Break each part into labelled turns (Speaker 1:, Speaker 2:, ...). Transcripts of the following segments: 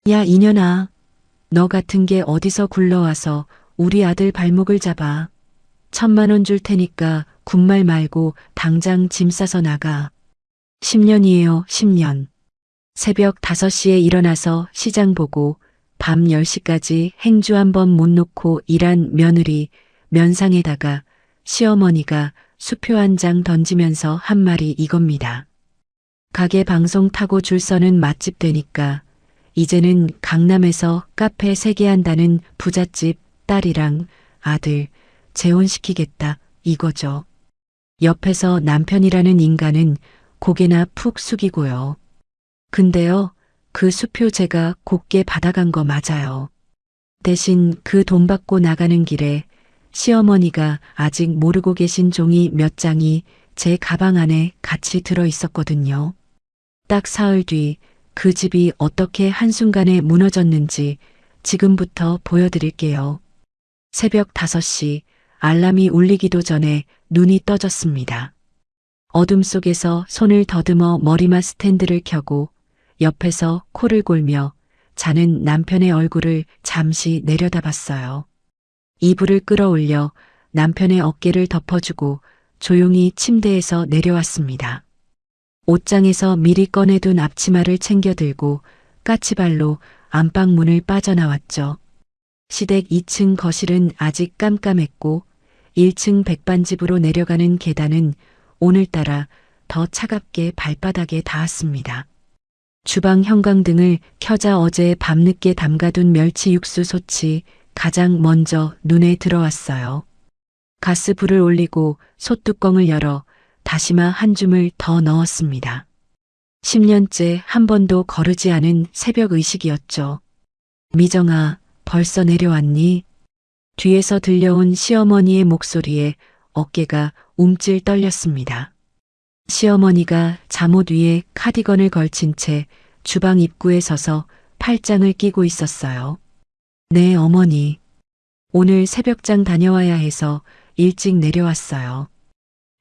Speaker 1: 야, 이년아. 너 같은 게 어디서 굴러와서 우리 아들 발목을 잡아. 1,000만 원 줄 테니까 군말 말고 당장 짐 싸서 나가. 10년이에요, 10년. 새벽 5시에 일어나서 시장 보고 밤 10시까지 행주 한 번 못 놓고 일한 며느리 면상에다가 시어머니가 수표 한 장 던지면서 한 말이 이겁니다. 가게 방송 타고 줄 서는 맛집 되니까 이제는 강남에서 카페 3개 한다는 부잣집 딸이랑 아들 재혼시키겠다 이거죠. 옆에서 남편이라는 인간은 고개나 푹 숙이고요. 근데요, 그 수표 제가 곱게 받아간 거 맞아요. 대신 그 돈 받고 나가는 길에 시어머니가 아직 모르고 계신 종이 몇 장이 제 가방 안에 같이 들어 있었거든요. 딱 사흘 뒤 그 집이 어떻게 한순간에 무너졌는지 지금부터 보여드릴게요. 새벽 5시 알람이 울리기도 전에 눈이 떠졌습니다. 어둠 속에서 손을 더듬어 머리맡 스탠드를 켜고 옆에서 코를 골며 자는 남편의 얼굴을 잠시 내려다봤어요. 이불을 끌어올려 남편의 어깨를 덮어주고 조용히 침대에서 내려왔습니다. 옷장에서 미리 꺼내둔 앞치마를 챙겨 들고 까치발로 안방문을 빠져나왔죠. 시댁 2층 거실은 아직 깜깜했고 1층 백반집으로 내려가는 계단은 오늘따라 더 차갑게 발바닥에 닿았습니다. 주방 형광등을 켜자 어제 밤늦게 담가둔 멸치 육수 솥이 가장 먼저 눈에 들어왔어요. 가스불을 올리고 솥뚜껑을 열어 다시마 한 줌을 더 넣었습니다. 10년째 한 번도 거르지 않은 새벽 의식이었죠. 미정아, 벌써 내려왔니? 뒤에서 들려온 시어머니의 목소리에 어깨가 움찔 떨렸습니다. 시어머니가 잠옷 위에 카디건을 걸친 채 주방 입구에 서서 팔짱을 끼고 있었어요. 네, 어머니. 오늘 새벽장 다녀와야 해서 일찍 내려왔어요.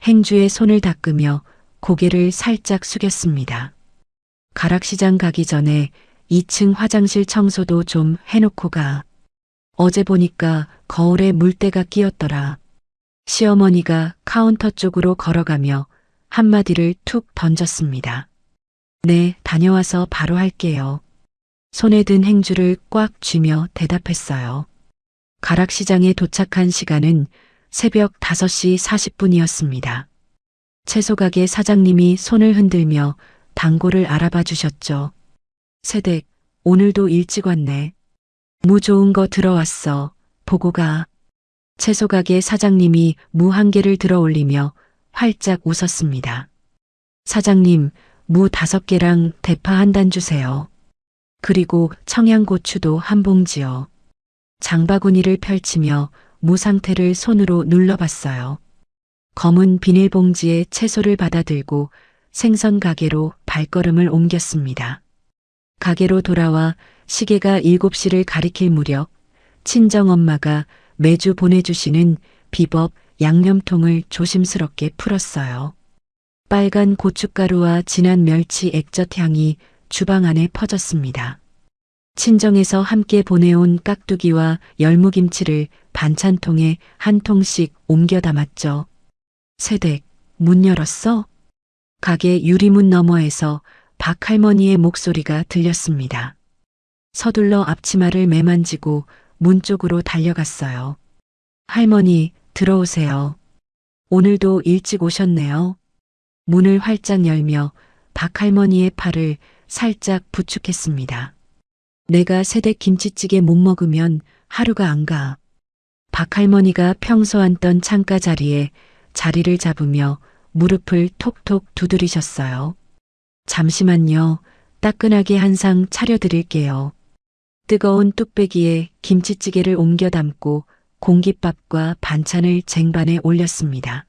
Speaker 1: 행주에 손을 닦으며 고개를 살짝 숙였습니다. 가락시장 가기 전에 2층 화장실 청소도 좀 해놓고 가. 어제 보니까 거울에 물때가 끼었더라. 시어머니가 카운터 쪽으로 걸어가며 한마디를 툭 던졌습니다. 네, 다녀와서 바로 할게요. 손에 든 행주를 꽉 쥐며 대답했어요. 가락시장에 도착한 시간은 새벽 5시 40분이었습니다. 채소가게 사장님이 손을 흔들며 단골을 알아봐 주셨죠. 새댁, 오늘도 일찍 왔네. 무 좋은 거 들어왔어. 보고 가. 채소가게 사장님이 무 1개를 들어 올리며 활짝 웃었습니다. 사장님, 무 5개랑 대파 1단 주세요. 그리고 청양고추도 1봉지요. 장바구니를 펼치며 무 상태를 손으로 눌러봤어요. 검은 비닐봉지에 채소를 받아들고 생선 가게로 발걸음을 옮겼습니다. 가게로 돌아와 시계가 7시를 가리킬 무렵 친정엄마가 매주 보내주시는 비법 양념통을 조심스럽게 풀었어요. 빨간 고춧가루와 진한 멸치 액젓 향이 주방 안에 퍼졌습니다. 친정에서 함께 보내온 깍두기와 열무김치를 반찬통에 한 통씩 옮겨 담았죠. 새댁, 문 열었어? 가게 유리문 너머에서 박할머니의 목소리가 들렸습니다. 서둘러 앞치마를 매만지고 문 쪽으로 달려갔어요. 할머니, 들어오세요. 오늘도 일찍 오셨네요. 문을 활짝 열며 박할머니의 팔을 살짝 부축했습니다. 내가 새댁 김치찌개 못 먹으면 하루가 안 가. 박할머니가 평소 앉던 창가 자리에 자리를 잡으며 무릎을 톡톡 두드리셨어요. 잠시만요. 따끈하게 한 상 차려드릴게요. 뜨거운 뚝배기에 김치찌개를 옮겨 담고 공깃밥과 반찬을 쟁반에 올렸습니다.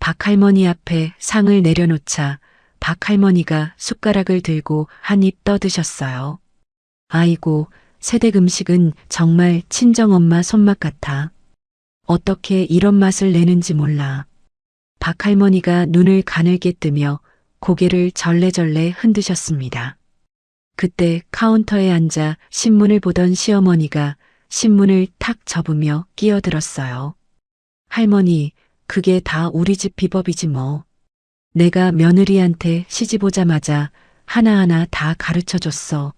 Speaker 1: 박할머니 앞에 상을 내려놓자 박할머니가 숟가락을 들고 한 입 떠드셨어요. 아이고, 새댁 음식은 정말 친정엄마 손맛 같아. 어떻게 이런 맛을 내는지 몰라. 박할머니가 눈을 가늘게 뜨며 고개를 절레절레 흔드셨습니다. 그때 카운터에 앉아 신문을 보던 시어머니가 신문을 탁 접으며 끼어들었어요. 할머니, 그게 다 우리 집 비법이지 뭐. 내가 며느리한테 시집 오자마자 하나하나 다 가르쳐 줬어.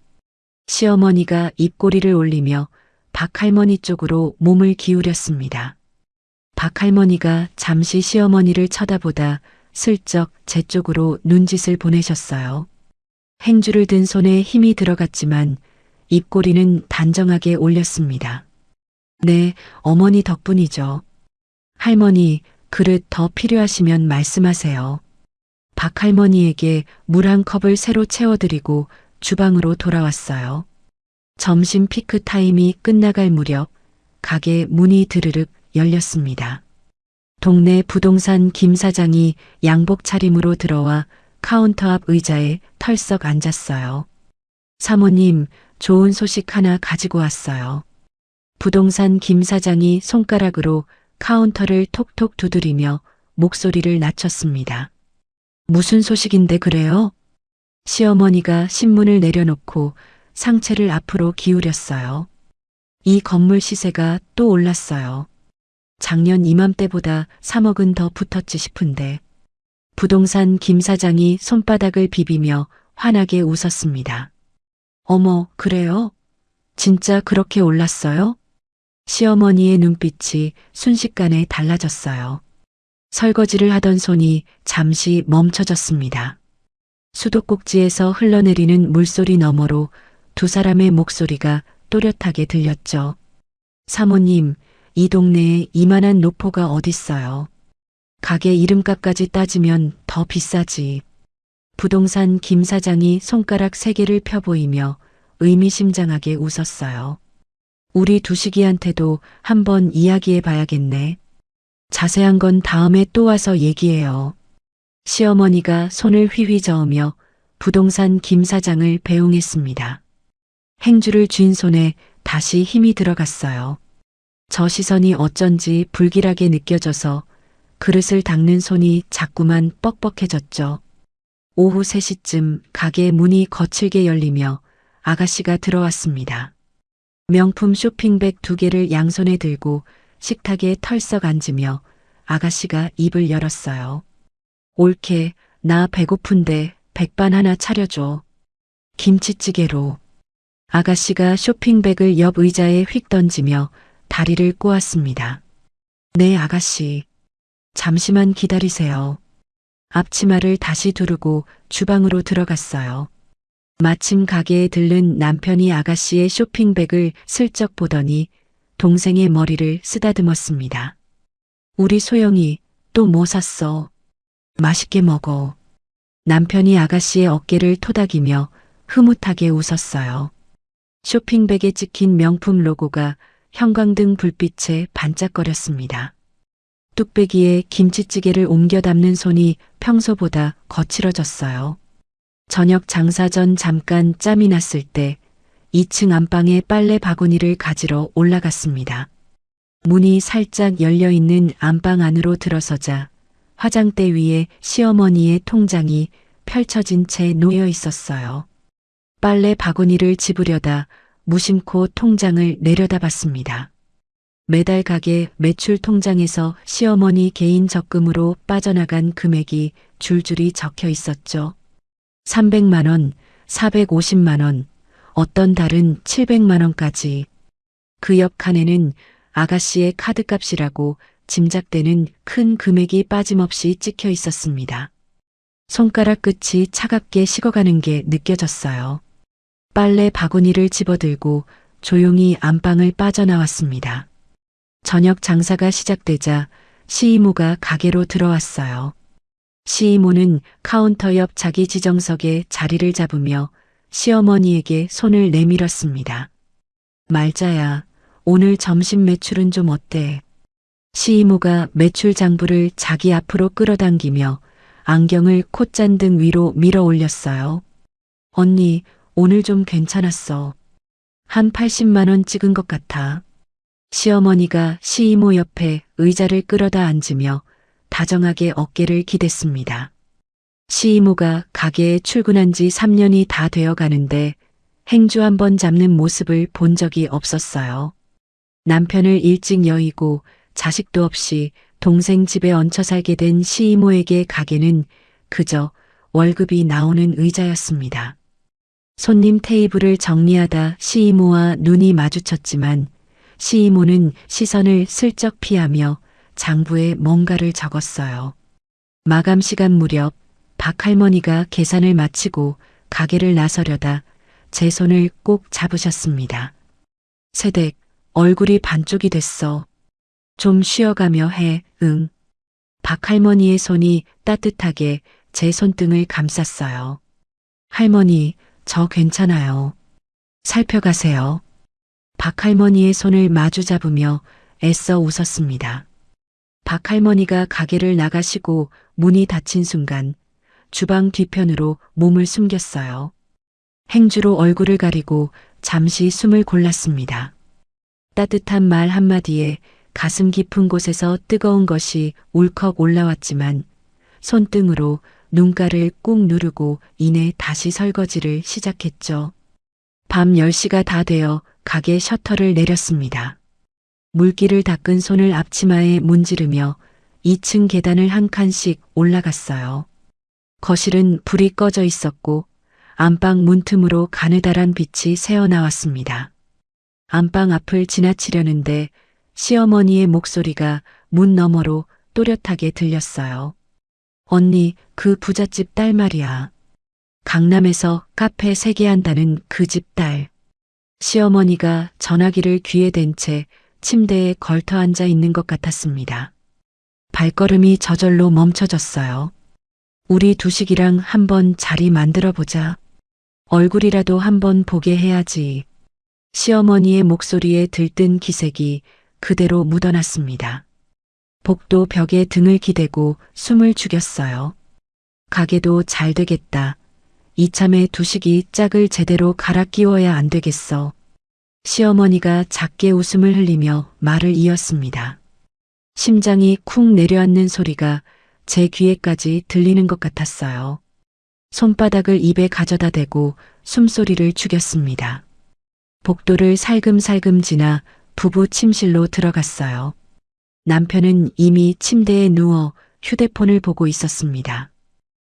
Speaker 1: 시어머니가 입꼬리를 올리며 박할머니 쪽으로 몸을 기울였습니다. 박할머니가 잠시 시어머니를 쳐다보다 슬쩍 제 쪽으로 눈짓을 보내셨어요. 행주를 든 손에 힘이 들어갔지만 입꼬리는 단정하게 올렸습니다. 네, 어머니 덕분이죠. 할머니, 그릇 더 필요하시면 말씀하세요. 박할머니에게 물 한 컵을 새로 채워드리고 주방으로 돌아왔어요. 점심 피크 타임이 끝나갈 무렵 가게 문이 드르륵 열렸습니다. 동네 부동산 김 사장이 양복 차림으로 들어와 카운터 앞 의자에 털썩 앉았어요. 사모님, 좋은 소식 하나 가지고 왔어요. 부동산 김 사장이 손가락으로 카운터를 톡톡 두드리며 목소리를 낮췄습니다. 무슨 소식인데 그래요? 시어머니가 신문을 내려놓고 상체를 앞으로 기울였어요. 이 건물 시세가 또 올랐어요. 작년 이맘때보다 3억은 더 붙었지 싶은데. 부동산 김 사장이 손바닥을 비비며 환하게 웃었습니다. 어머, 그래요? 진짜 그렇게 올랐어요? 시어머니의 눈빛이 순식간에 달라졌어요. 설거지를 하던 손이 잠시 멈춰졌습니다. 수도꼭지에서 흘러내리는 물소리 너머로 두 사람의 목소리가 또렷하게 들렸죠. 사모님, 이 동네에 이만한 노포가 어딨어요. 가게 이름값까지 따지면 더 비싸지. 부동산 김 사장이 손가락 3개를 펴보이며 의미심장하게 웃었어요. 우리 두식이한테도 한번 이야기해 봐야겠네. 자세한 건 다음에 또 와서 얘기해요. 시어머니가 손을 휘휘 저으며 부동산 김 사장을 배웅했습니다. 행주를 쥔 손에 다시 힘이 들어갔어요. 저 시선이 어쩐지 불길하게 느껴져서 그릇을 닦는 손이 자꾸만 뻑뻑해졌죠. 오후 3시쯤 가게 문이 거칠게 열리며 아가씨가 들어왔습니다. 명품 쇼핑백 2개를 양손에 들고 식탁에 털썩 앉으며 아가씨가 입을 열었어요. 옳게, 나 배고픈데 백반 하나 차려줘. 김치찌개로. 아가씨가 쇼핑백을 옆 의자에 휙 던지며 다리를 꼬았습니다. 네, 아가씨. 잠시만 기다리세요. 앞치마를 다시 두르고 주방으로 들어갔어요. 마침 가게에 들른 남편이 아가씨의 쇼핑백을 슬쩍 보더니 동생의 머리를 쓰다듬었습니다. 우리 소영이 또 뭐 샀어? 맛있게 먹어. 남편이 아가씨의 어깨를 토닥이며 흐뭇하게 웃었어요. 쇼핑백에 찍힌 명품 로고가 형광등 불빛에 반짝거렸습니다. 뚝배기에 김치찌개를 옮겨 담는 손이 평소보다 거칠어졌어요. 저녁 장사 전 잠깐 짬이 났을 때 2층 안방에 빨래 바구니를 가지러 올라갔습니다. 문이 살짝 열려있는 안방 안으로 들어서자 화장대 위에 시어머니의 통장이 펼쳐진 채 놓여 있었어요. 빨래 바구니를 집으려다 무심코 통장을 내려다봤습니다. 매달 가게 매출 통장에서 시어머니 개인 적금으로 빠져나간 금액이 줄줄이 적혀 있었죠. 300만 원, 450만 원, 어떤 달은 700만 원까지. 그 옆 칸에는 아가씨의 카드값이라고 짐작되는 큰 금액이 빠짐없이 찍혀 있었습니다. 손가락 끝이 차갑게 식어가는 게 느껴졌어요. 빨래 바구니를 집어들고 조용히 안방을 빠져나왔습니다. 저녁 장사가 시작되자 시이모가 가게로 들어왔어요. 시이모는 카운터 옆 자기 지정석에 자리를 잡으며 시어머니에게 손을 내밀었습니다. 말자야, 오늘 점심 매출은 좀 어때? 시이모가 매출 장부를 자기 앞으로 끌어당기며 안경을 콧잔등 위로 밀어 올렸어요. 언니, 오늘 좀 괜찮았어. 한 80만 원 찍은 것 같아. 시어머니가 시이모 옆에 의자를 끌어다 앉으며 다정하게 어깨를 기댔습니다. 시이모가 가게에 출근한 지 3년이 다 되어 가는데 행주 한 번 잡는 모습을 본 적이 없었어요. 남편을 일찍 여의고 자식도 없이 동생 집에 얹혀 살게 된 시이모에게 가게는 그저 월급이 나오는 의자였습니다. 손님 테이블을 정리하다 시이모와 눈이 마주쳤지만 시이모는 시선을 슬쩍 피하며 장부에 뭔가를 적었어요. 마감 시간 무렵 박할머니가 계산을 마치고 가게를 나서려다 제 손을 꼭 잡으셨습니다. 세댁, 얼굴이 반쪽이 됐어. 좀 쉬어가며 해, 응. 박할머니의 손이 따뜻하게 제 손등을 감쌌어요. 할머니, 저 괜찮아요. 살펴가세요. 박할머니의 손을 마주 잡으며 애써 웃었습니다. 박할머니가 가게를 나가시고 문이 닫힌 순간 주방 뒤편으로 몸을 숨겼어요. 행주로 얼굴을 가리고 잠시 숨을 골랐습니다. 따뜻한 말 한마디에 가슴 깊은 곳에서 뜨거운 것이 울컥 올라왔지만 손등으로 눈가를 꾹 누르고 이내 다시 설거지를 시작했죠. 밤 10시가 다 되어 가게 셔터를 내렸습니다. 물기를 닦은 손을 앞치마에 문지르며 2층 계단을 한 칸씩 올라갔어요. 거실은 불이 꺼져 있었고 안방 문틈으로 가느다란 빛이 새어나왔습니다. 안방 앞을 지나치려는데 시어머니의 목소리가 문 너머로 또렷하게 들렸어요. 언니, 그 부잣집 딸 말이야. 강남에서 카페 3개 한다는 그 집 딸. 시어머니가 전화기를 귀에 댄 채 침대에 걸터 앉아 있는 것 같았습니다. 발걸음이 저절로 멈춰졌어요. 우리 두식이랑 한번 자리 만들어 보자. 얼굴이라도 한번 보게 해야지. 시어머니의 목소리에 들뜬 기색이 그대로 묻어났습니다. 복도 벽에 등을 기대고 숨을 죽였어요. 가게도 잘 되겠다. 이참에 두식이 짝을 제대로 갈아 끼워야 안 되겠어. 시어머니가 작게 웃음을 흘리며 말을 이었습니다. 심장이 쿵 내려앉는 소리가 제 귀에까지 들리는 것 같았어요. 손바닥을 입에 가져다 대고 숨소리를 죽였습니다. 복도를 살금살금 지나 부부 침실로 들어갔어요. 남편은 이미 침대에 누워 휴대폰을 보고 있었습니다.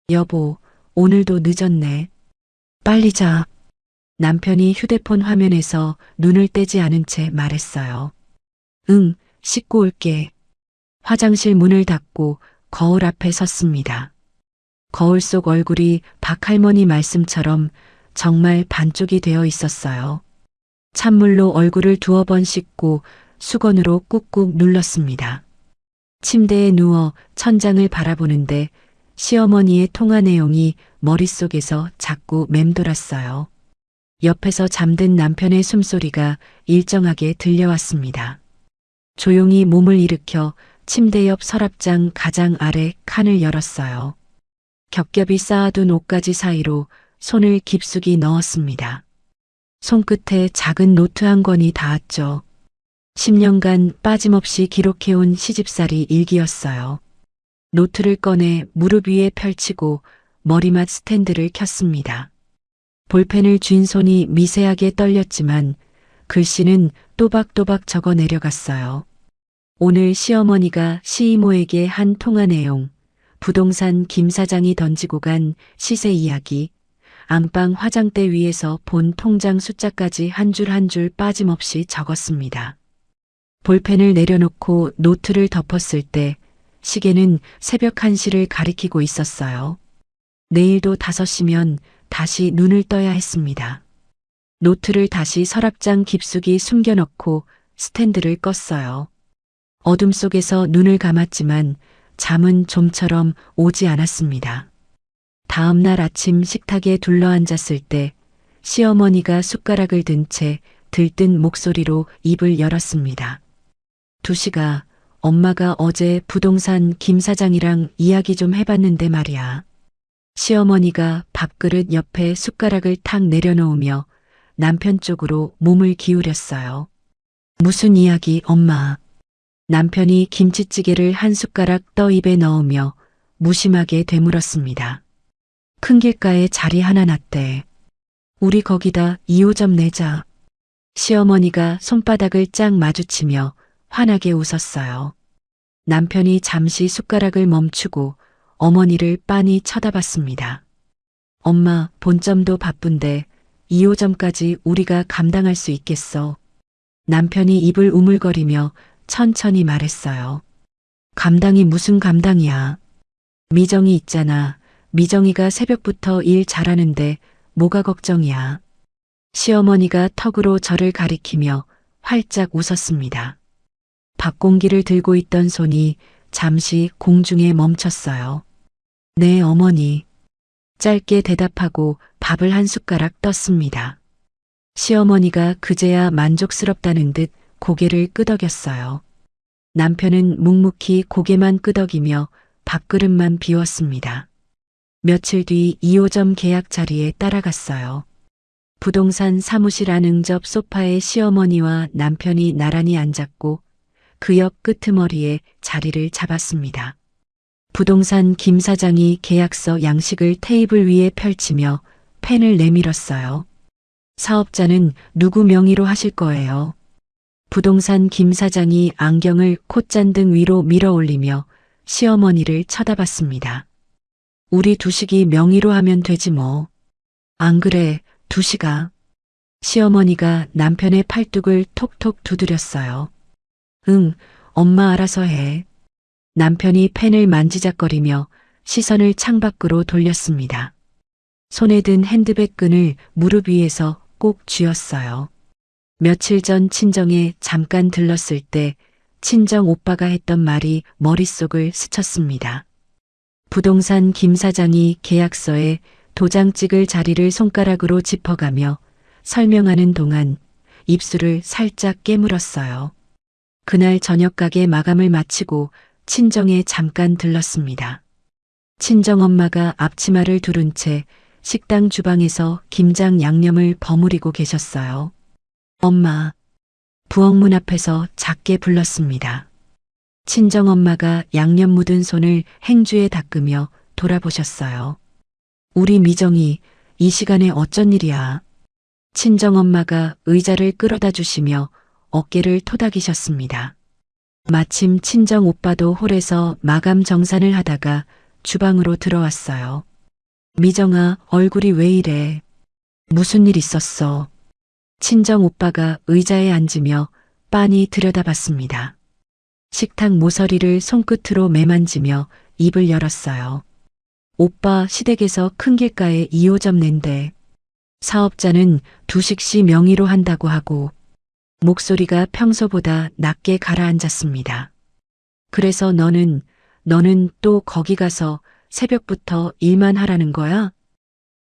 Speaker 1: 여보, 오늘도 늦었네. 빨리 자. 남편이 휴대폰 화면에서 눈을 떼지 않은 채 말했어요. 응, 씻고 올게. 화장실 문을 닫고 거울 앞에 섰습니다. 거울 속 얼굴이 박할머니 말씀처럼 정말 반쪽이 되어 있었어요. 찬물로 얼굴을 2번 씻고 수건으로 꾹꾹 눌렀습니다. 침대에 누워 천장을 바라보는데 시어머니의 통화 내용이 머릿속에서 자꾸 맴돌았어요. 옆에서 잠든 남편의 숨소리가 일정하게 들려왔습니다. 조용히 몸을 일으켜 침대 옆 서랍장 가장 아래 칸을 열었어요. 겹겹이 쌓아둔 옷가지 사이로 손을 깊숙이 넣었습니다. 손끝에 작은 노트 한 권이 닿았죠. 10년간 빠짐없이 기록해온 시집살이 일기였어요. 노트를 꺼내 무릎 위에 펼치고 머리맡 스탠드를 켰습니다. 볼펜을 쥔 손이 미세하게 떨렸지만 글씨는 또박또박 적어 내려갔어요. 오늘 시어머니가 시이모에게 한 통화 내용, 부동산 김 사장이 던지고 간 시세 이야기, 안방 화장대 위에서 본 통장 숫자까지 한 줄 한 줄 빠짐없이 적었습니다. 볼펜을 내려놓고 노트를 덮었을 때 시계는 새벽 1시를 가리키고 있었어요. 내일도 5시면 다시 눈을 떠야 했습니다. 노트를 다시 서랍장 깊숙이 숨겨넣고 스탠드를 껐어요. 어둠 속에서 눈을 감았지만 잠은 좀처럼 오지 않았습니다. 다음 날 아침 식탁에 둘러앉았을 때 시어머니가 숟가락을 든 채 들뜬 목소리로 입을 열었습니다. 두식아, 엄마가 어제 부동산 김 사장이랑 이야기 좀 해봤는데 말이야. 시어머니가 밥그릇 옆에 숟가락을 탁 내려놓으며 남편 쪽으로 몸을 기울였어요. 무슨 이야기, 엄마? 남편이 김치찌개를 한 숟가락 떠 입에 넣으며 무심하게 되물었습니다. 큰 길가에 자리 하나 났대. 우리 거기다 2호점 내자. 시어머니가 손바닥을 짝 마주치며 환하게 웃었어요. 남편이 잠시 숟가락을 멈추고 어머니를 빤히 쳐다봤습니다. 엄마, 본점도 바쁜데 2호점까지 우리가 감당할 수 있겠어. 남편이 입을 우물거리며 천천히 말했어요. 감당이 무슨 감당이야. 미정이 있잖아. 미정이가 새벽부터 일 잘하는데 뭐가 걱정이야. 시어머니가 턱으로 저를 가리키며 활짝 웃었습니다. 밥공기를 들고 있던 손이 잠시 공중에 멈췄어요. 네, 어머니. 짧게 대답하고 밥을 한 숟가락 떴습니다. 시어머니가 그제야 만족스럽다는 듯 고개를 끄덕였어요. 남편은 묵묵히 고개만 끄덕이며 밥그릇만 비웠습니다. 며칠 뒤 2호점 계약 자리에 따라갔어요. 부동산 사무실 안 응접 소파에 시어머니와 남편이 나란히 앉았고 그 옆 끄트머리에 자리를 잡았습니다. 부동산 김 사장이 계약서 양식을 테이블 위에 펼치며 펜을 내밀었어요. 사업자는 누구 명의로 하실 거예요? 부동산 김 사장이 안경을 콧잔등 위로 밀어 올리며 시어머니를 쳐다봤습니다. 우리 두식이 명의로 하면 되지 뭐. 안 그래, 두식아. 시어머니가 남편의 팔뚝을 톡톡 두드렸어요. 응, 엄마 알아서 해. 남편이 펜을 만지작거리며 시선을 창밖으로 돌렸습니다. 손에 든 핸드백 끈을 무릎 위에서 꼭 쥐었어요. 며칠 전 친정에 잠깐 들렀을 때 친정 오빠가 했던 말이 머릿속을 스쳤습니다. 부동산 김 사장이 계약서에 도장 찍을 자리를 손가락으로 짚어가며 설명하는 동안 입술을 살짝 깨물었어요. 그날 저녁 가게 마감을 마치고 친정에 잠깐 들렀습니다. 친정엄마가 앞치마를 두른 채 식당 주방에서 김장 양념을 버무리고 계셨어요. 엄마, 부엌문 앞에서 작게 불렀습니다. 친정엄마가 양념 묻은 손을 행주에 닦으며 돌아보셨어요. 우리 미정이 이 시간에 어쩐 일이야. 친정엄마가 의자를 끌어다 주시며 어깨를 토닥이셨습니다. 마침 친정 오빠도 홀에서 마감 정산을 하다가 주방으로 들어왔어요. 미정아, 얼굴이 왜 이래? 무슨 일 있었어? 친정 오빠가 의자에 앉으며 빤히 들여다봤습니다. 식탁 모서리를 손끝으로 매만지며 입을 열었어요. 오빠 시댁에서 큰 길가에 2호점 낸대. 사업자는 두식 씨 명의로 한다고 하고 목소리가 평소보다 낮게 가라앉았습니다. 그래서 너는 또 거기 가서 새벽부터 일만 하라는 거야?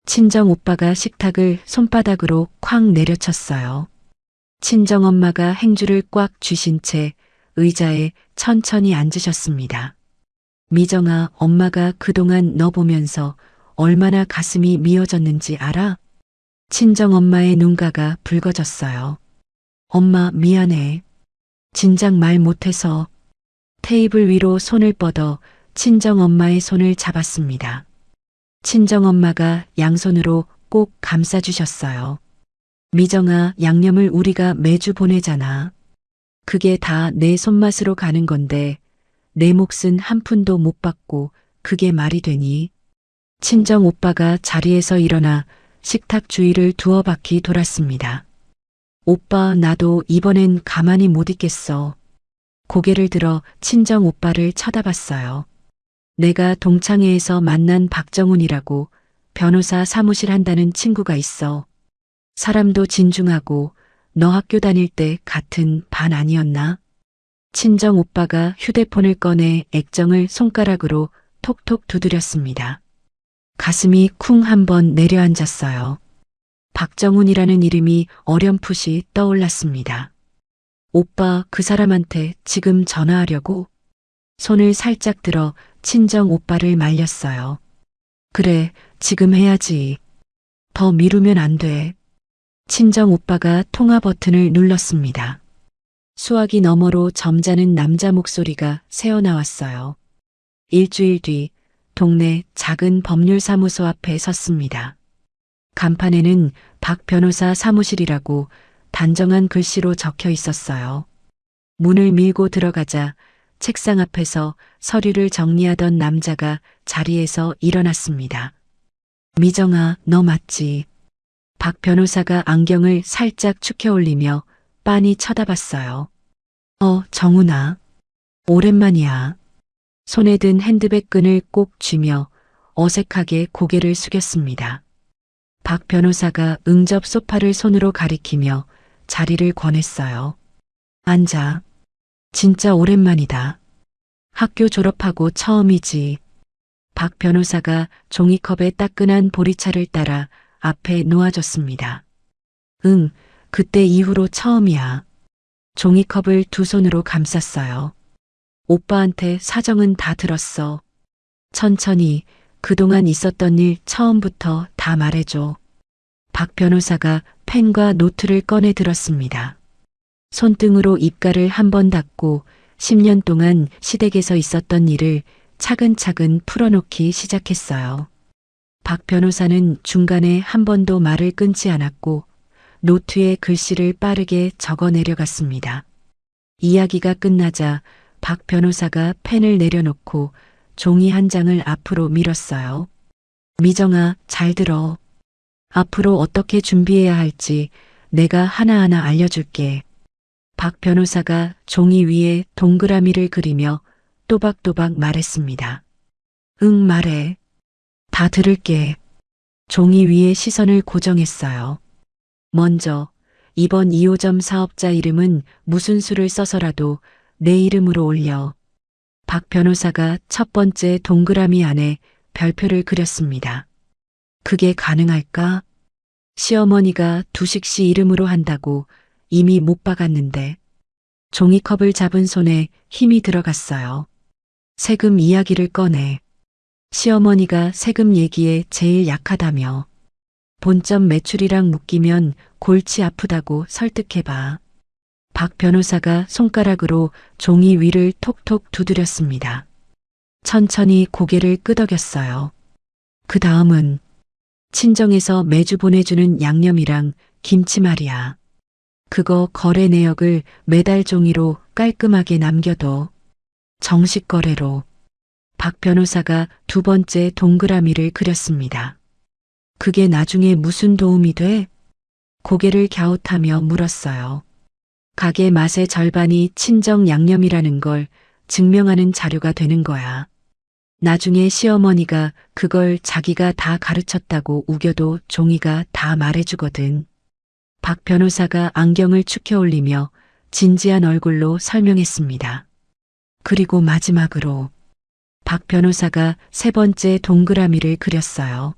Speaker 1: 친정 오빠가 식탁을 손바닥으로 쾅 내려쳤어요. 친정 엄마가 행주를 꽉 쥐신 채 의자에 천천히 앉으셨습니다. 미정아, 엄마가 그동안 너 보면서 얼마나 가슴이 미어졌는지 알아? 친정 엄마의 눈가가 붉어졌어요. 엄마, 미안해. 진작 말 못해서. 테이블 위로 손을 뻗어 친정 엄마의 손을 잡았습니다. 친정 엄마가 양손으로 꼭 감싸주셨어요. 미정아, 양념을 우리가 매주 보내잖아. 그게 다 내 손맛으로 가는 건데 내 몫은 한 푼도 못 받고 그게 말이 되니? 친정 오빠가 자리에서 일어나 식탁 주위를 두어 바퀴 돌았습니다. 오빠, 나도 이번엔 가만히 못 있겠어. 고개를 들어 친정 오빠를 쳐다봤어요. 내가 동창회에서 만난 박정훈이라고 변호사 사무실 한다는 친구가 있어. 사람도 진중하고 너 학교 다닐 때 같은 반 아니었나? 친정 오빠가 휴대폰을 꺼내 액정을 손가락으로 톡톡 두드렸습니다. 가슴이 쿵 한번 내려앉았어요. 박정훈이라는 이름이 어렴풋이 떠올랐습니다. 오빠, 그 사람한테 지금 전화하려고? 손을 살짝 들어 친정 오빠를 말렸어요. 그래, 지금 해야지. 더 미루면 안 돼. 친정 오빠가 통화 버튼을 눌렀습니다. 수화기 너머로 점잖은 남자 목소리가 새어나왔어요. 일주일 뒤 동네 작은 법률사무소 앞에 섰습니다. 간판에는 박 변호사 사무실이라고 단정한 글씨로 적혀 있었어요. 문을 밀고 들어가자 책상 앞에서 서류를 정리하던 남자가 자리에서 일어났습니다. 미정아, 너 맞지? 박 변호사가 안경을 살짝 축혀 올리며 빤히 쳐다봤어요. 정훈아. 오랜만이야. 손에 든 핸드백 끈을 꼭 쥐며 어색하게 고개를 숙였습니다. 박 변호사가 응접 소파를 손으로 가리키며 자리를 권했어요. 앉아. 진짜 오랜만이다. 학교 졸업하고 처음이지. 박 변호사가 종이컵에 따끈한 보리차를 따라 앞에 놓아줬습니다. 응, 그때 이후로 처음이야. 종이컵을 두 손으로 감쌌어요. 오빠한테 사정은 다 들었어. 천천히 그동안 있었던 일 처음부터 다 말해줘. 박 변호사가 펜과 노트를 꺼내 들었습니다. 손등으로 입가를 한 번 닦고 10년 동안 시댁에서 있었던 일을 차근차근 풀어놓기 시작했어요. 박 변호사는 중간에 한 번도 말을 끊지 않았고 노트에 글씨를 빠르게 적어 내려갔습니다. 이야기가 끝나자 박 변호사가 펜을 내려놓고 종이 한 장을 앞으로 밀었어요. 미정아, 잘 들어. 앞으로 어떻게 준비해야 할지 내가 하나하나 알려줄게. 박 변호사가 종이 위에 동그라미를 그리며 또박또박 말했습니다. 응, 말해. 다 들을게. 종이 위에 시선을 고정했어요. 먼저 이번 2호점 사업자 이름은 무슨 수를 써서라도 내 이름으로 올려. 박 변호사가 첫 번째 동그라미 안에 별표를 그렸습니다. 그게 가능할까? 시어머니가 두식 씨 이름으로 한다고 이미 못 박았는데. 종이컵을 잡은 손에 힘이 들어갔어요. 세금 이야기를 꺼내. 시어머니가 세금 얘기에 제일 약하다며. 본점 매출이랑 묶이면 골치 아프다고 설득해봐. 박 변호사가 손가락으로 종이 위를 톡톡 두드렸습니다. 천천히 고개를 끄덕였어요. 그 다음은 친정에서 매주 보내주는 양념이랑 김치 말이야. 그거 거래 내역을 매달 종이로 깔끔하게 남겨둬. 정식 거래로. 박 변호사가 두 번째 동그라미를 그렸습니다. 그게 나중에 무슨 도움이 돼? 고개를 갸웃하며 물었어요. 가게 맛의 절반이 친정 양념이라는 걸 증명하는 자료가 되는 거야. 나중에 시어머니가 그걸 자기가 다 가르쳤다고 우겨도 종이가 다 말해주거든. 박 변호사가 안경을 축혀 올리며 진지한 얼굴로 설명했습니다. 그리고 마지막으로 박 변호사가 세 번째 동그라미를 그렸어요.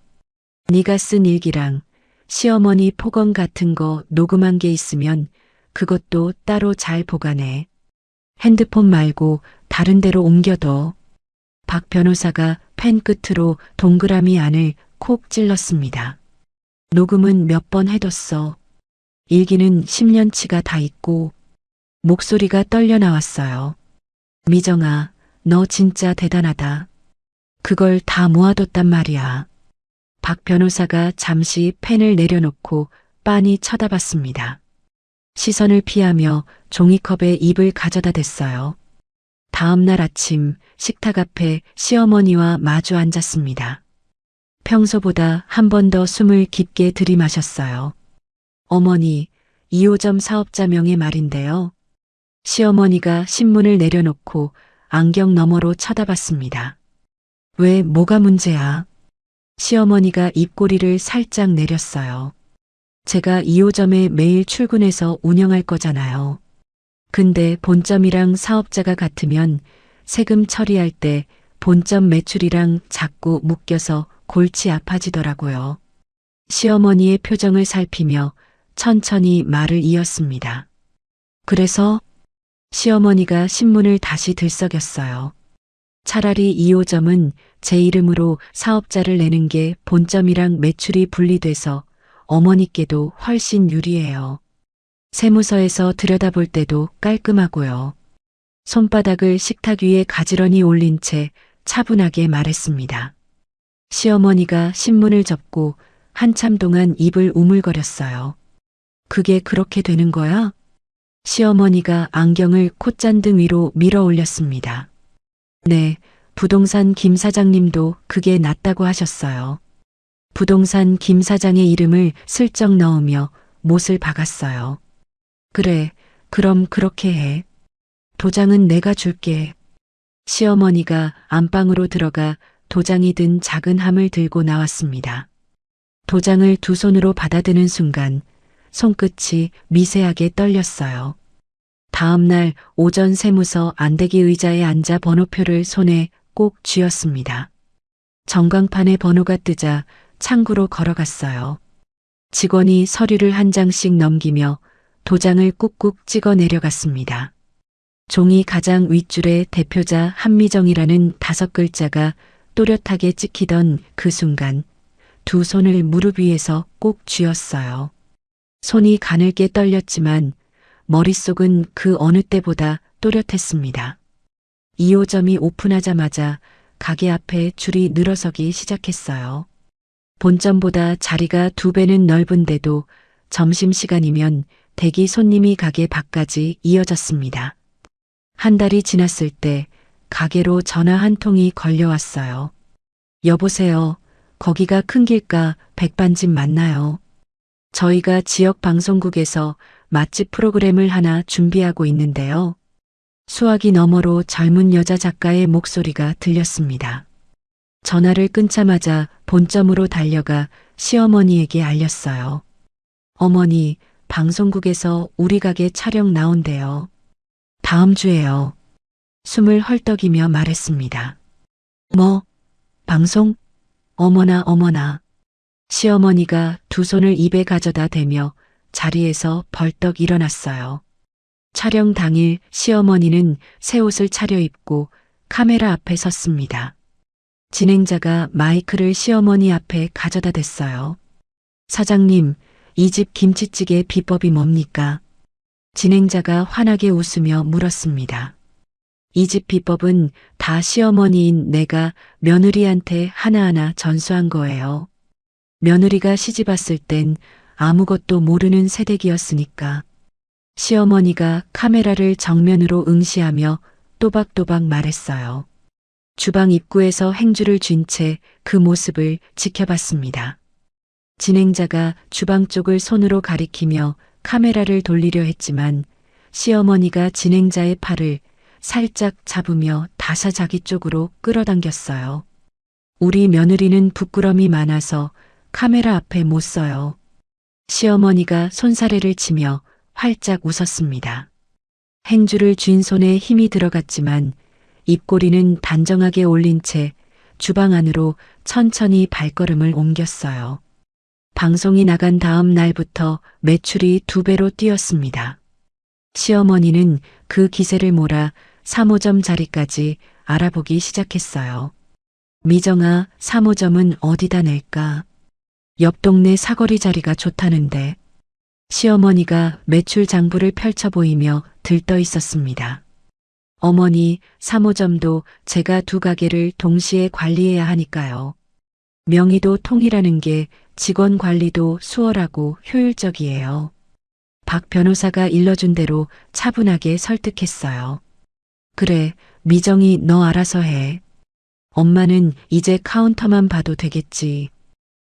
Speaker 1: 네가 쓴 일기랑 시어머니 폭언 같은 거 녹음한 게 있으면 그것도 따로 잘 보관해. 핸드폰 말고 다른 데로 옮겨둬. 박 변호사가 펜 끝으로 동그라미 안을 콕 찔렀습니다. 녹음은 몇 번 해뒀어. 일기는 10년치가 다 있고. 목소리가 떨려 나왔어요. 미정아, 너 진짜 대단하다. 그걸 다 모아뒀단 말이야. 박 변호사가 잠시 펜을 내려놓고 빤히 쳐다봤습니다. 시선을 피하며 종이컵에 입을 가져다 댔어요. 다음 날 아침 식탁 앞에 시어머니와 마주 앉았습니다. 평소보다 한 번 더 숨을 깊게 들이마셨어요. 어머니, 2호점 사업자 명의 말인데요. 시어머니가 신문을 내려놓고 안경 너머로 쳐다봤습니다. 왜, 뭐가 문제야? 시어머니가 입꼬리를 살짝 내렸어요. 제가 2호점에 매일 출근해서 운영할 거잖아요. 근데 본점이랑 사업자가 같으면 세금 처리할 때 본점 매출이랑 자꾸 묶여서 골치 아파지더라고요. 시어머니의 표정을 살피며 천천히 말을 이었습니다. 그래서 시어머니가 신문을 다시 들썩였어요. 차라리 2호점은 제 이름으로 사업자를 내는 게 본점이랑 매출이 분리돼서 어머니께도 훨씬 유리해요. 세무서에서 들여다볼 때도 깔끔하고요. 손바닥을 식탁 위에 가지런히 올린 채 차분하게 말했습니다. 시어머니가 신문을 접고 한참 동안 입을 우물거렸어요. 그게 그렇게 되는 거야? 시어머니가 안경을 콧잔등 위로 밀어 올렸습니다. 네, 부동산 김 사장님도 그게 낫다고 하셨어요. 부동산 김 사장의 이름을 슬쩍 넣으며 못을 박았어요. 그래, 그럼 그렇게 해. 도장은 내가 줄게. 시어머니가 안방으로 들어가 도장이 든 작은 함을 들고 나왔습니다. 도장을 두 손으로 받아드는 순간 손끝이 미세하게 떨렸어요. 다음 날 오전 세무서 안대기 의자에 앉아 번호표를 손에 꼭 쥐었습니다. 전광판에 번호가 뜨자 창구로 걸어갔어요. 직원이 서류를 한 장씩 넘기며 도장을 꾹꾹 찍어 내려갔습니다. 종이 가장 윗줄에 대표자 한미정이라는 5글자가 또렷하게 찍히던 그 순간 두 손을 무릎 위에서 꼭 쥐었어요. 손이 가늘게 떨렸지만 머릿속은 그 어느 때보다 또렷했습니다. 2호점이 오픈하자마자 가게 앞에 줄이 늘어서기 시작했어요. 본점보다 자리가 2배는 넓은데도 점심시간이면 대기 손님이 가게 밖까지 이어졌습니다. 한 달이 지났을 때 가게로 전화 한 통이 걸려왔어요. 여보세요. 거기가 큰 길가 백반집 맞나요? 저희가 지역 방송국에서 맛집 프로그램을 하나 준비하고 있는데요. 수화기 너머로 젊은 여자 작가의 목소리가 들렸습니다. 전화를 끊자마자 본점으로 달려가 시어머니에게 알렸어요. 어머니, 방송국에서 우리 가게 촬영 나온대요. 다음 주에요. 숨을 헐떡이며 말했습니다. 뭐? 방송? 어머나 어머나. 시어머니가 두 손을 입에 가져다 대며 자리에서 벌떡 일어났어요. 촬영 당일 시어머니는 새 옷을 차려입고 카메라 앞에 섰습니다. 진행자가 마이크를 시어머니 앞에 가져다 댔어요. 사장님, 이 집 김치찌개 비법이 뭡니까? 진행자가 환하게 웃으며 물었습니다. 이 집 비법은 다 시어머니인 내가 며느리한테 하나하나 전수한 거예요. 며느리가 시집왔을 땐 아무것도 모르는 새댁이었으니까. 시어머니가 카메라를 정면으로 응시하며 또박또박 말했어요. 주방 입구에서 행주를 쥔 채 그 모습을 지켜봤습니다. 진행자가 주방 쪽을 손으로 가리키며 카메라를 돌리려 했지만 시어머니가 진행자의 팔을 살짝 잡으며 다사 자기 쪽으로 끌어당겼어요. 우리 며느리는 부끄럼이 많아서 카메라 앞에 못 서요. 시어머니가 손사래를 치며 활짝 웃었습니다. 행주를 쥔 손에 힘이 들어갔지만 입꼬리는 단정하게 올린 채 주방 안으로 천천히 발걸음을 옮겼어요. 방송이 나간 다음 날부터 매출이 2배로 뛰었습니다. 시어머니는 그 기세를 몰아 3호점 자리까지 알아보기 시작했어요. 미정아, 3호점은 어디다 낼까? 옆 동네 사거리 자리가 좋다는데. 시어머니가 매출 장부를 펼쳐 보이며 들떠 있었습니다. 어머니, 3호점도 제가 2가게를 동시에 관리해야 하니까요. 명의도 통일하는 게 직원 관리도 수월하고 효율적이에요. 박 변호사가 일러준 대로 차분하게 설득했어요. 그래, 미정이 너 알아서 해. 엄마는 이제 카운터만 봐도 되겠지.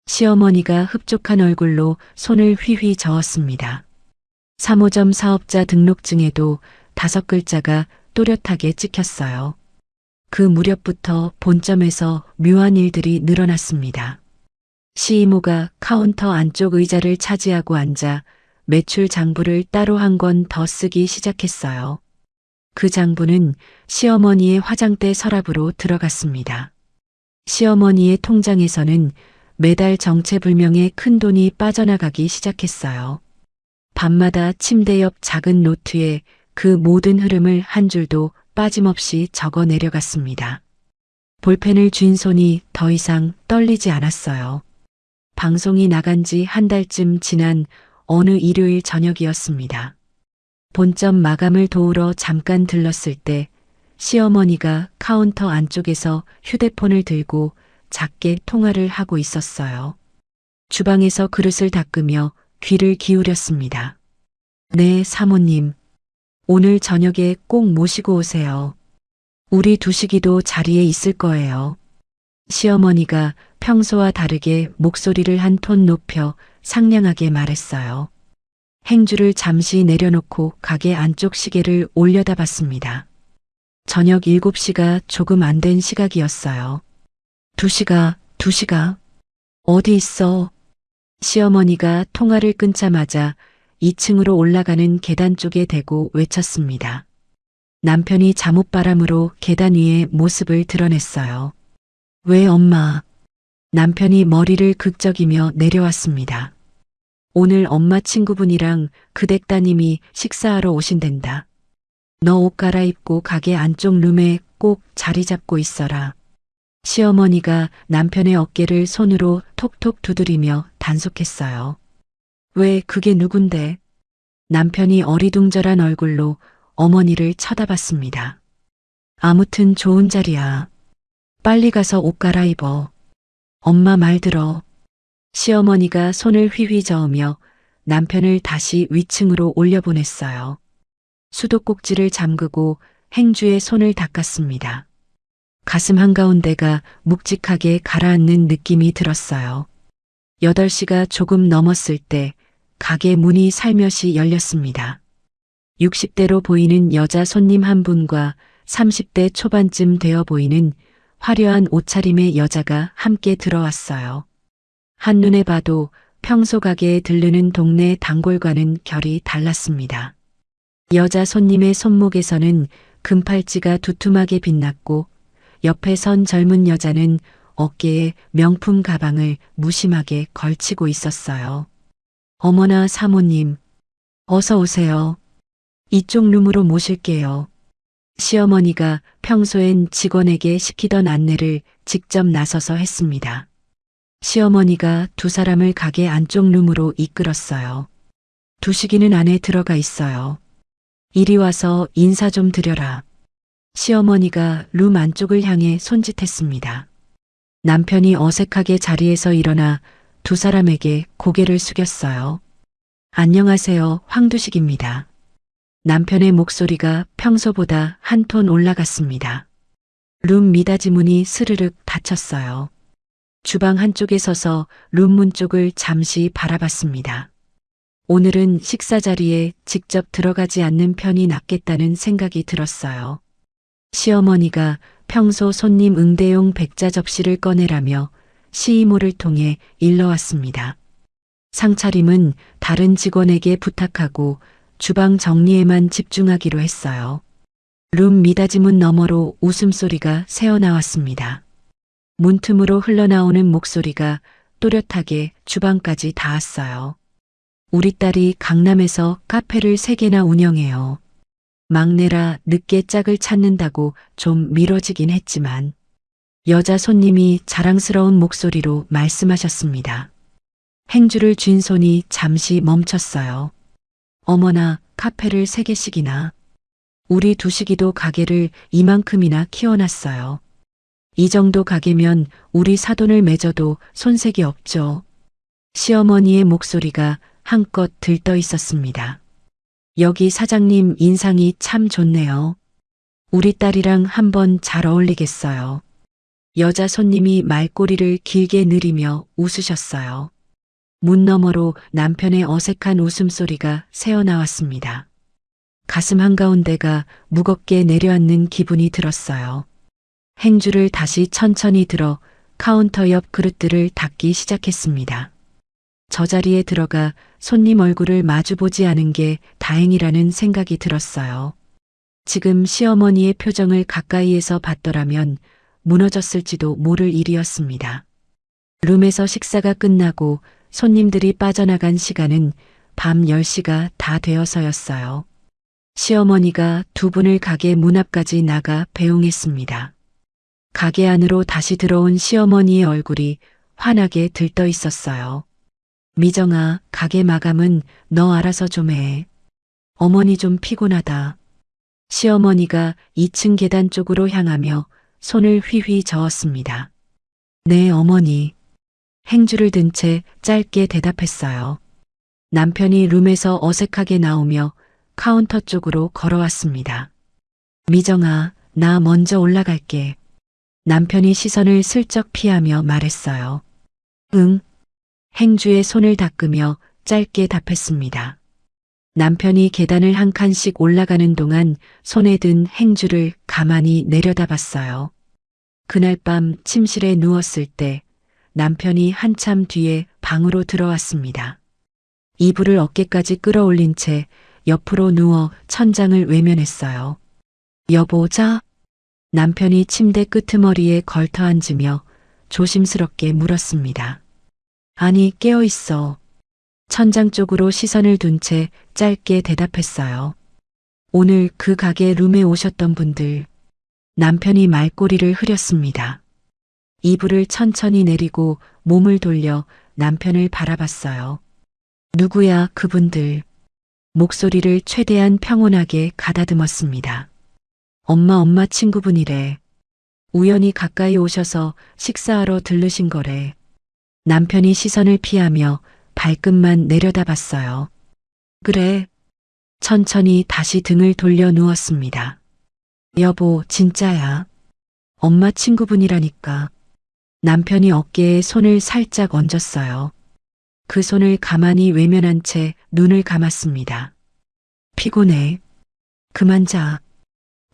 Speaker 1: 시어머니가 흡족한 얼굴로 손을 휘휘 저었습니다. 3호점 사업자 등록증에도 5글자가 또렷하게 찍혔어요. 그 무렵부터 본점에서 묘한 일들이 늘어났습니다. 시이모가 카운터 안쪽 의자를 차지하고 앉아 매출 장부를 따로 한 권 더 쓰기 시작했어요. 그 장부는 시어머니의 화장대 서랍으로 들어갔습니다. 시어머니의 통장에서는 매달 정체불명의 큰돈이 빠져나가기 시작했어요. 밤마다 침대 옆 작은 노트에 그 모든 흐름을 한 줄도 빠짐없이 적어 내려갔습니다. 볼펜을 쥔 손이 더 이상 떨리지 않았어요. 방송이 나간 지 한 달쯤 지난 어느 일요일 저녁이었습니다. 본점 마감을 도우러 잠깐 들렀을 때 시어머니가 카운터 안쪽에서 휴대폰을 들고 작게 통화를 하고 있었어요. 주방에서 그릇을 닦으며 귀를 기울였습니다. 네, 사모님. 오늘 저녁에 꼭 모시고 오세요. 우리 두식이도 자리에 있을 거예요. 시어머니가 평소와 다르게 목소리를 한 톤 높여 상냥하게 말했어요. 행주를 잠시 내려놓고 가게 안쪽 시계를 올려다봤습니다. 저녁 7시가 조금 안 된 시각이었어요. 두식아, 어디 있어? 시어머니가 통화를 끊자마자 2층으로 올라가는 계단 쪽에 대고 외쳤습니다. 남편이 잠옷바람으로 계단 위에 모습을 드러냈어요. 왜 엄마? 남편이 머리를 극적이며 내려왔습니다. 오늘 엄마 친구분이랑 그 댁따님이 식사하러 오신댄다. 너 옷 갈아입고 가게 안쪽 룸에 꼭 자리 잡고 있어라. 시어머니가 남편의 어깨를 손으로 톡톡 두드리며 단속했어요. 왜 그게 누군데? 남편이 어리둥절한 얼굴로 어머니를 쳐다봤습니다. 아무튼 좋은 자리야. 빨리 가서 옷 갈아입어. 엄마 말 들어. 시어머니가 손을 휘휘 저으며 남편을 다시 위층으로 올려보냈어요. 수도꼭지를 잠그고 행주의 손을 닦았습니다. 가슴 한가운데가 묵직하게 가라앉는 느낌이 들었어요. 8시가 조금 넘었을 때 가게 문이 살며시 열렸습니다. 60대로 보이는 여자 손님 한 분과 30대 초반쯤 되어 보이는 화려한 옷차림의 여자가 함께 들어왔어요. 한눈에 봐도 평소 가게에 들르는 동네 단골과는 결이 달랐습니다. 여자 손님의 손목에서는 금팔찌가 두툼하게 빛났고 옆에 선 젊은 여자는 어깨에 명품 가방을 무심하게 걸치고 있었어요. 어머나 사모님, 어서 오세요. 이쪽 룸으로 모실게요. 시어머니가 평소엔 직원에게 시키던 안내를 직접 나서서 했습니다. 시어머니가 두 사람을 가게 안쪽 룸으로 이끌었어요. 두식이는 안에 들어가 있어요. 이리 와서 인사 좀 드려라. 시어머니가 룸 안쪽을 향해 손짓했습니다. 남편이 어색하게 자리에서 일어나 두 사람에게 고개를 숙였어요. 안녕하세요, 황두식입니다. 남편의 목소리가 평소보다 한 톤 올라갔습니다. 룸 미닫이 문이 스르륵 닫혔어요. 주방 한쪽에 서서 룸 문 쪽을 잠시 바라봤습니다. 오늘은 식사 자리에 직접 들어가지 않는 편이 낫겠다는 생각이 들었어요. 시어머니가 평소 손님 응대용 백자 접시를 꺼내라며 시이모를 통해 일러왔습니다. 상차림은 다른 직원에게 부탁하고 주방 정리에만 집중하기로 했어요. 룸 미닫이 문 너머로 웃음소리가 새어나왔습니다. 문틈으로 흘러나오는 목소리가 또렷하게 주방까지 닿았어요. 우리 딸이 강남에서 카페를 3개나 운영해요. 막내라 늦게 짝을 찾는다고 좀 미뤄지긴 했지만 여자 손님이 자랑스러운 목소리로 말씀하셨습니다. 행주를 쥔 손이 잠시 멈췄어요. 어머나, 카페를 3개씩이나. 우리 두식이도 가게를 이만큼이나 키워놨어요. 이 정도 가게면 우리 사돈을 맺어도 손색이 없죠. 시어머니의 목소리가 한껏 들떠 있었습니다. 여기 사장님 인상이 참 좋네요. 우리 딸이랑 한번 잘 어울리겠어요. 여자 손님이 말꼬리를 길게 느리며 웃으셨어요. 문 너머로 남편의 어색한 웃음소리가 새어나왔습니다. 가슴 한가운데가 무겁게 내려앉는 기분이 들었어요. 행주를 다시 천천히 들어 카운터 옆 그릇들을 닦기 시작했습니다. 저 자리에 들어가 손님 얼굴을 마주보지 않은 게 다행이라는 생각이 들었어요. 지금 시어머니의 표정을 가까이에서 봤더라면 무너졌을지도 모를 일이었습니다. 룸에서 식사가 끝나고 손님들이 빠져나간 시간은 밤 10시가 다 되어서였어요. 시어머니가 두 분을 가게 문 앞까지 나가 배웅했습니다. 가게 안으로 다시 들어온 시어머니의 얼굴이 환하게 들떠 있었어요. 미정아, 가게 마감은 너 알아서 좀 해. 어머니 좀 피곤하다. 시어머니가 2층 계단 쪽으로 향하며 손을 휘휘 저었습니다. 네, 어머니. 행주를 든 채 짧게 대답했어요. 남편이 룸에서 어색하게 나오며 카운터 쪽으로 걸어왔습니다. 미정아, 나 먼저 올라갈게. 남편이 시선을 슬쩍 피하며 말했어요. 응. 행주의 손을 닦으며 짧게 답했습니다. 남편이 계단을 한 칸씩 올라가는 동안 손에 든 행주를 가만히 내려다봤어요. 그날 밤 침실에 누웠을 때 남편이 한참 뒤에 방으로 들어왔습니다. 이불을 어깨까지 끌어올린 채 옆으로 누워 천장을 외면했어요. 여보, 자. 남편이 침대 끄트머리에 걸터 앉으며 조심스럽게 물었습니다. 아니, 깨어있어. 천장 쪽으로 시선을 둔 채 짧게 대답했어요. 오늘 그 가게 룸에 오셨던 분들. 남편이 말꼬리를 흐렸습니다. 이불을 천천히 내리고 몸을 돌려 남편을 바라봤어요. 누구야, 그분들. 목소리를 최대한 평온하게 가다듬었습니다. 엄마 친구분이래. 우연히 가까이 오셔서 식사하러 들르신 거래. 남편이 시선을 피하며 발끝만 내려다봤어요. 그래. 천천히 다시 등을 돌려 누웠습니다. 여보, 진짜야. 엄마 친구분이라니까. 남편이 어깨에 손을 살짝 얹었어요. 그 손을 가만히 외면한 채 눈을 감았습니다. 피곤해. 그만 자.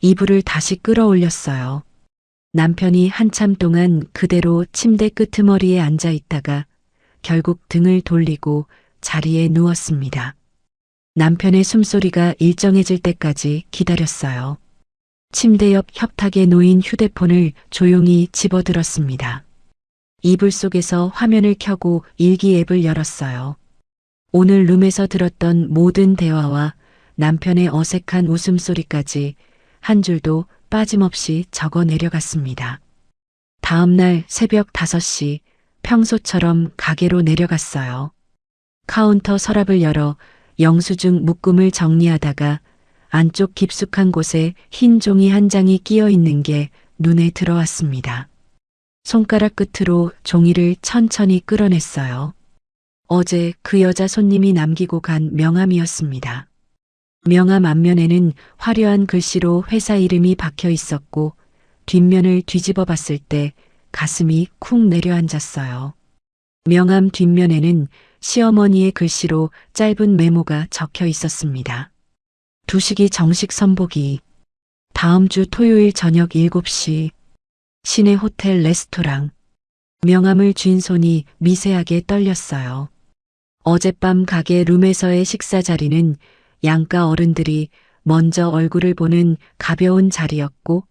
Speaker 1: 이불을 다시 끌어올렸어요. 남편이 한참 동안 그대로 침대 끄트머리에 앉아 있다가 결국 등을 돌리고 자리에 누웠습니다. 남편의 숨소리가 일정해질 때까지 기다렸어요. 침대 옆 협탁에 놓인 휴대폰을 조용히 집어들었습니다. 이불 속에서 화면을 켜고 일기 앱을 열었어요. 오늘 룸에서 들었던 모든 대화와 남편의 어색한 웃음소리까지 한 줄도 빠짐없이 적어 내려갔습니다. 다음 날 새벽 5시 평소처럼 가게로 내려갔어요. 카운터 서랍을 열어 영수증 묶음을 정리하다가 안쪽 깊숙한 곳에 흰 종이 한 장이 끼어 있는 게 눈에 들어왔습니다. 손가락 끝으로 종이를 천천히 끌어냈어요. 어제 그 여자 손님이 남기고 간 명함이었습니다. 명함 앞면에는 화려한 글씨로 회사 이름이 박혀 있었고 뒷면을 뒤집어 봤을 때 가슴이 쿵 내려앉았어요. 명함 뒷면에는 시어머니의 글씨로 짧은 메모가 적혀 있었습니다. 두식이 정식 선보기. 다음 주 토요일 저녁 7시. 시내 호텔 레스토랑. 명함을 쥔 손이 미세하게 떨렸어요. 어젯밤 가게 룸에서의 식사 자리는 양가 어른들이 먼저 얼굴을 보는 가벼운 자리였고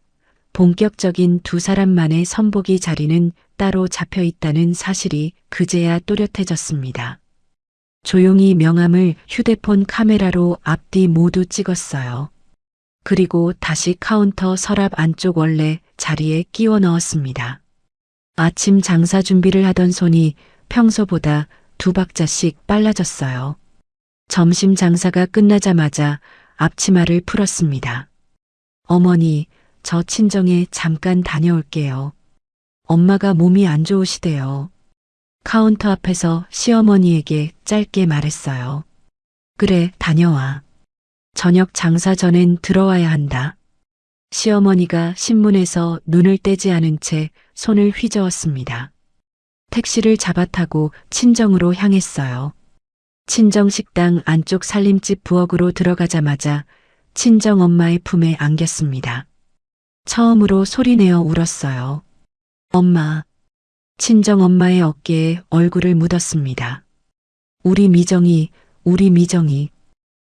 Speaker 1: 본격적인 두 사람만의 선보기 자리는 따로 잡혀 있다는 사실이 그제야 또렷해졌습니다. 조용히 명함을 휴대폰 카메라로 앞뒤 모두 찍었어요. 그리고 다시 카운터 서랍 안쪽 원래 자리에 끼워 넣었습니다. 아침 장사 준비를 하던 손이 평소보다 2박자씩 빨라졌어요. 점심 장사가 끝나자마자 앞치마를 풀었습니다. 어머니, 저 친정에 잠깐 다녀올게요. 엄마가 몸이 안 좋으시대요. 카운터 앞에서 시어머니에게 짧게 말했어요. 그래, 다녀와. 저녁 장사 전엔 들어와야 한다. 시어머니가 신문에서 눈을 떼지 않은 채 손을 휘저었습니다. 택시를 잡아타고 친정으로 향했어요. 친정 식당 안쪽 살림집 부엌으로 들어가자마자 친정 엄마의 품에 안겼습니다. 처음으로 소리내어 울었어요. 엄마. 친정 엄마의 어깨에 얼굴을 묻었습니다. 우리 미정이.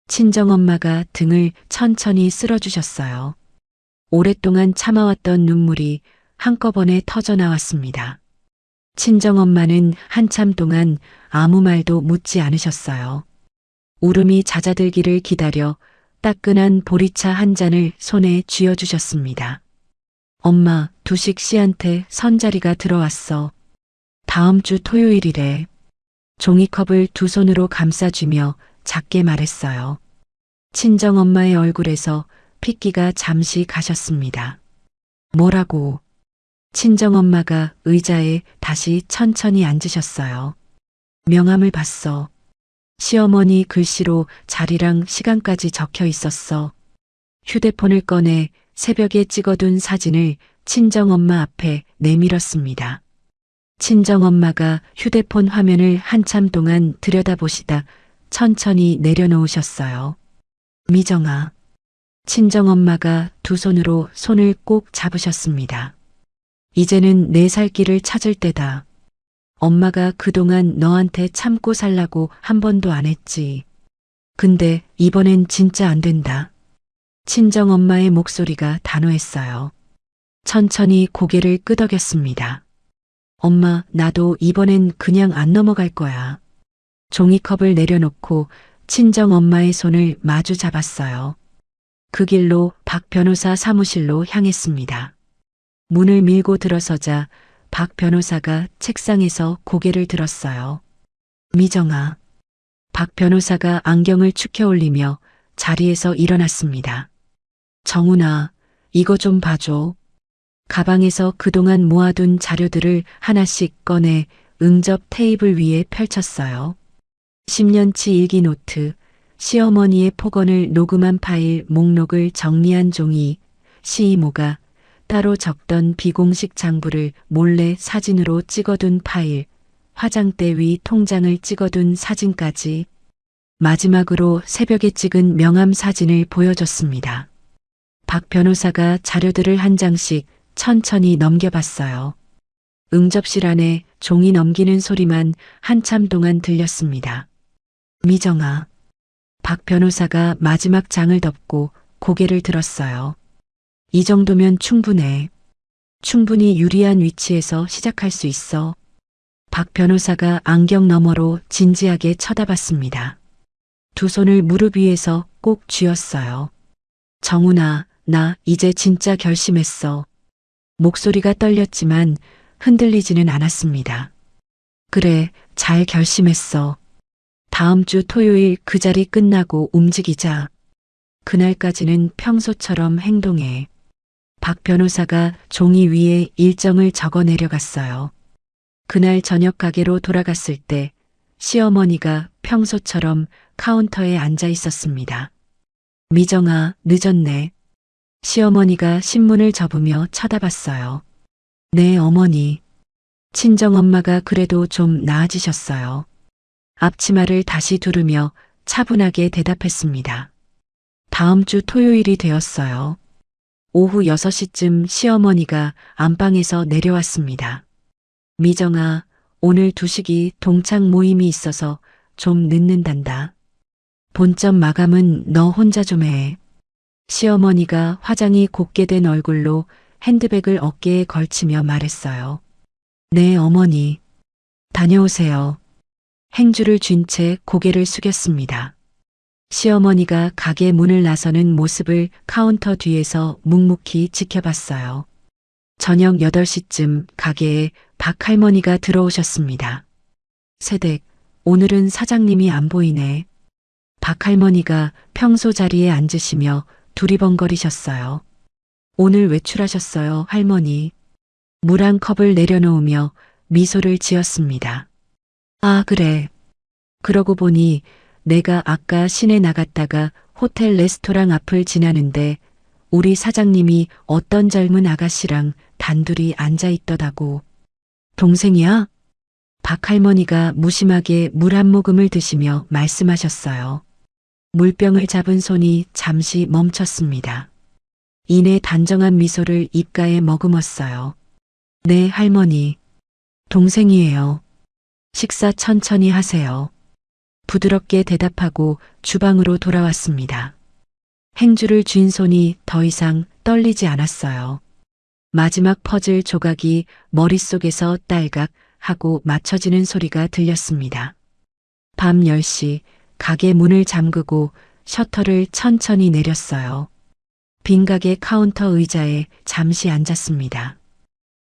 Speaker 1: 친정 엄마가 등을 천천히 쓸어주셨어요. 오랫동안 참아왔던 눈물이 한꺼번에 터져 나왔습니다. 친정 엄마는 한참 동안 아무 말도 묻지 않으셨어요. 울음이 잦아들기를 기다려 따끈한 보리차 한 잔을 손에 쥐어주셨습니다. 엄마, 두식 씨한테 선자리가 들어왔어. 다음 주 토요일이래. 종이컵을 두 손으로 감싸쥐며 작게 말했어요. 친정 엄마의 얼굴에서 핏기가 잠시 가셨습니다. 뭐라고? 친정엄마가 의자에 다시 천천히 앉으셨어요. 명함을 봤어. 시어머니 글씨로 자리랑 시간까지 적혀 있었어. 휴대폰을 꺼내 새벽에 찍어둔 사진을 친정엄마 앞에 내밀었습니다. 친정엄마가 휴대폰 화면을 한참 동안 들여다보시다 천천히 내려놓으셨어요. 미정아. 친정엄마가 두 손으로 손을 꼭 잡으셨습니다. 이제는 내 살 길을 찾을 때다. 엄마가 그동안 너한테 참고 살라고 한 번도 안 했지. 근데 이번엔 진짜 안 된다. 친정엄마의 목소리가 단호했어요. 천천히 고개를 끄덕였습니다. 엄마, 나도 이번엔 그냥 안 넘어갈 거야. 종이컵을 내려놓고 친정엄마의 손을 마주 잡았어요. 그 길로 박 변호사 사무실로 향했습니다. 문을 밀고 들어서자 박 변호사가 책상에서 고개를 들었어요. 미정아. 박 변호사가 안경을 축혀 올리며 자리에서 일어났습니다. 정훈아, 이거 좀 봐줘. 가방에서 그동안 모아둔 자료들을 하나씩 꺼내 응접 테이블 위에 펼쳤어요. 10년치 일기 노트, 시어머니의 폭언을 녹음한 파일 목록을 정리한 종이, 시이모가 따로 적던 비공식 장부를 몰래 사진으로 찍어둔 파일, 화장대 위 통장을 찍어둔 사진까지 마지막으로 새벽에 찍은 명함 사진을 보여줬습니다. 박 변호사가 자료들을 한 장씩 천천히 넘겨봤어요. 응접실 안에 종이 넘기는 소리만 한참 동안 들렸습니다. 미정아. 박 변호사가 마지막 장을 덮고 고개를 들었어요. 이 정도면 충분해. 충분히 유리한 위치에서 시작할 수 있어. 박 변호사가 안경 너머로 진지하게 쳐다봤습니다. 두 손을 무릎 위에서 꼭 쥐었어요. 정훈아, 나 이제 진짜 결심했어. 목소리가 떨렸지만 흔들리지는 않았습니다. 그래, 잘 결심했어. 다음 주 토요일 그 자리 끝나고 움직이자. 그날까지는 평소처럼 행동해. 박 변호사가 종이 위에 일정을 적어 내려갔어요. 그날 저녁 가게로 돌아갔을 때 시어머니가 평소처럼 카운터에 앉아 있었습니다. 미정아, 늦었네. 시어머니가 신문을 접으며 쳐다봤어요. 네, 어머니. 친정엄마가 그래도 좀 나아지셨어요. 앞치마를 다시 두르며 차분하게 대답했습니다. 다음 주 토요일이 되었어요. 오후 6시쯤 시어머니가 안방에서 내려왔습니다. 미정아, 오늘 2식이 동창 모임이 있어서 좀 늦는단다. 본점 마감은 너 혼자 좀 해. 시어머니가 화장이 곱게 된 얼굴로 핸드백을 어깨에 걸치며 말했어요. 네, 어머니. 다녀오세요. 행주를 쥔 채 고개를 숙였습니다. 시어머니가 가게 문을 나서는 모습을 카운터 뒤에서 묵묵히 지켜봤어요. 저녁 8시쯤 가게에 박 할머니가 들어오셨습니다. 세댁, 오늘은 사장님이 안 보이네. 박 할머니가 평소 자리에 앉으시며 두리번거리셨어요. 오늘 외출하셨어요, 할머니. 물 한 컵을 내려놓으며 미소를 지었습니다. 아, 그래. 그러고 보니 내가 아까 시내 나갔다가 호텔 레스토랑 앞을 지나는데 우리 사장님이 어떤 젊은 아가씨랑 단둘이 앉아 있더다고. 동생이야? 박 할머니가 무심하게 물 한 모금을 드시며 말씀하셨어요. 물병을 잡은 손이 잠시 멈췄습니다. 이내 단정한 미소를 입가에 머금었어요. 네, 할머니. 동생이에요. 식사 천천히 하세요. 부드럽게 대답하고 주방으로 돌아왔습니다. 행주를 쥔 손이 더 이상 떨리지 않았어요. 마지막 퍼즐 조각이 머릿속에서 딸각 하고 맞춰지는 소리가 들렸습니다. 밤 10시 가게 문을 잠그고 셔터를 천천히 내렸어요. 빈 가게 카운터 의자에 잠시 앉았습니다.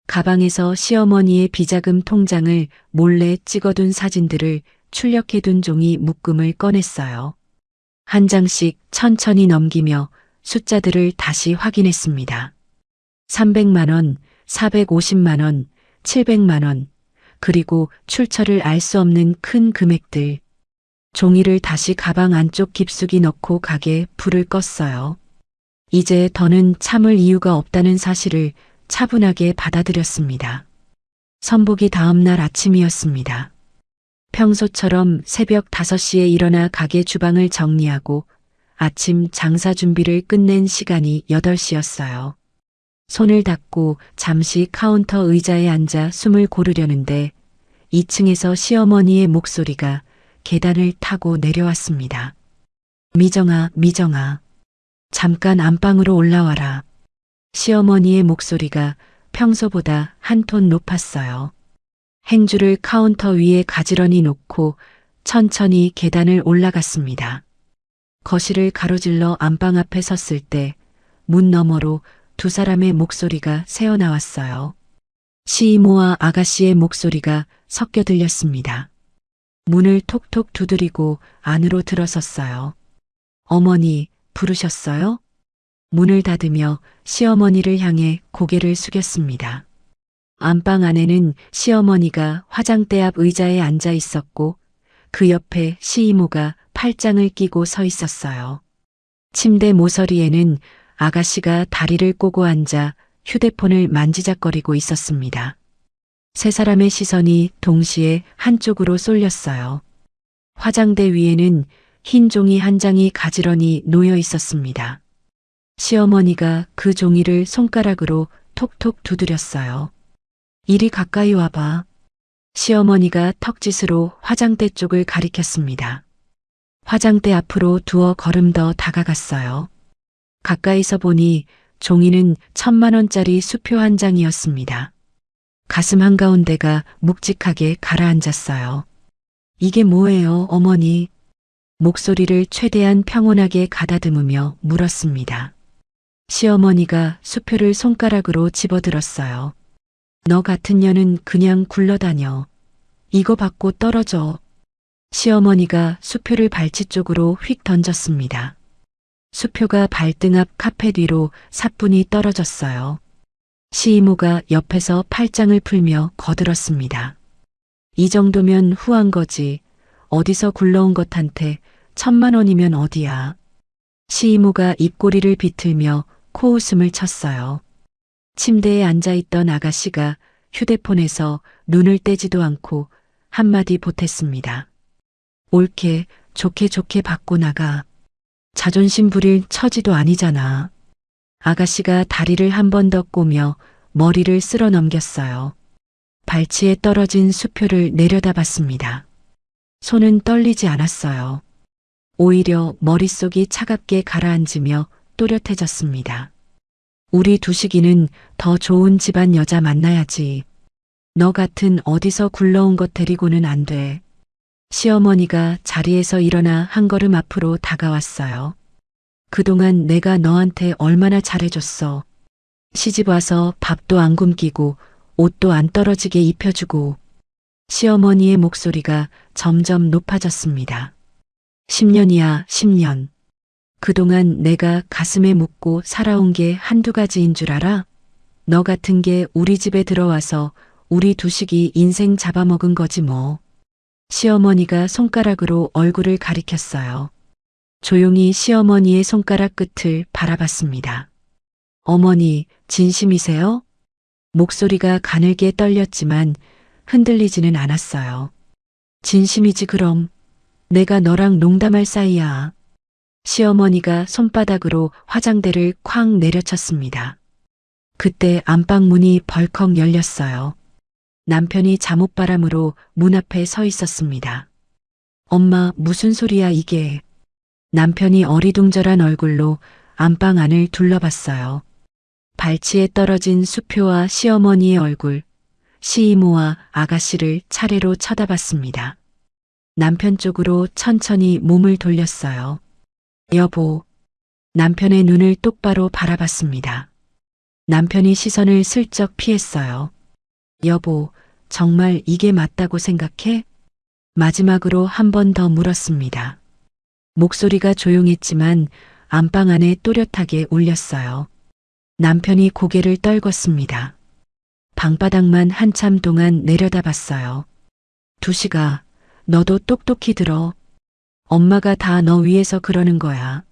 Speaker 1: 가방에서 시어머니의 비자금 통장을 몰래 찍어둔 사진들을 출력해둔 종이 묶음을 꺼냈어요. 한 장씩 천천히 넘기며 숫자들을 다시 확인했습니다. 300만 원, 450만 원, 700만 원, 그리고 출처를 알 수 없는 큰 금액들. 종이를 다시 가방 안쪽 깊숙이 넣고 가게 불을 껐어요. 이제 더는 참을 이유가 없다는 사실을 차분하게 받아들였습니다. 선복이 다음 날 아침이었습니다. 평소처럼 새벽 5시에 일어나 가게 주방을 정리하고 아침 장사 준비를 끝낸 시간이 8시였어요. 손을 닦고 잠시 카운터 의자에 앉아 숨을 고르려는데 2층에서 시어머니의 목소리가 계단을 타고 내려왔습니다. 미정아, 미정아. 잠깐 안방으로 올라와라. 시어머니의 목소리가 평소보다 한 톤 높았어요. 행주를 카운터 위에 가지런히 놓고 천천히 계단을 올라갔습니다. 거실을 가로질러 안방 앞에 섰을 때 문 너머로 두 사람의 목소리가 새어나왔어요. 시이모와 아가씨의 목소리가 섞여 들렸습니다. 문을 톡톡 두드리고 안으로 들어섰어요. 어머니, 부르셨어요? 문을 닫으며 시어머니를 향해 고개를 숙였습니다. 안방 안에는 시어머니가 화장대 앞 의자에 앉아 있었고 그 옆에 시이모가 팔짱을 끼고 서 있었어요. 침대 모서리에는 아가씨가 다리를 꼬고 앉아 휴대폰을 만지작거리고 있었습니다. 세 사람의 시선이 동시에 한쪽으로 쏠렸어요. 화장대 위에는 흰 종이 한 장이 가지런히 놓여 있었습니다. 시어머니가 그 종이를 손가락으로 톡톡 두드렸어요. 이리 가까이 와봐. 시어머니가 턱짓으로 화장대 쪽을 가리켰습니다. 화장대 앞으로 두어 걸음 더 다가갔어요. 가까이서 보니 종이는 1,000만 원짜리 수표 한 장이었습니다. 가슴 한가운데가 묵직하게 가라앉았어요. 이게 뭐예요, 어머니? 목소리를 최대한 평온하게 가다듬으며 물었습니다. 시어머니가 수표를 손가락으로 집어들었어요. 너 같은 년은 그냥 굴러다녀. 이거 받고 떨어져. 시어머니가 수표를 발치 쪽으로 휙 던졌습니다. 수표가 발등 앞 카펫 위로 사뿐히 떨어졌어요. 시이모가 옆에서 팔짱을 풀며 거들었습니다. 이 정도면 후한 거지. 어디서 굴러온 것한테 1,000만 원이면 어디야. 시이모가 입꼬리를 비틀며 코웃음을 쳤어요. 침대에 앉아있던 아가씨가 휴대폰에서 눈을 떼지도 않고 한마디 보탰습니다. 옳게 좋게 받고 나가. 자존심 부릴 처지도 아니잖아. 아가씨가 다리를 한 번 더 꼬며 머리를 쓸어 넘겼어요. 발치에 떨어진 수표를 내려다봤습니다. 손은 떨리지 않았어요. 오히려 머릿속이 차갑게 가라앉으며 또렷해졌습니다. 우리 두식이는 더 좋은 집안 여자 만나야지. 너 같은 어디서 굴러온 것 데리고는 안 돼. 시어머니가 자리에서 일어나 한 걸음 앞으로 다가왔어요. 그동안 내가 너한테 얼마나 잘해줬어. 시집 와서 밥도 안 굶기고 옷도 안 떨어지게 입혀주고. 시어머니의 목소리가 점점 높아졌습니다. 10년이야, 10년. 그동안 내가 가슴에 묻고 살아온 게 한두 가지인 줄 알아? 너 같은 게 우리 집에 들어와서 우리 두식이 인생 잡아먹은 거지 뭐. 시어머니가 손가락으로 얼굴을 가리켰어요. 조용히 시어머니의 손가락 끝을 바라봤습니다. 어머니, 진심이세요? 목소리가 가늘게 떨렸지만 흔들리지는 않았어요. 진심이지 그럼. 내가 너랑 농담할 사이야. 시어머니가 손바닥으로 화장대를 쾅 내려쳤습니다. 그때 안방 문이 벌컥 열렸어요. 남편이 잠옷바람으로 문 앞에 서 있었습니다. 엄마, 무슨 소리야 이게. 남편이 어리둥절한 얼굴로 안방 안을 둘러봤어요. 발치에 떨어진 수표와 시어머니의 얼굴, 시이모와 아가씨를 차례로 쳐다봤습니다. 남편 쪽으로 천천히 몸을 돌렸어요. 여보. 남편의 눈을 똑바로 바라봤습니다. 남편이 시선을 슬쩍 피했어요. 여보, 정말 이게 맞다고 생각해? 마지막으로 한 번 더 물었습니다. 목소리가 조용했지만 안방 안에 또렷하게 울렸어요. 남편이 고개를 떨궜습니다. 방바닥만 한참 동안 내려다봤어요. 두시가, 너도 똑똑히 들어. 엄마가 다 너 위해서 그러는 거야.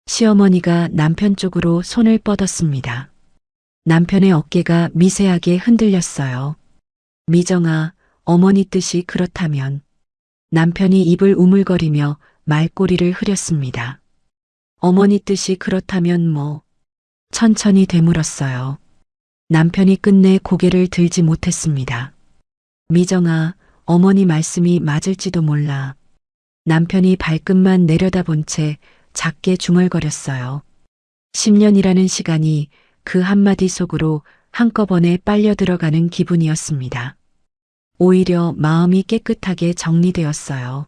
Speaker 1: 시어머니가 남편 쪽으로 손을 뻗었습니다. 남편의 어깨가 미세하게 흔들렸어요. 미정아, 어머니 뜻이 그렇다면. 남편이 입을 우물거리며 말꼬리를 흐렸습니다. 어머니 뜻이 그렇다면 뭐. 천천히 되물었어요. 남편이 끝내 고개를 들지 못했습니다. 미정아, 어머니 말씀이 맞을지도 몰라. 남편이 발끝만 내려다본 채 작게 중얼거렸어요. 10년이라는 시간이 그 한마디 속으로 한꺼번에 빨려 들어가는 기분이었습니다. 오히려 마음이 깨끗하게 정리되었어요.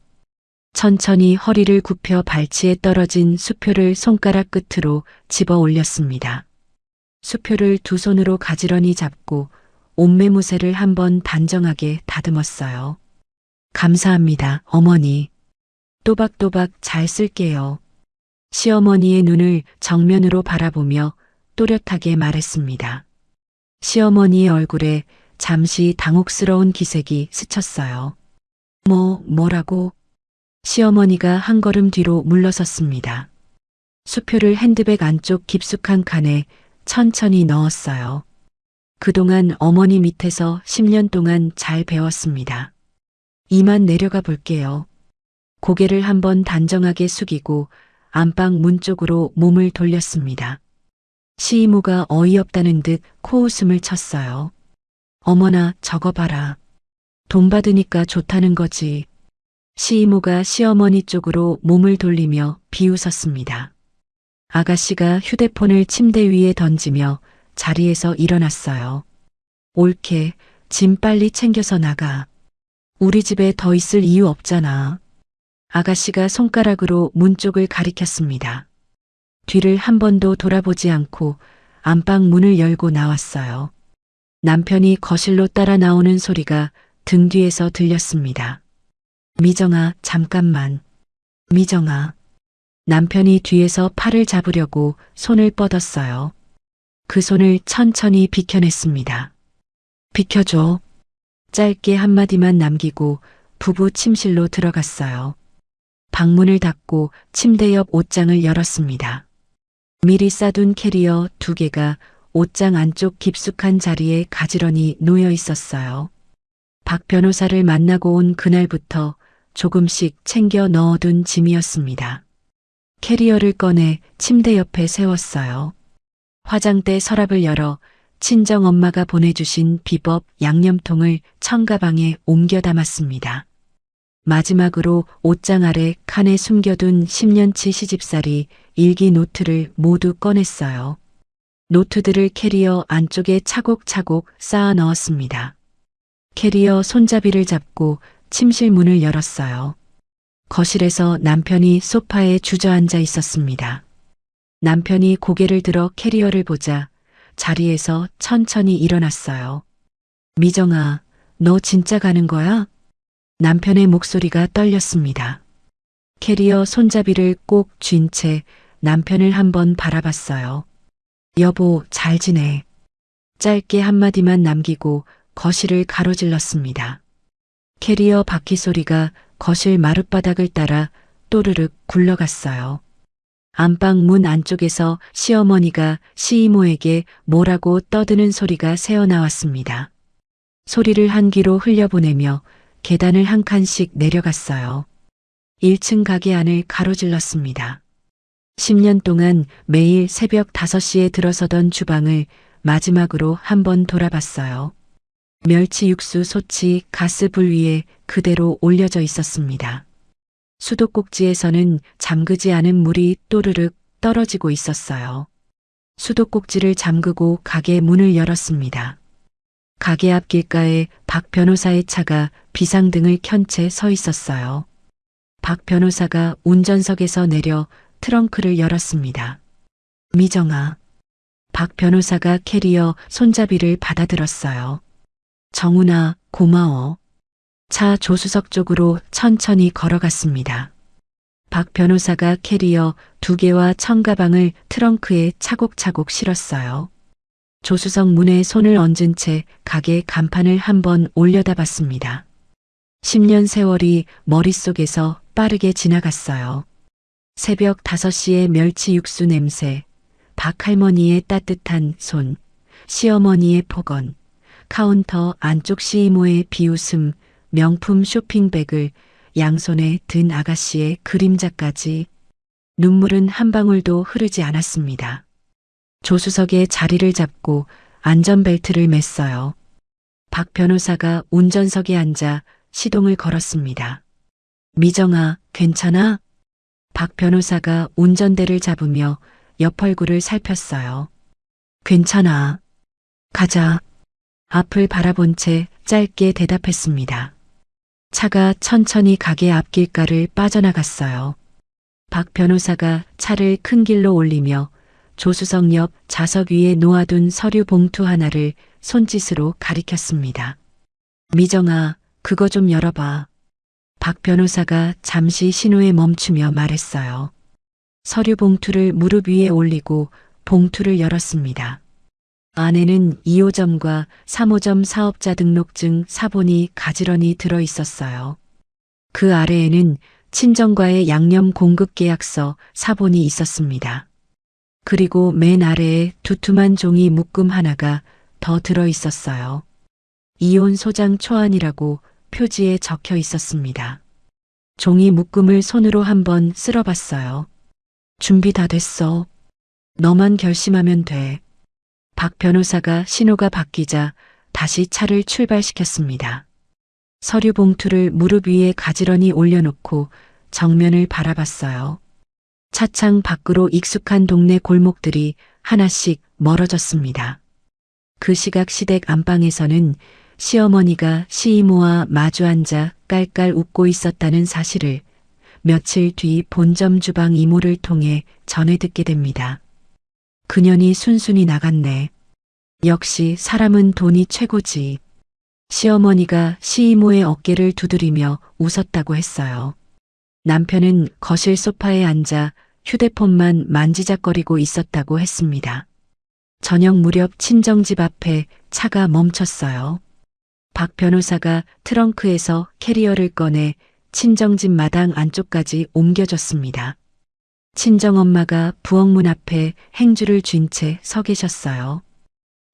Speaker 1: 천천히 허리를 굽혀 발치에 떨어진 수표를 손가락 끝으로 집어 올렸습니다. 수표를 두 손으로 가지런히 잡고 옷매무새를 한번 단정하게 다듬었어요. 감사합니다, 어머니. 또박또박 잘 쓸게요. 시어머니의 눈을 정면으로 바라보며 또렷하게 말했습니다. 시어머니의 얼굴에 잠시 당혹스러운 기색이 스쳤어요. 뭐라고? 시어머니가 한 걸음 뒤로 물러섰습니다. 수표를 핸드백 안쪽 깊숙한 칸에 천천히 넣었어요. 그동안 어머니 밑에서 10년 동안 잘 배웠습니다. 이만 내려가 볼게요. 고개를 한번 단정하게 숙이고 안방 문 쪽으로 몸을 돌렸습니다. 시이모가 어이없다는 듯 코웃음을 쳤어요. 어머나, 저거 봐라. 돈 받으니까 좋다는 거지. 시이모가 시어머니 쪽으로 몸을 돌리며 비웃었습니다. 아가씨가 휴대폰을 침대 위에 던지며 자리에서 일어났어요. 옳게, 짐 빨리 챙겨서 나가. 우리 집에 더 있을 이유 없잖아. 아가씨가 손가락으로 문 쪽을 가리켰습니다. 뒤를 한 번도 돌아보지 않고 안방 문을 열고 나왔어요. 남편이 거실로 따라 나오는 소리가 등 뒤에서 들렸습니다. 미정아, 잠깐만. 미정아. 남편이 뒤에서 팔을 잡으려고 손을 뻗었어요. 그 손을 천천히 비켜냈습니다. 비켜줘. 짧게 한마디만 남기고 부부 침실로 들어갔어요. 방문을 닫고 침대 옆 옷장을 열었습니다. 미리 싸둔 캐리어 2개가 옷장 안쪽 깊숙한 자리에 가지런히 놓여 있었어요. 박 변호사를 만나고 온 그날부터 조금씩 챙겨 넣어둔 짐이었습니다. 캐리어를 꺼내 침대 옆에 세웠어요. 화장대 서랍을 열어 친정엄마가 보내주신 비법 양념통을 청가방에 옮겨 담았습니다. 마지막으로 옷장 아래 칸에 숨겨둔 10년치 시집살이 일기 노트를 모두 꺼냈어요. 노트들을 캐리어 안쪽에 차곡차곡 쌓아 넣었습니다. 캐리어 손잡이를 잡고 침실 문을 열었어요. 거실에서 남편이 소파에 주저앉아 있었습니다. 남편이 고개를 들어 캐리어를 보자 자리에서 천천히 일어났어요. 미정아, 너 진짜 가는 거야? 남편의 목소리가 떨렸습니다. 캐리어 손잡이를 꼭 쥔 채 남편을 한번 바라봤어요. 여보, 잘 지내. 짧게 한마디만 남기고 거실을 가로질렀습니다. 캐리어 바퀴 소리가 거실 마룻바닥을 따라 또르륵 굴러갔어요. 안방 문 안쪽에서 시어머니가 시이모에게 뭐라고 떠드는 소리가 새어나왔습니다. 소리를 한 귀로 흘려보내며 계단을 한 칸씩 내려갔어요. 1층 가게 안을 가로질렀습니다. 10년 동안 매일 새벽 5시에 들어서던 주방을 마지막으로 한번 돌아봤어요. 멸치 육수 솥이 가스불 위에 그대로 올려져 있었습니다. 수도꼭지에서는 잠그지 않은 물이 또르륵 떨어지고 있었어요. 수도꼭지를 잠그고 가게 문을 열었습니다. 가게 앞 길가에 박 변호사의 차가 비상등을 켠 채 서 있었어요. 박 변호사가 운전석에서 내려 트렁크를 열었습니다. 미정아. 박 변호사가 캐리어 손잡이를 받아들었어요. 정훈아, 고마워. 차 조수석 쪽으로 천천히 걸어갔습니다. 박 변호사가 캐리어 2개와 청가방을 트렁크에 차곡차곡 실었어요. 조수석 문에 손을 얹은 채 가게 간판을 한번 올려다봤습니다. 10년 세월이 머릿속에서 빠르게 지나갔어요. 새벽 5시의 멸치 육수 냄새, 박할머니의 따뜻한 손, 시어머니의 폭언, 카운터 안쪽 시이모의 비웃음, 명품 쇼핑백을 양손에 든 아가씨의 그림자까지 눈물은 한 방울도 흐르지 않았습니다. 조수석에 자리를 잡고 안전벨트를 맸어요. 박 변호사가 운전석에 앉아 시동을 걸었습니다. 미정아, 괜찮아? 박 변호사가 운전대를 잡으며 옆 얼굴을 살폈어요. 괜찮아. 가자. 앞을 바라본 채 짧게 대답했습니다. 차가 천천히 가게 앞길가를 빠져나갔어요. 박 변호사가 차를 큰 길로 올리며 조수석 옆 좌석 위에 놓아둔 서류 봉투 하나를 손짓으로 가리켰습니다. 미정아, 그거 좀 열어봐. 박 변호사가 잠시 신호에 멈추며 말했어요. 서류 봉투를 무릎 위에 올리고 봉투를 열었습니다. 안에는 2호점과 3호점 사업자 등록증 사본이 가지런히 들어 있었어요. 그 아래에는 친정과의 양념 공급 계약서 사본이 있었습니다. 그리고 맨 아래에 두툼한 종이 묶음 하나가 더 들어 있었어요. 이혼 소장 초안이라고 표지에 적혀 있었습니다. 종이 묶음을 손으로 한번 쓸어봤어요. 준비 다 됐어. 너만 결심하면 돼. 박 변호사가 신호가 바뀌자 다시 차를 출발시켰습니다. 서류 봉투를 무릎 위에 가지런히 올려놓고 정면을 바라봤어요. 차창 밖으로 익숙한 동네 골목들이 하나씩 멀어졌습니다. 그 시각 시댁 안방에서는 시어머니가 시이모와 마주 앉아 깔깔 웃고 있었다는 사실을 며칠 뒤 본점 주방 이모를 통해 전해 듣게 됩니다. 그년이 순순히 나갔네. 역시 사람은 돈이 최고지. 시어머니가 시이모의 어깨를 두드리며 웃었다고 했어요. 남편은 거실 소파에 앉아 휴대폰만 만지작거리고 있었다고 했습니다. 저녁 무렵 친정집 앞에 차가 멈췄어요. 박 변호사가 트렁크에서 캐리어를 꺼내 친정집 마당 안쪽까지 옮겨줬습니다. 친정엄마가 부엌문 앞에 행주를 쥔 채 서 계셨어요.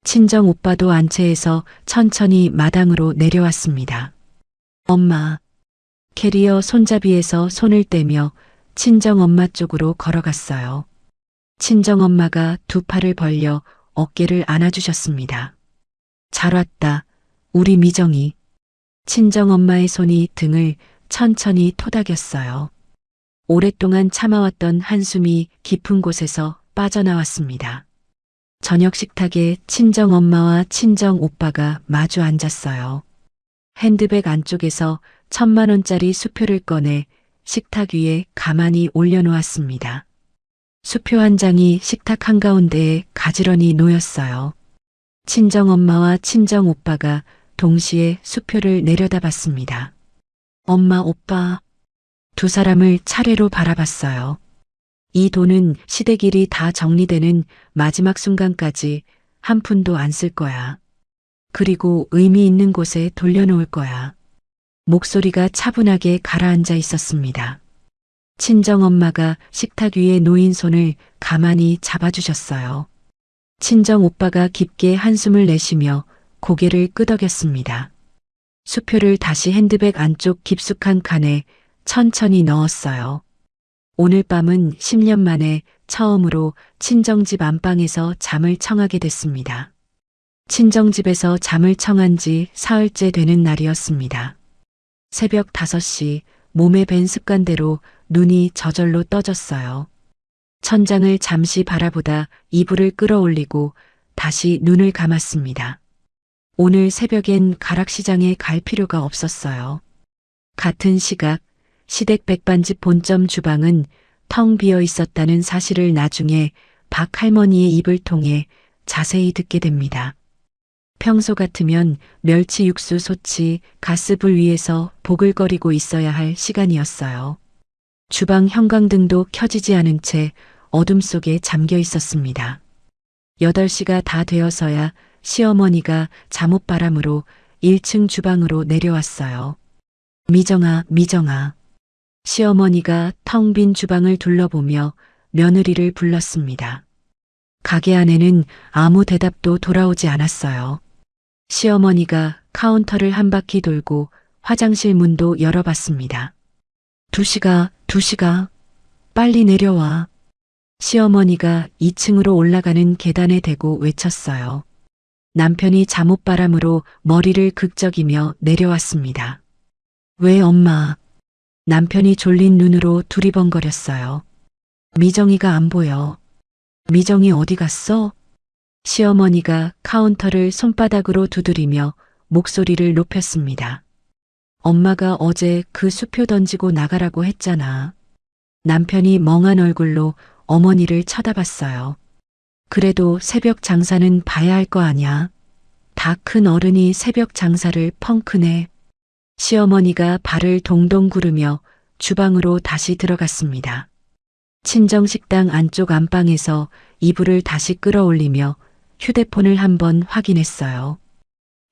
Speaker 1: 친정 오빠도 안채에서 천천히 마당으로 내려왔습니다. 엄마. 캐리어 손잡이에서 손을 떼며 친정엄마 쪽으로 걸어갔어요. 친정엄마가 두 팔을 벌려 어깨를 안아주셨습니다. 잘 왔다. 우리 미정이. 친정엄마의 손이 등을 천천히 토닥였어요. 오랫동안 참아왔던 한숨이 깊은 곳에서 빠져나왔습니다. 저녁 식탁에 친정엄마와 친정오빠가 마주 앉았어요. 핸드백 안쪽에서 1,000만 원짜리 수표를 꺼내 식탁 위에 가만히 올려놓았습니다. 수표 한 장이 식탁 한가운데에 가지런히 놓였어요. 친정엄마와 친정오빠가 동시에 수표를 내려다봤습니다. 엄마, 오빠. 두 사람을 차례로 바라봤어요. 이 돈은 시댁 일이 다 정리되는 마지막 순간까지 한 푼도 안 쓸 거야. 그리고 의미 있는 곳에 돌려놓을 거야. 목소리가 차분하게 가라앉아 있었습니다. 친정엄마가 식탁 위에 놓인 손을 가만히 잡아주셨어요. 친정오빠가 깊게 한숨을 내쉬며 고개를 끄덕였습니다. 수표를 다시 핸드백 안쪽 깊숙한 칸에 천천히 넣었어요. 오늘 밤은 10년 만에 처음으로 친정집 안방에서 잠을 청하게 됐습니다. 친정집에서 잠을 청한 지 사흘째 되는 날이었습니다. 새벽 5시 몸에 밴 습관대로 눈이 저절로 떠졌어요. 천장을 잠시 바라보다 이불을 끌어올리고 다시 눈을 감았습니다. 오늘 새벽엔 가락시장에 갈 필요가 없었어요. 같은 시각 시댁 백반집 본점 주방은 텅 비어 있었다는 사실을 나중에 박 할머니의 입을 통해 자세히 듣게 됩니다. 평소 같으면 멸치 육수 솥이 가스불 위에서 보글거리고 있어야 할 시간이었어요. 주방 형광등도 켜지지 않은 채 어둠 속에 잠겨 있었습니다. 8시가 다 되어서야 시어머니가 잠옷바람으로 1층 주방으로 내려왔어요. 미정아, 미정아. 시어머니가 텅 빈 주방을 둘러보며 며느리를 불렀습니다. 가게 안에는 아무 대답도 돌아오지 않았어요. 시어머니가 카운터를 한 바퀴 돌고 화장실 문도 열어봤습니다. 2시가, 빨리 내려와. 시어머니가 2층으로 올라가는 계단에 대고 외쳤어요. 남편이 잠옷바람으로 머리를 극적이며 내려왔습니다. 왜 엄마? 남편이 졸린 눈으로 두리번거렸어요. 미정이가 안 보여. 미정이 어디 갔어? 시어머니가 카운터를 손바닥으로 두드리며 목소리를 높였습니다. 엄마가 어제 그 수표 던지고 나가라고 했잖아. 남편이 멍한 얼굴로 어머니를 쳐다봤어요. 그래도 새벽 장사는 봐야 할 거 아냐. 다 큰 어른이 새벽 장사를 펑크내. 시어머니가 발을 동동 구르며 주방으로 다시 들어갔습니다. 친정식당 안쪽 안방에서 이불을 다시 끌어올리며 휴대폰을 한번 확인했어요.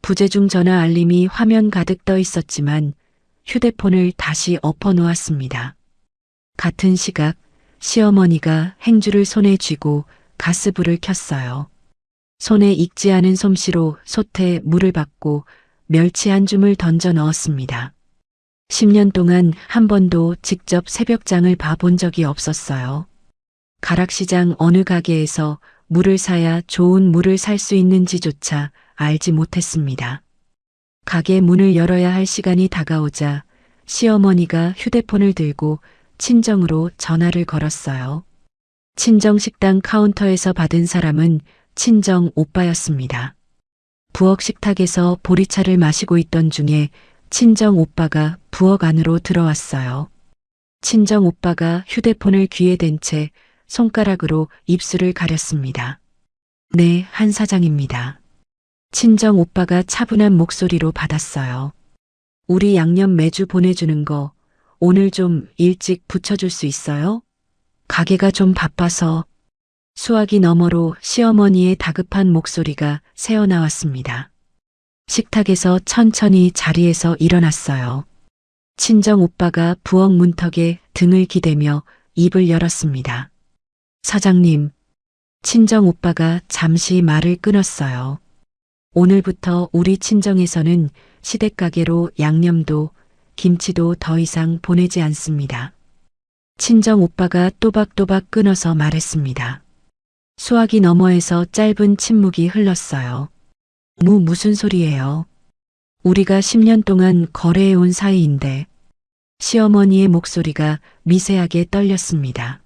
Speaker 1: 부재중 전화 알림이 화면 가득 떠 있었지만 휴대폰을 다시 엎어놓았습니다. 같은 시각 시어머니가 행주를 손에 쥐고 가스불을 켰어요. 손에 익지 않은 솜씨로 솥에 물을 받고 멸치 한 줌을 던져 넣었습니다. 10년 동안 한 번도 직접 새벽장을 봐본 적이 없었어요. 가락시장 어느 가게에서 물을 사야 좋은 물을 살 수 있는지조차 알지 못했습니다. 가게 문을 열어야 할 시간이 다가오자 시어머니가 휴대폰을 들고 친정으로 전화를 걸었어요. 친정 식당 카운터에서 받은 사람은 친정 오빠였습니다. 부엌 식탁에서 보리차를 마시고 있던 중에 친정 오빠가 부엌 안으로 들어왔어요. 친정 오빠가 휴대폰을 귀에 댄 채 손가락으로 입술을 가렸습니다. 네, 한 사장입니다. 친정 오빠가 차분한 목소리로 받았어요. 우리 양념 매주 보내주는 거 오늘 좀 일찍 붙여줄 수 있어요? 가게가 좀 바빠서. 수화기 너머로 시어머니의 다급한 목소리가 새어나왔습니다. 식탁에서 천천히 자리에서 일어났어요. 친정 오빠가 부엌 문턱에 등을 기대며 입을 열었습니다. 사장님. 친정 오빠가 잠시 말을 끊었어요. 오늘부터 우리 친정에서는 시댁가게로 양념도 김치도 더 이상 보내지 않습니다. 친정 오빠가 또박또박 끊어서 말했습니다. 수화기 너머에서 짧은 침묵이 흘렀어요. 무슨 소리예요? 우리가 10년 동안 거래해온 사이인데. 시어머니의 목소리가 미세하게 떨렸습니다.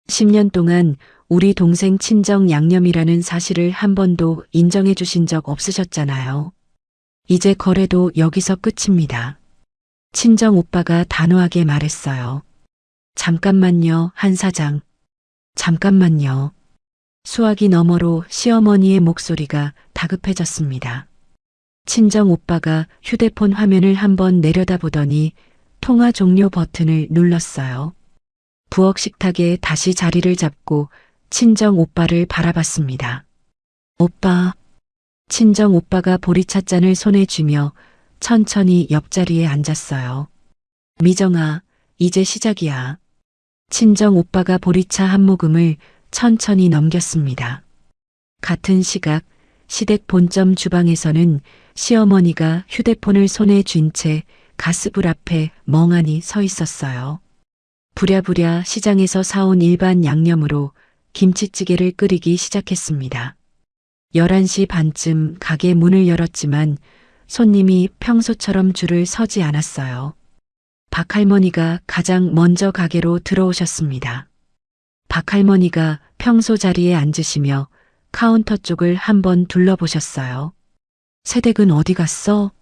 Speaker 1: 10년 동안 우리 동생 친정 양념이라는 사실을 한 번도 인정해 주신 적 없으셨잖아요. 이제 거래도 여기서 끝입니다. 친정 오빠가 단호하게 말했어요. 잠깐만요, 한 사장. 잠깐만요. 수화기 너머로 시어머니의 목소리가 다급해졌습니다. 친정 오빠가 휴대폰 화면을 한번 내려다보더니 통화 종료 버튼을 눌렀어요. 부엌 식탁에 다시 자리를 잡고 친정 오빠를 바라봤습니다. 오빠. 친정 오빠가 보리차 잔을 손에 쥐며 천천히 옆자리에 앉았어요. 미정아, 이제 시작이야. 친정 오빠가 보리차 한 모금을 천천히 넘겼습니다. 같은 시각 시댁 본점 주방에서는 시어머니가 휴대폰을 손에 쥔 채 가스불 앞에 멍하니 서 있었어요. 부랴부랴 시장에서 사온 일반 양념으로 김치찌개를 끓이기 시작했습니다. 11시 반쯤 가게 문을 열었지만 손님이 평소처럼 줄을 서지 않았어요. 박할머니가 가장 먼저 가게로 들어오셨습니다. 박할머니가 평소 자리에 앉으시며 카운터 쪽을 한번 둘러보셨어요. 새댁은 어디 갔어?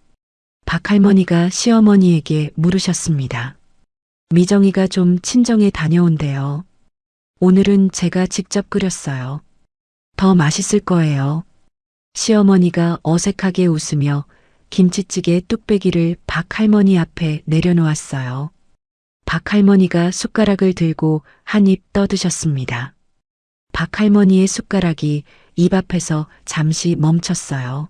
Speaker 1: 박할머니가 시어머니에게 물으셨습니다. 미정이가 좀 친정에 다녀온대요. 오늘은 제가 직접 끓였어요. 더 맛있을 거예요. 시어머니가 어색하게 웃으며 김치찌개 뚝배기를 박할머니 앞에 내려놓았어요. 박할머니가 숟가락을 들고 한 입 떠드셨습니다. 박할머니의 숟가락이 입 앞에서 잠시 멈췄어요.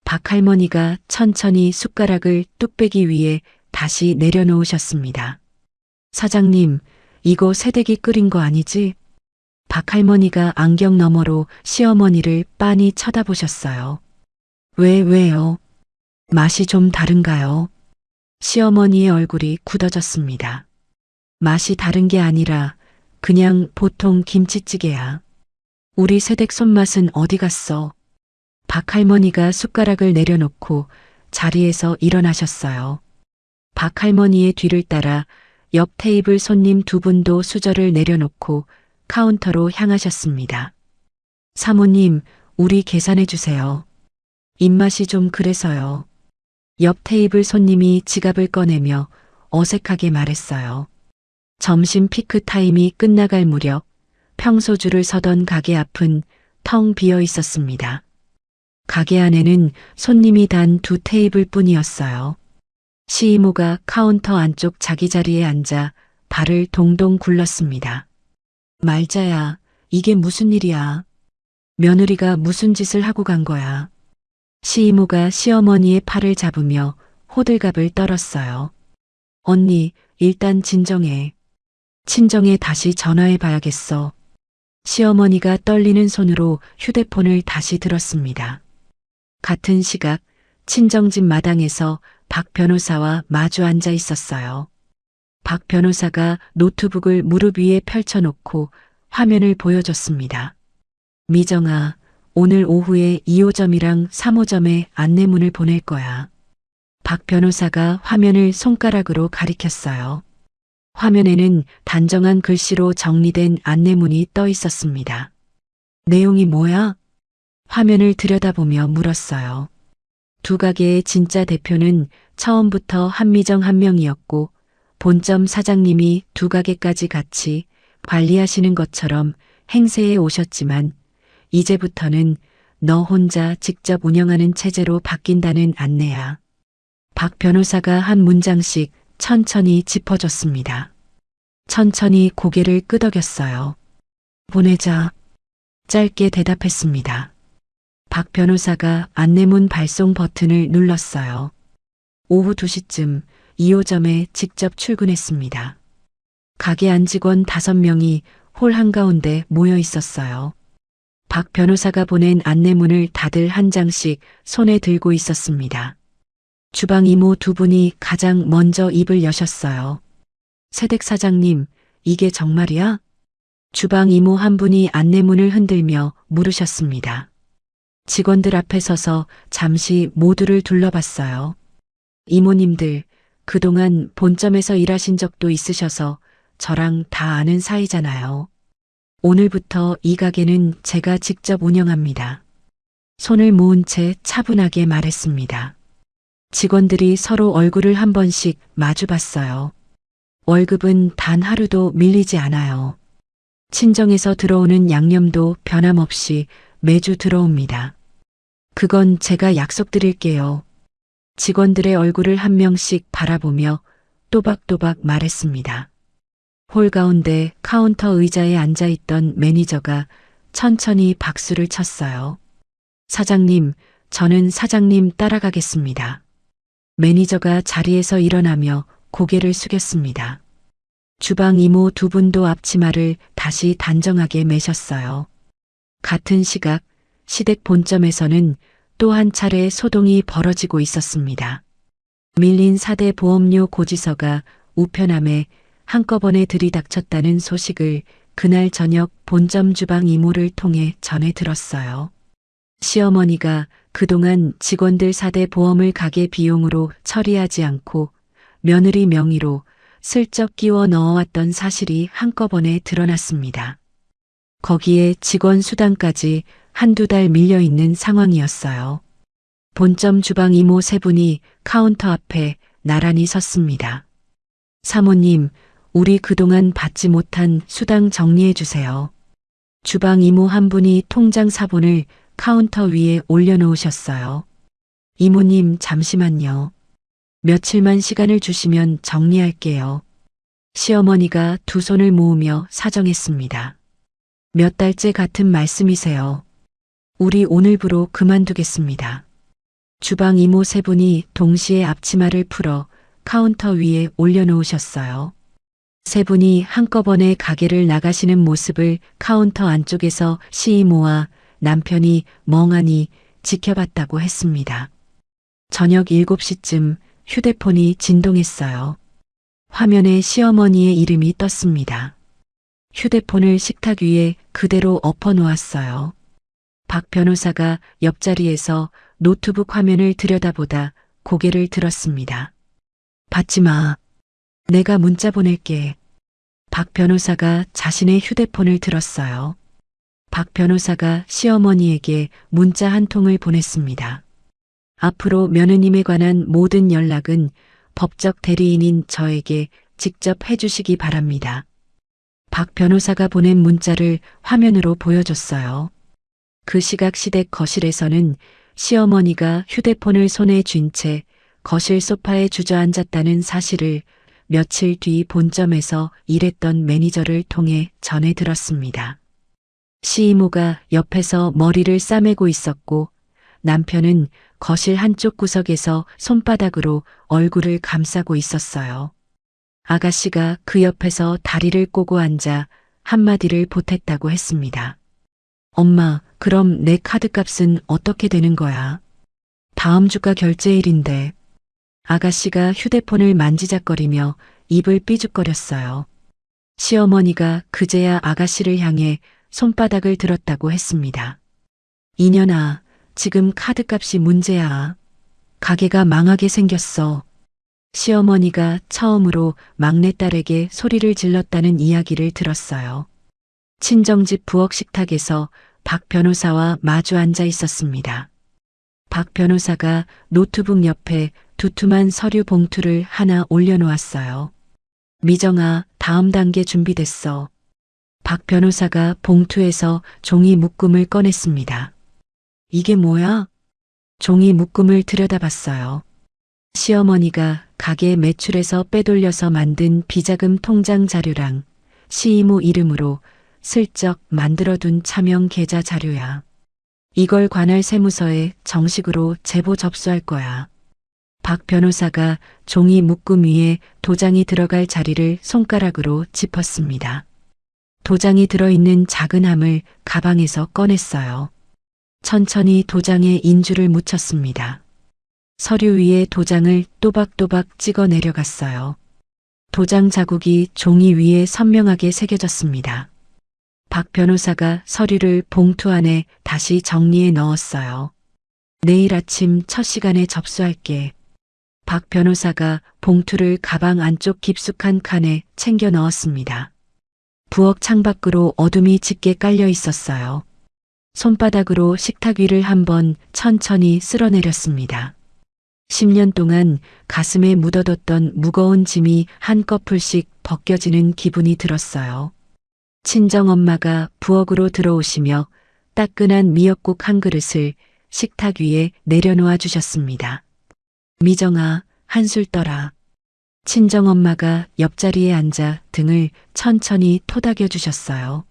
Speaker 1: 박할머니가 천천히 숟가락을 뚝배기 위에 다시 내려놓으셨습니다. 사장님, 이거 새댁이 끓인 거 아니지? 박할머니가 안경 너머로 시어머니를 빤히 쳐다보셨어요. 왜요? 맛이 좀 다른가요? 시어머니의 얼굴이 굳어졌습니다. 맛이 다른 게 아니라 그냥 보통 김치찌개야. 우리 새댁 손맛은 어디 갔어? 박할머니가 숟가락을 내려놓고 자리에서 일어나셨어요. 박할머니의 뒤를 따라 옆 테이블 손님 두 분도 수저를 내려놓고 카운터로 향하셨습니다. 사모님, 우리 계산해 주세요. 입맛이 좀 그래서요. 옆 테이블 손님이 지갑을 꺼내며 어색하게 말했어요. 점심 피크 타임이 끝나갈 무렵 평소 줄을 서던 가게 앞은 텅 비어 있었습니다. 가게 안에는 손님이 단 2테이블 뿐이었어요. 시이모가 카운터 안쪽 자기 자리에 앉아 발을 동동 굴렀습니다. 말자야, 이게 무슨 일이야? 며느리가 무슨 짓을 하고 간 거야? 시이모가 시어머니의 팔을 잡으며 호들갑을 떨었어요. 언니, 일단 진정해. 친정에 다시 전화해 봐야겠어. 시어머니가 떨리는 손으로 휴대폰을 다시 들었습니다. 같은 시각 친정집 마당에서 박 변호사와 마주 앉아 있었어요. 박 변호사가 노트북을 무릎 위에 펼쳐놓고 화면을 보여줬습니다. 미정아, 오늘 오후에 2호점이랑 3호점에 안내문을 보낼 거야. 박 변호사가 화면을 손가락으로 가리켰어요. 화면에는 단정한 글씨로 정리된 안내문이 떠 있었습니다. 내용이 뭐야? 화면을 들여다보며 물었어요. 두 가게의 진짜 대표는 처음부터 한미정 한 명이었고 본점 사장님이 두 가게까지 같이 관리하시는 것처럼 행세해 오셨지만 이제부터는 너 혼자 직접 운영하는 체제로 바뀐다는 안내야. 박 변호사가 한 문장씩 천천히 짚어줬습니다. 천천히 고개를 끄덕였어요. 보내자. 짧게 대답했습니다. 박 변호사가 안내문 발송 버튼을 눌렀어요. 오후 2시쯤 2호점에 직접 출근했습니다. 가게 안 직원 5명이 홀 한가운데 모여 있었어요. 박 변호사가 보낸 안내문을 다들 한 장씩 손에 들고 있었습니다. 주방 이모 두 분이 가장 먼저 입을 여셨어요. 새댁 사장님, 이게 정말이야? 주방 이모 한 분이 안내문을 흔들며 물으셨습니다. 직원들 앞에 서서 잠시 모두를 둘러봤어요. 이모님들, 그동안 본점에서 일하신 적도 있으셔서 저랑 다 아는 사이잖아요. 오늘부터 이 가게는 제가 직접 운영합니다. 손을 모은 채 차분하게 말했습니다. 직원들이 서로 얼굴을 한 번씩 마주봤어요. 월급은 단 하루도 밀리지 않아요. 친정에서 들어오는 양념도 변함없이 매주 들어옵니다. 그건 제가 약속드릴게요. 직원들의 얼굴을 한 명씩 바라보며 또박또박 말했습니다. 홀 가운데 카운터 의자에 앉아있던 매니저가 천천히 박수를 쳤어요. 사장님, 저는 사장님 따라가겠습니다. 매니저가 자리에서 일어나며 고개를 숙였습니다. 주방 이모 두 분도 앞치마를 다시 단정하게 매셨어요. 같은 시각 시댁 본점에서는 또 한 차례 소동이 벌어지고 있었습니다. 밀린 4대 보험료 고지서가 우편함에 한꺼번에 들이닥쳤다는 소식을 그날 저녁 본점 주방 이모를 통해 전해 들었어요. 시어머니가 그동안 직원들 4대 보험을 가게 비용으로 처리하지 않고 며느리 명의로 슬쩍 끼워 넣어왔던 사실이 한꺼번에 드러났습니다. 거기에 직원 수당까지 한두 달 밀려 있는 상황이었어요. 본점 주방 이모 3분이 카운터 앞에 나란히 섰습니다. 사모님, 우리 그동안 받지 못한 수당 정리해 주세요. 주방 이모 한 분이 통장 사본을 카운터 위에 올려놓으셨어요. 이모님, 잠시만요. 며칠만 시간을 주시면 정리할게요. 시어머니가 두 손을 모으며 사정했습니다. 몇 달째 같은 말씀이세요. 우리 오늘부로 그만두겠습니다. 주방 이모 세 분이 동시에 앞치마를 풀어 카운터 위에 올려놓으셨어요. 세 분이 한꺼번에 가게를 나가시는 모습을 카운터 안쪽에서 시이모와 남편이 멍하니 지켜봤다고 했습니다. 저녁 7시쯤 휴대폰이 진동했어요. 화면에 시어머니의 이름이 떴습니다. 휴대폰을 식탁 위에 그대로 엎어놓았어요. 박 변호사가 옆자리에서 노트북 화면을 들여다보다 고개를 들었습니다. 받지 마. 내가 문자 보낼게. 박 변호사가 자신의 휴대폰을 들었어요. 박 변호사가 시어머니에게 문자 한 통을 보냈습니다. 앞으로 며느님에 관한 모든 연락은 법적 대리인인 저에게 직접 해주시기 바랍니다. 박 변호사가 보낸 문자를 화면으로 보여줬어요. 그 시각 시댁 거실에서는 시어머니가 휴대폰을 손에 쥔 채 거실 소파에 주저앉았다는 사실을 며칠 뒤 본점에서 일했던 매니저를 통해 전해 들었습니다. 시이모가 옆에서 머리를 싸매고 있었고 남편은 거실 한쪽 구석에서 손바닥으로 얼굴을 감싸고 있었어요. 아가씨가 그 옆에서 다리를 꼬고 앉아 한마디를 보탰다고 했습니다. 엄마, 그럼 내 카드값은 어떻게 되는 거야? 다음 주가 결제일인데. 아가씨가 휴대폰을 만지작거리며 입을 삐죽거렸어요. 시어머니가 그제야 아가씨를 향해 손바닥을 들었다고 했습니다. 이년아, 지금 카드값이 문제야. 가게가 망하게 생겼어. 시어머니가 처음으로 막내딸에게 소리를 질렀다는 이야기를 들었어요. 친정집 부엌 식탁에서 박 변호사와 마주 앉아 있었습니다. 박 변호사가 노트북 옆에 두툼한 서류 봉투를 하나 올려놓았어요. 미정아, 다음 단계 준비됐어. 박 변호사가 봉투에서 종이 묶음을 꺼냈습니다. 이게 뭐야? 종이 묶음을 들여다봤어요. 시어머니가 가게 매출에서 빼돌려서 만든 비자금 통장 자료랑 시이모 이름으로 슬쩍 만들어둔 차명 계좌 자료야. 이걸 관할 세무서에 정식으로 제보 접수할 거야. 박 변호사가 종이 묶음 위에 도장이 들어갈 자리를 손가락으로 짚었습니다. 도장이 들어있는 작은 함을 가방에서 꺼냈어요. 천천히 도장에 인주를 묻혔습니다. 서류 위에 도장을 또박또박 찍어 내려갔어요. 도장 자국이 종이 위에 선명하게 새겨졌습니다. 박 변호사가 서류를 봉투 안에 다시 정리해 넣었어요. 내일 아침 첫 시간에 접수할게. 박 변호사가 봉투를 가방 안쪽 깊숙한 칸에 챙겨 넣었습니다. 부엌 창밖으로 어둠이 짙게 깔려 있었어요. 손바닥으로 식탁 위를 한번 천천히 쓸어내렸습니다. 10년 동안 가슴에 묻어뒀던 무거운 짐이 한꺼풀씩 벗겨지는 기분이 들었어요. 친정엄마가 부엌으로 들어오시며 따끈한 미역국 한 그릇을 식탁 위에 내려놓아 주셨습니다. 미정아, 한술 떠라. 친정엄마가 옆자리에 앉아 등을 천천히 토닥여 주셨어요.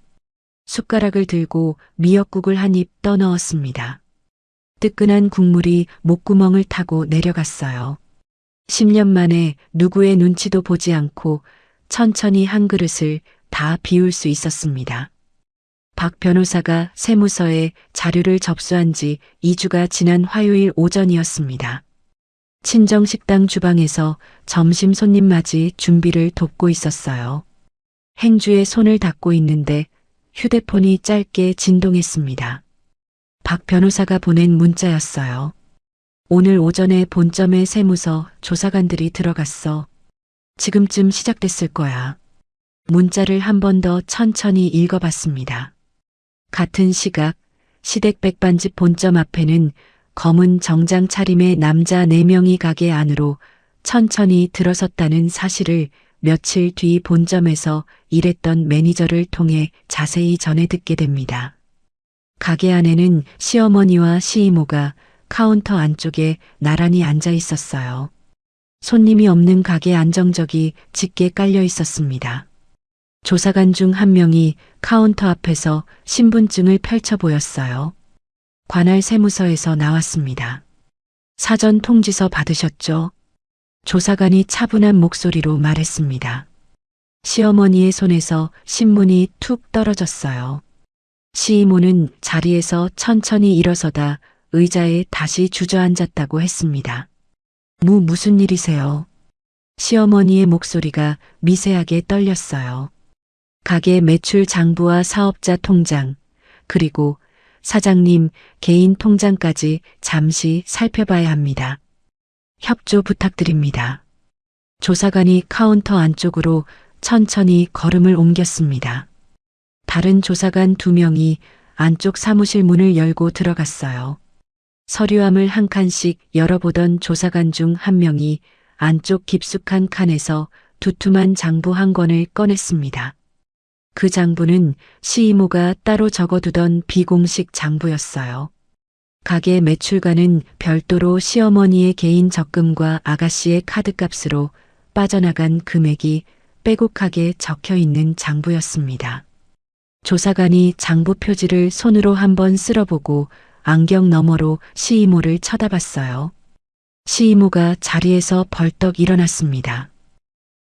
Speaker 1: 숟가락을 들고 미역국을 한 입 떠넣었습니다. 뜨끈한 국물이 목구멍을 타고 내려갔어요. 10년 만에 누구의 눈치도 보지 않고 천천히 한 그릇을 다 비울 수 있었습니다. 박 변호사가 세무서에 자료를 접수한 지 2주가 지난 화요일 오전이었습니다. 친정식당 주방에서 점심 손님 맞이 준비를 돕고 있었어요. 행주에 손을 닦고 있는데 휴대폰이 짧게 진동했습니다. 박 변호사가 보낸 문자였어요. 오늘 오전에 본점에 세무서 조사관들이 들어갔어. 지금쯤 시작됐을 거야. 문자를 한 번 더 천천히 읽어봤습니다. 같은 시각 시댁 백반집 본점 앞에는 검은 정장 차림의 남자 4명이 가게 안으로 천천히 들어섰다는 사실을 며칠 뒤 본점에서 일했던 매니저를 통해 자세히 전해 듣게 됩니다. 가게 안에는 시어머니와 시이모가 카운터 안쪽에 나란히 앉아 있었어요. 손님이 없는 가게 안정적이 짙게 깔려 있었습니다. 조사관 중 한 명이 카운터 앞에서 신분증을 펼쳐 보였어요. 관할 세무서에서 나왔습니다. 사전 통지서 받으셨죠? 조사관이 차분한 목소리로 말했습니다. 시어머니의 손에서 신문이 툭 떨어졌어요. 시이모는 자리에서 천천히 일어서다 의자에 다시 주저앉았다고 했습니다. 무슨 일이세요? 시어머니의 목소리가 미세하게 떨렸어요. 가게 매출 장부와 사업자 통장, 그리고 사장님 개인 통장까지 잠시 살펴봐야 합니다. 협조 부탁드립니다. 조사관이 카운터 안쪽으로 천천히 걸음을 옮겼습니다. 다른 조사관 2명이 안쪽 사무실 문을 열고 들어갔어요. 서류함을 한 칸씩 열어보던 조사관 중 한 명이 안쪽 깊숙한 칸에서 두툼한 장부 한 권을 꺼냈습니다. 그 장부는 시이모가 따로 적어두던 비공식 장부였어요. 가게 매출과는 별도로 시어머니의 개인 적금과 아가씨의 카드값으로 빠져나간 금액이 빼곡하게 적혀 있는 장부였습니다. 조사관이 장부 표지를 손으로 한번 쓸어보고 안경 너머로 시이모를 쳐다봤어요. 시이모가 자리에서 벌떡 일어났습니다.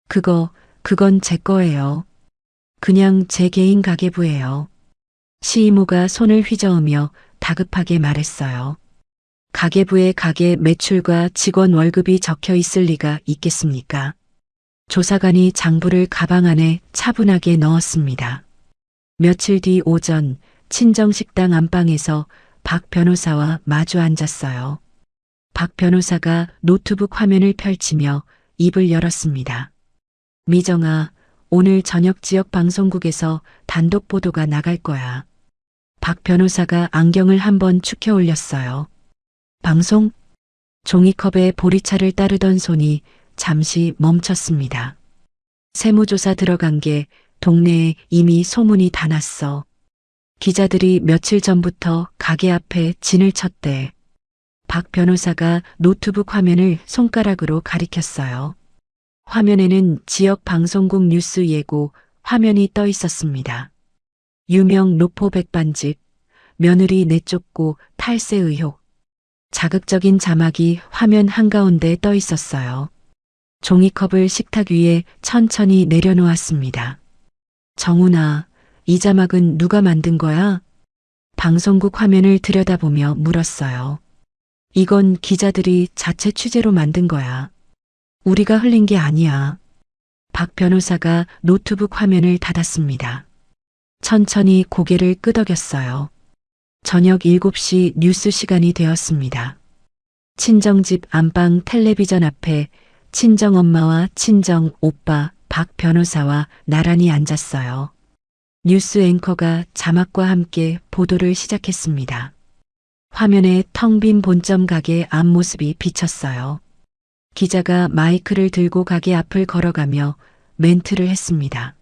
Speaker 1: 그건 제 거예요. 그냥 제 개인 가계부예요. 시이모가 손을 휘저으며 다급하게 말했어요. 가계부에 가게 매출과 직원 월급이 적혀 있을 리가 있겠습니까? 조사관이 장부를 가방 안에 차분하게 넣었습니다. 며칠 뒤 오전 친정식당 안방에서 박 변호사와 마주 앉았어요. 박 변호사가 노트북 화면을 펼치며 입을 열었습니다. 미정아, 오늘 저녁 지역 방송국에서 단독 보도가 나갈 거야. 박 변호사가 안경을 한번 축혀 올렸어요. 방송? 종이컵에 보리차를 따르던 손이 잠시 멈췄습니다. 세무조사 들어간 게 동네에 이미 소문이 다 났어. 기자들이 며칠 전부터 가게 앞에 진을 쳤대. 박 변호사가 노트북 화면을 손가락으로 가리켰어요. 화면에는 지역 방송국 뉴스 예고 화면이 떠 있었습니다. 유명 노포 백반집, 며느리 내쫓고 탈세 의혹. 자극적인 자막이 화면 한가운데 떠 있었어요. 종이컵을 식탁 위에 천천히 내려놓았습니다. 정훈아, 이 자막은 누가 만든 거야? 방송국 화면을 들여다보며 물었어요. 이건 기자들이 자체 취재로 만든 거야. 우리가 흘린 게 아니야. 박 변호사가 노트북 화면을 닫았습니다. 천천히 고개를 끄덕였어요. 저녁 7시 뉴스 시간이 되었습니다. 친정집 안방 텔레비전 앞에 친정엄마와 친정오빠 박 변호사와 나란히 앉았어요. 뉴스 앵커가 자막과 함께 보도를 시작했습니다. 화면에 텅 빈 본점 가게 앞모습이 비쳤어요. 기자가 마이크를 들고 가게 앞을 걸어가며 멘트를 했습니다.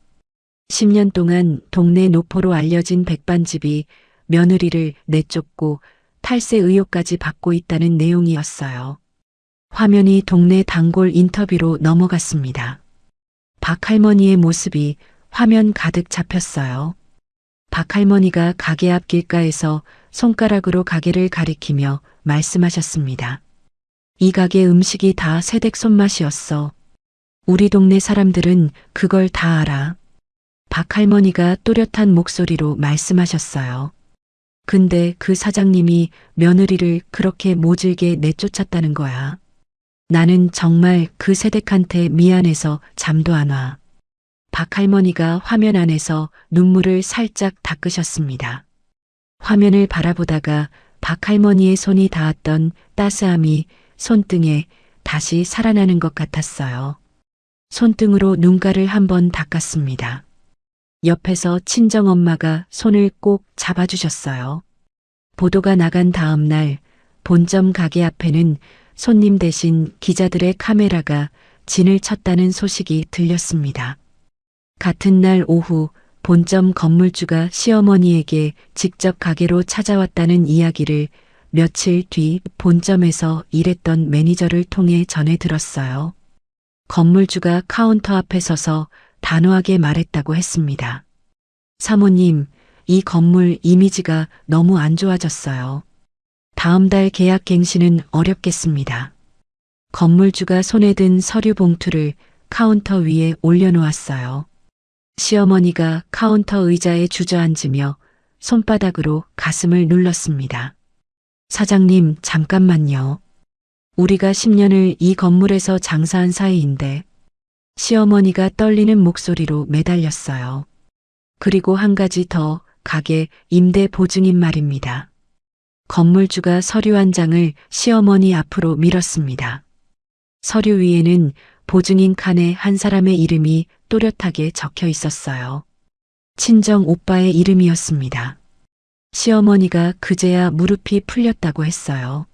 Speaker 1: 10년 동안 동네 노포로 알려진 백반집이 며느리를 내쫓고 탈세 의혹까지 받고 있다는 내용이었어요. 화면이 동네 단골 인터뷰로 넘어갔습니다. 박 할머니의 모습이 화면 가득 잡혔어요. 박 할머니가 가게 앞 길가에서 손가락으로 가게를 가리키며 말씀하셨습니다. 이 가게 음식이 다 새댁 손맛이었어. 우리 동네 사람들은 그걸 다 알아. 박 할머니가 또렷한 목소리로 말씀하셨어요. 근데 그 사장님이 며느리를 그렇게 모질게 내쫓았다는 거야. 나는 정말 그 새댁한테 미안해서 잠도 안 와. 박 할머니가 화면 안에서 눈물을 살짝 닦으셨습니다. 화면을 바라보다가 박 할머니의 손이 닿았던 따스함이 손등에 다시 살아나는 것 같았어요. 손등으로 눈가를 한번 닦았습니다. 옆에서 친정엄마가 손을 꼭 잡아주셨어요. 보도가 나간 다음 날 본점 가게 앞에는 손님 대신 기자들의 카메라가 진을 쳤다는 소식이 들렸습니다. 같은 날 오후 본점 건물주가 시어머니에게 직접 가게로 찾아왔다는 이야기를 며칠 뒤 본점에서 일했던 매니저를 통해 전해 들었어요. 건물주가 카운터 앞에 서서 단호하게 말했다고 했습니다. 사모님, 이 건물 이미지가 너무 안 좋아졌어요. 다음 달 계약 갱신은 어렵겠습니다. 건물주가 손에 든 서류 봉투를 카운터 위에 올려놓았어요. 시어머니가 카운터 의자에 주저앉으며 손바닥으로 가슴을 눌렀습니다. 사장님, 잠깐만요. 우리가 10년을 이 건물에서 장사한 사이인데. 시어머니가 떨리는 목소리로 매달렸어요. 그리고 한 가지 더, 가게 임대 보증인 말입니다. 건물주가 서류 한 장을 시어머니 앞으로 밀었습니다. 서류 위에는 보증인 칸에 한 사람의 이름이 또렷하게 적혀 있었어요. 친정 오빠의 이름이었습니다. 시어머니가 그제야 무릎이 풀렸다고 했어요.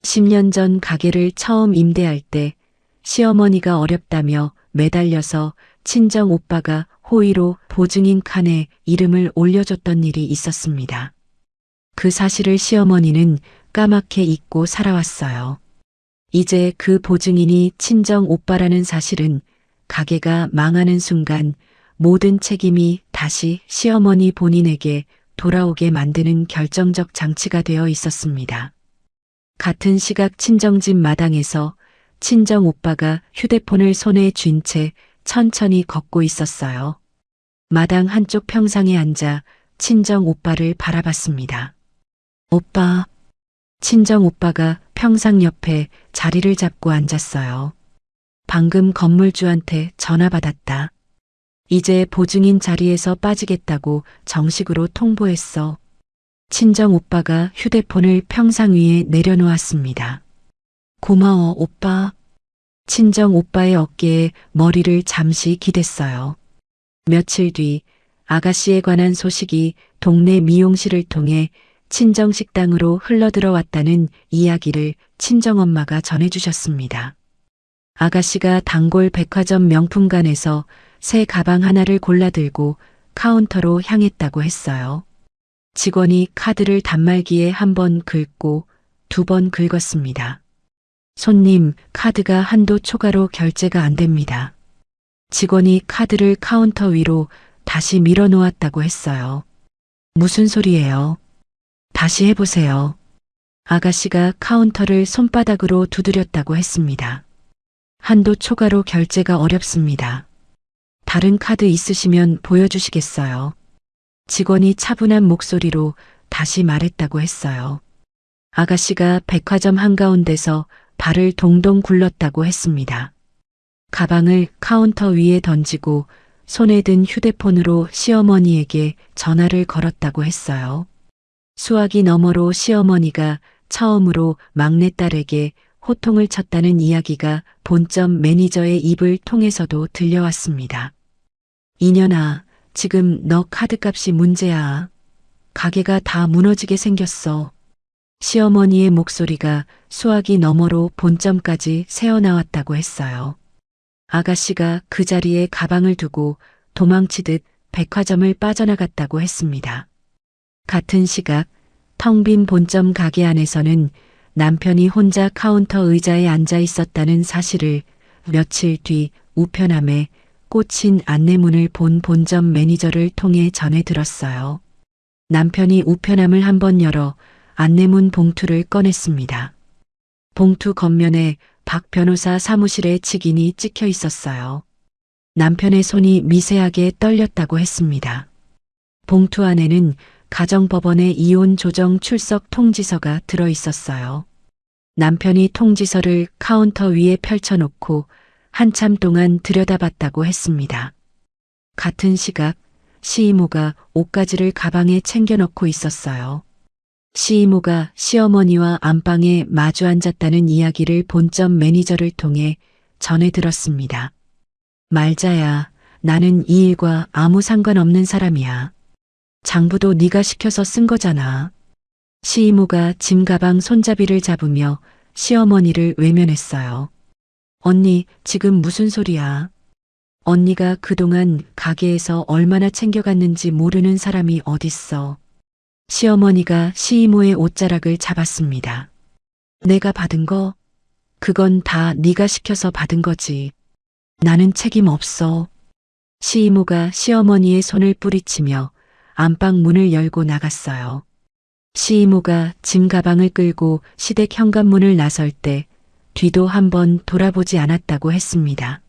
Speaker 1: 10년 전 가게를 처음 임대할 때 시어머니가 어렵다며 매달려서 친정 오빠가 호의로 보증인 칸에 이름을 올려줬던 일이 있었습니다. 그 사실을 시어머니는 까맣게 잊고 살아왔어요. 이제 그 보증인이 친정 오빠라는 사실은 가게가 망하는 순간 모든 책임이 다시 시어머니 본인에게 돌아오게 만드는 결정적 장치가 되어 있었습니다. 같은 시각 친정집 마당에서 친정 오빠가 휴대폰을 손에 쥔 채 천천히 걷고 있었어요. 마당 한쪽 평상에 앉아 친정 오빠를 바라봤습니다. 오빠. 친정 오빠가 평상 옆에 자리를 잡고 앉았어요. 방금 건물주한테 전화 받았다. 이제 보증인 자리에서 빠지겠다고 정식으로 통보했어. 친정 오빠가 휴대폰을 평상 위에 내려놓았습니다. 고마워, 오빠. 친정 오빠의 어깨에 머리를 잠시 기댔어요. 며칠 뒤 아가씨에 관한 소식이 동네 미용실을 통해 친정 식당으로 흘러들어왔다는 이야기를 친정엄마가 전해주셨습니다. 아가씨가 단골 백화점 명품관에서 새 가방 하나를 골라 들고 카운터로 향했다고 했어요. 직원이 카드를 단말기에 한 번 긁고 2번 긁었습니다. 손님, 카드가 한도 초과로 결제가 안 됩니다. 직원이 카드를 카운터 위로 다시 밀어 놓았다고 했어요. 무슨 소리예요? 다시 해보세요. 아가씨가 카운터를 손바닥으로 두드렸다고 했습니다. 한도 초과로 결제가 어렵습니다. 다른 카드 있으시면 보여주시겠어요? 직원이 차분한 목소리로 다시 말했다고 했어요. 아가씨가 백화점 한가운데서 발을 동동 굴렀다고 했습니다. 가방을 카운터 위에 던지고 손에 든 휴대폰으로 시어머니에게 전화를 걸었다고 했어요. 수화기 너머로 시어머니가 처음으로 막내딸에게 호통을 쳤다는 이야기가 본점 매니저의 입을 통해서도 들려왔습니다. 이년아, 지금 너 카드값이 문제야. 가게가 다 무너지게 생겼어. 시어머니의 목소리가 수화기 너머로 본점까지 새어나왔다고 했어요. 아가씨가 그 자리에 가방을 두고 도망치듯 백화점을 빠져나갔다고 했습니다. 같은 시각 텅 빈 본점 가게 안에서는 남편이 혼자 카운터 의자에 앉아 있었다는 사실을 며칠 뒤 우편함에 꽂힌 안내문을 본 본점 매니저를 통해 전해 들었어요. 남편이 우편함을 한번 열어 안내문 봉투를 꺼냈습니다. 봉투 겉면에 박 변호사 사무실의 직인이 찍혀 있었어요. 남편의 손이 미세하게 떨렸다고 했습니다. 봉투 안에는 가정법원의 이혼 조정 출석 통지서가 들어 있었어요. 남편이 통지서를 카운터 위에 펼쳐놓고 한참 동안 들여다봤다고 했습니다. 같은 시각 시이모가 옷가지를 가방에 챙겨 넣고 있었어요. 시이모가 시어머니와 안방에 마주 앉았다는 이야기를 본점 매니저를 통해 전해 들었습니다. 말자야, 나는 이 일과 아무 상관없는 사람이야. 장부도 네가 시켜서 쓴 거잖아. 시이모가 짐 가방 손잡이를 잡으며 시어머니를 외면했어요. 언니, 지금 무슨 소리야? 언니가 그동안 가게에서 얼마나 챙겨갔는지 모르는 사람이 어딨어. 시어머니가 시이모의 옷자락을 잡았습니다. 내가 받은 거? 그건 다 네가 시켜서 받은 거지. 나는 책임 없어. 시이모가 시어머니의 손을 뿌리치며 안방 문을 열고 나갔어요. 시이모가 짐 가방을 끌고 시댁 현관문을 나설 때 뒤도 한번 돌아보지 않았다고 했습니다.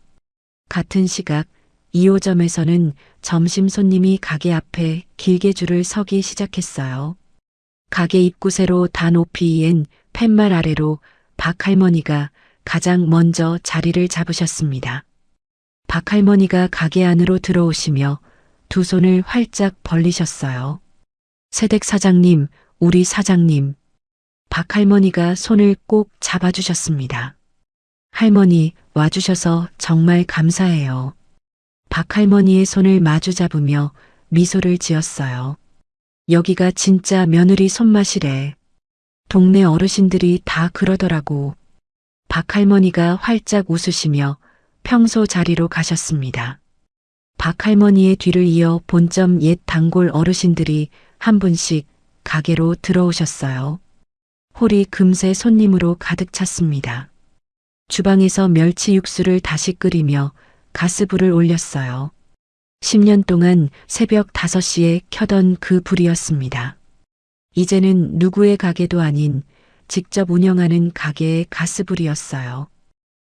Speaker 1: 같은 시각 2호점에서는 점심 손님이 가게 앞에 길게 줄을 서기 시작했어요. 가게 입구새로 다 높이 옌 팻말 아래로 박 할머니가 가장 먼저 자리를 잡으셨습니다. 박 할머니가 가게 안으로 들어오시며 두 손을 활짝 벌리셨어요. 새댁 사장님, 우리 사장님. 박 할머니가 손을 꼭 잡아주셨습니다. 할머니, 와주셔서 정말 감사해요. 박 할머니의 손을 마주 잡으며 미소를 지었어요. 여기가 진짜 며느리 손맛이래. 동네 어르신들이 다 그러더라고. 박 할머니가 활짝 웃으시며 평소 자리로 가셨습니다. 박 할머니의 뒤를 이어 본점 옛 단골 어르신들이 한 분씩 가게로 들어오셨어요. 홀이 금세 손님으로 가득 찼습니다. 주방에서 멸치 육수를 다시 끓이며 가스불을 올렸어요. 10년 동안 새벽 5시에 켜던 그 불이었습니다. 이제는 누구의 가게도 아닌 직접 운영하는 가게의 가스불이었어요.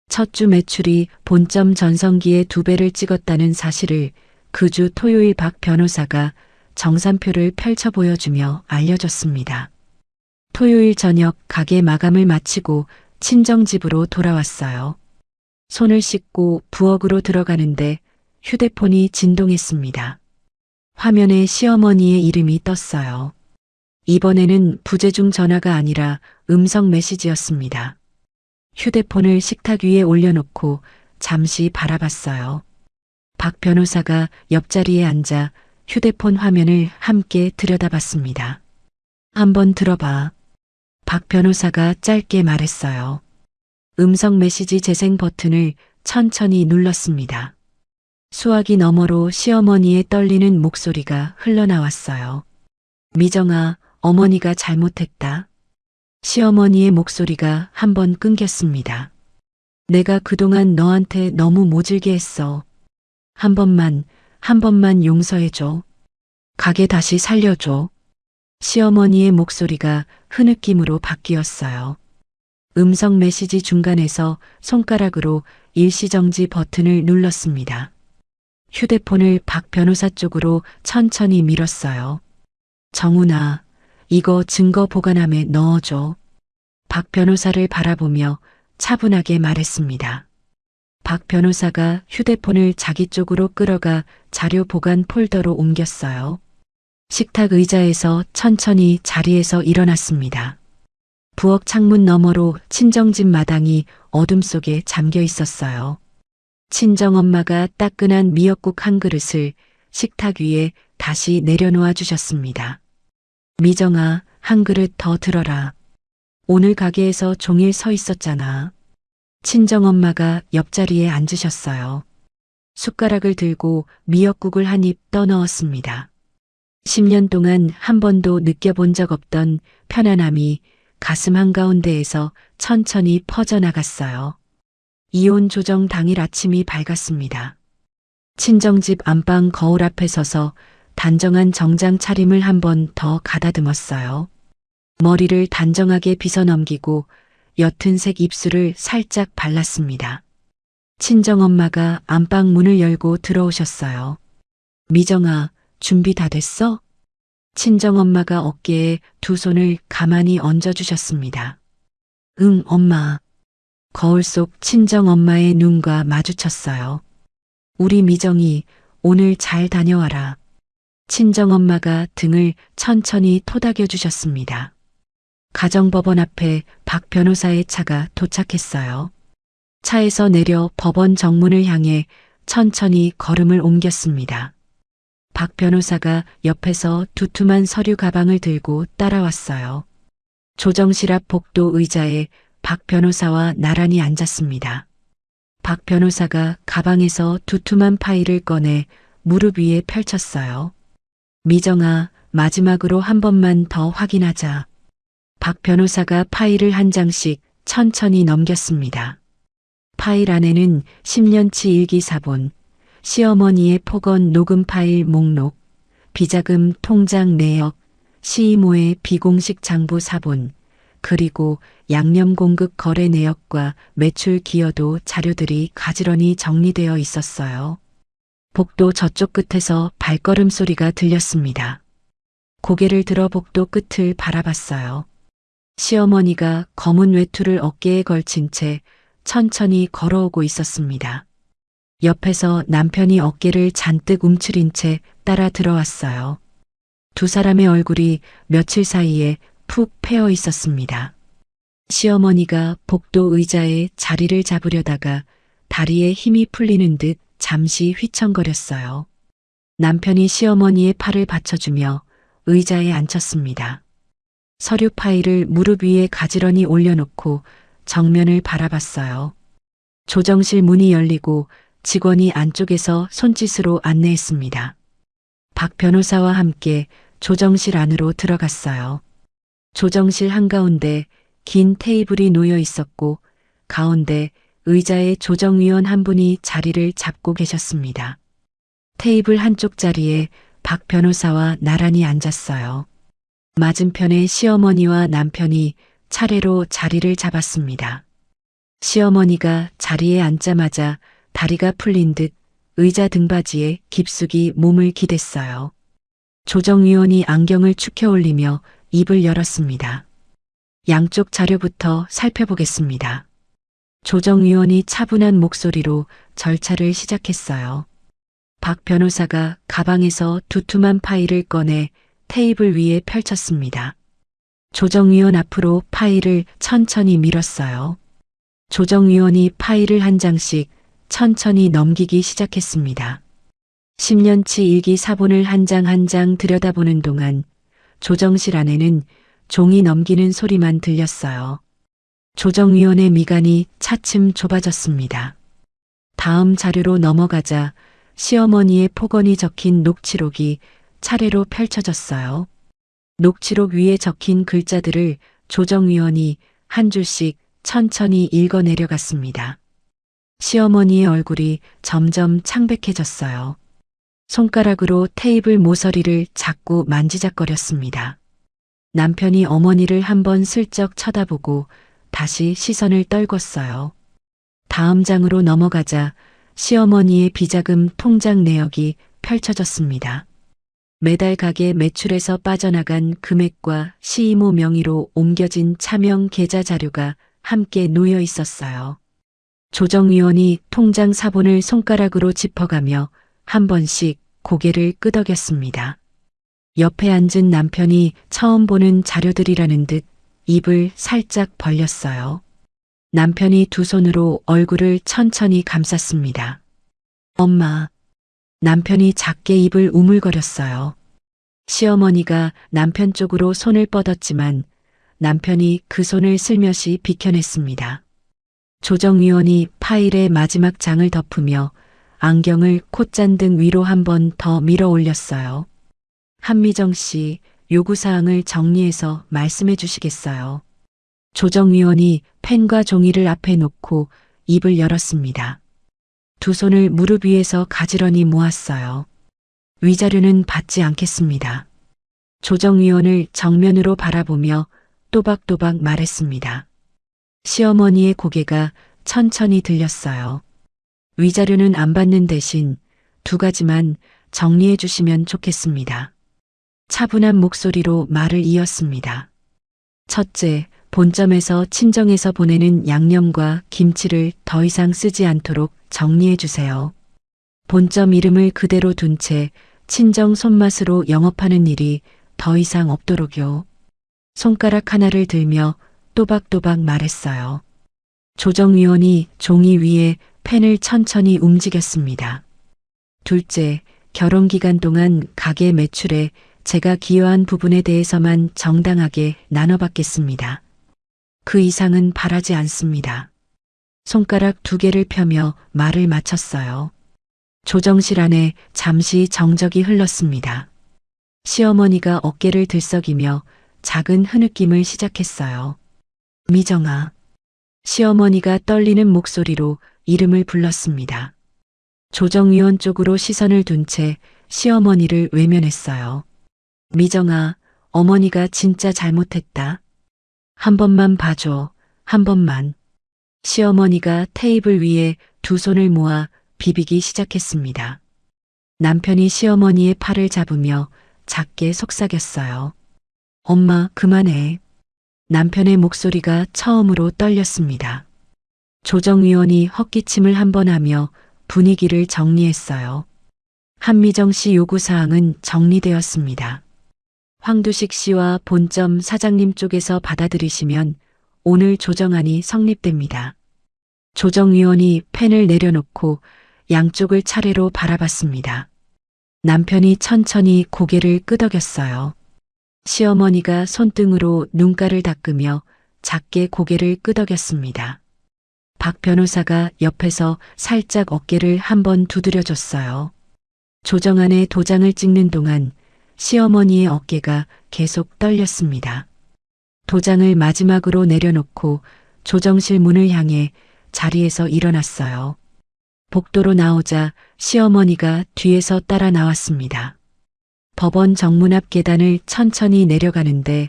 Speaker 1: 첫 주 매출이 본점 전성기의 2배를 찍었다는 사실을 그 주 토요일 박 변호사가 정산표를 펼쳐 보여주며 알려줬습니다. 토요일 저녁 가게 마감을 마치고 친정집으로 돌아왔어요. 손을 씻고 부엌으로 들어가는데 휴대폰이 진동했습니다. 화면에 시어머니의 이름이 떴어요. 이번에는 부재중 전화가 아니라 음성 메시지였습니다. 휴대폰을 식탁 위에 올려놓고 잠시 바라봤어요. 박 변호사가 옆자리에 앉아 휴대폰 화면을 함께 들여다봤습니다. 한번 들어봐. 박 변호사가 짧게 말했어요. 음성 메시지 재생 버튼을 천천히 눌렀습니다. 수화기 너머로 시어머니의 떨리는 목소리가 흘러나왔어요. 미정아, 어머니가 잘못했다. 시어머니의 목소리가 한번 끊겼습니다. 내가 그동안 너한테 너무 모질게 했어. 한 번만 용서해줘. 가게 다시 살려줘. 시어머니의 목소리가 흐느낌으로 바뀌었어요. 음성 메시지 중간에서 손가락으로 일시정지 버튼을 눌렀습니다. 휴대폰을 박 변호사 쪽으로 천천히 밀었어요. 정훈아, 이거 증거 보관함에 넣어줘. 박 변호사를 바라보며 차분하게 말했습니다. 박 변호사가 휴대폰을 자기 쪽으로 끌어가 자료 보관 폴더로 옮겼어요. 식탁 의자에서 천천히 자리에서 일어났습니다. 부엌 창문 너머로 친정집 마당이 어둠 속에 잠겨 있었어요. 친정엄마가 따끈한 미역국 한 그릇을 식탁 위에 다시 내려놓아 주셨습니다. 미정아, 한 그릇 더 들어라. 오늘 가게에서 종일 서 있었잖아. 친정엄마가 옆자리에 앉으셨어요. 숟가락을 들고 미역국을 한 입 떠넣었습니다. 10년 동안 한 번도 느껴본 적 없던 편안함이 가슴 한가운데에서 천천히 퍼져나갔어요. 이혼 조정 당일 아침이 밝았습니다. 친정집 안방 거울 앞에 서서 단정한 정장 차림을 한 번 더 가다듬었어요. 머리를 단정하게 빗어넘기고 옅은 색 입술을 살짝 발랐습니다. 친정엄마가 안방 문을 열고 들어오셨어요. 미정아, 준비 다 됐어? 친정엄마가 어깨에 두 손을 가만히 얹어주셨습니다. 응, 엄마. 거울 속 친정엄마의 눈과 마주쳤어요. 우리 미정이 오늘 잘 다녀와라. 친정엄마가 등을 천천히 토닥여 주셨습니다. 가정법원 앞에 박 변호사의 차가 도착했어요. 차에서 내려 법원 정문을 향해 천천히 걸음을 옮겼습니다. 박 변호사가 옆에서 두툼한 서류 가방을 들고 따라왔어요. 조정실 앞 복도 의자에 박 변호사와 나란히 앉았습니다. 박 변호사가 가방에서 두툼한 파일을 꺼내 무릎 위에 펼쳤어요. 미정아, 마지막으로 한 번만 더 확인하자. 박 변호사가 파일을 한 장씩 천천히 넘겼습니다. 파일 안에는 10년치 일기사본, 시어머니의 폭언 녹음 파일 목록, 비자금 통장 내역, 시이모의 비공식 장부 사본, 그리고 양념 공급 거래 내역과 매출 기여도 자료들이 가지런히 정리되어 있었어요. 복도 저쪽 끝에서 발걸음 소리가 들렸습니다. 고개를 들어 복도 끝을 바라봤어요. 시어머니가 검은 외투를 어깨에 걸친 채 천천히 걸어오고 있었습니다. 옆에서 남편이 어깨를 잔뜩 움츠린 채 따라 들어왔어요. 두 사람의 얼굴이 며칠 사이에 푹 패어 있었습니다. 시어머니가 복도 의자에 자리를 잡으려다가 다리에 힘이 풀리는 듯 잠시 휘청거렸어요. 남편이 시어머니의 팔을 받쳐주며 의자에 앉혔습니다. 서류 파일을 무릎 위에 가지런히 올려놓고 정면을 바라봤어요. 조정실 문이 열리고 직원이 안쪽에서 손짓으로 안내했습니다. 박 변호사와 함께 조정실 안으로 들어갔어요. 조정실 한가운데 긴 테이블이 놓여 있었고 가운데 의자에 조정위원 한 분이 자리를 잡고 계셨습니다. 테이블 한쪽 자리에 박 변호사와 나란히 앉았어요. 맞은편에 시어머니와 남편이 차례로 자리를 잡았습니다. 시어머니가 자리에 앉자마자 다리가 풀린 듯 의자 등받이에 깊숙이 몸을 기댔어요. 조정위원이 안경을 축혀 올리며 입을 열었습니다. 양쪽 자료부터 살펴보겠습니다. 조정위원이 차분한 목소리로 절차를 시작했어요. 박 변호사가 가방에서 두툼한 파일을 꺼내 테이블 위에 펼쳤습니다. 조정위원 앞으로 파일을 천천히 밀었어요. 조정위원이 파일을 한 장씩 천천히 넘기기 시작했습니다. 10년치 일기 사본을 한 장 한 장 들여다보는 동안 조정실 안에는 종이 넘기는 소리만 들렸어요. 조정위원의 미간이 차츰 좁아졌습니다. 다음 자료로 넘어가자 시어머니의 폭언이 적힌 녹취록이 차례로 펼쳐졌어요. 녹취록 위에 적힌 글자들을 조정위원이 한 줄씩 천천히 읽어 내려갔습니다. 시어머니의 얼굴이 점점 창백해졌어요. 손가락으로 테이블 모서리를 자꾸 만지작거렸습니다. 남편이 어머니를 한번 슬쩍 쳐다보고 다시 시선을 떨궜어요. 다음 장으로 넘어가자 시어머니의 비자금 통장 내역이 펼쳐졌습니다. 매달 가게 매출에서 빠져나간 금액과 시이모 명의로 옮겨진 차명 계좌 자료가 함께 놓여 있었어요. 조정위원이 통장 사본을 손가락으로 짚어가며 한 번씩 고개를 끄덕였습니다. 옆에 앉은 남편이 처음 보는 자료들이라는 듯 입을 살짝 벌렸어요. 남편이 두 손으로 얼굴을 천천히 감쌌습니다. 엄마. 남편이 작게 입을 우물거렸어요. 시어머니가 남편 쪽으로 손을 뻗었지만 남편이 그 손을 슬며시 비켜냈습니다. 조정위원이 파일의 마지막 장을 덮으며 안경을 콧잔등 위로 한 번 더 밀어 올렸어요. 한미정 씨, 요구사항을 정리해서 말씀해 주시겠어요? 조정위원이 펜과 종이를 앞에 놓고 입을 열었습니다. 두 손을 무릎 위에서 가지런히 모았어요. 위자료는 받지 않겠습니다. 조정위원을 정면으로 바라보며 또박또박 말했습니다. 시어머니의 고개가 천천히 들렸어요. 위자료는 안 받는 대신 두 가지만 정리해 주시면 좋겠습니다. 차분한 목소리로 말을 이었습니다. 첫째, 본점에서 친정에서 보내는 양념과 김치를 더 이상 쓰지 않도록 정리해 주세요. 본점 이름을 그대로 둔 채 친정 손맛으로 영업하는 일이 더 이상 없도록요. 손가락 하나를 들며 또박또박 말했어요. 조정위원이 종이 위에 펜을 천천히 움직였습니다. 둘째, 결혼 기간 동안 가게 매출에 제가 기여한 부분에 대해서만 정당하게 나눠받겠습니다. 그 이상은 바라지 않습니다. 손가락 두 개를 펴며 말을 마쳤어요. 조정실 안에 잠시 정적이 흘렀습니다. 시어머니가 어깨를 들썩이며 작은 흐느낌을 시작했어요. 미정아. 시어머니가 떨리는 목소리로 이름을 불렀습니다. 조정위원 쪽으로 시선을 둔 채 시어머니를 외면했어요. 미정아, 어머니가 진짜 잘못했다. 한 번만 봐줘. 한 번만. 시어머니가 테이블 위에 두 손을 모아 비비기 시작했습니다. 남편이 시어머니의 팔을 잡으며 작게 속삭였어요. 엄마, 그만해. 남편의 목소리가 처음으로 떨렸습니다. 조정위원이 헛기침을 한 번 하며 분위기를 정리했어요. 한미정 씨 요구사항은 정리되었습니다. 황두식 씨와 본점 사장님 쪽에서 받아들이시면 오늘 조정안이 성립됩니다. 조정위원이 펜을 내려놓고 양쪽을 차례로 바라봤습니다. 남편이 천천히 고개를 끄덕였어요. 시어머니가 손등으로 눈가를 닦으며 작게 고개를 끄덕였습니다. 박 변호사가 옆에서 살짝 어깨를 한번 두드려줬어요. 조정안의 도장을 찍는 동안 시어머니의 어깨가 계속 떨렸습니다. 도장을 마지막으로 내려놓고 조정실 문을 향해 자리에서 일어났어요. 복도로 나오자 시어머니가 뒤에서 따라 나왔습니다. 법원 정문 앞 계단을 천천히 내려가는데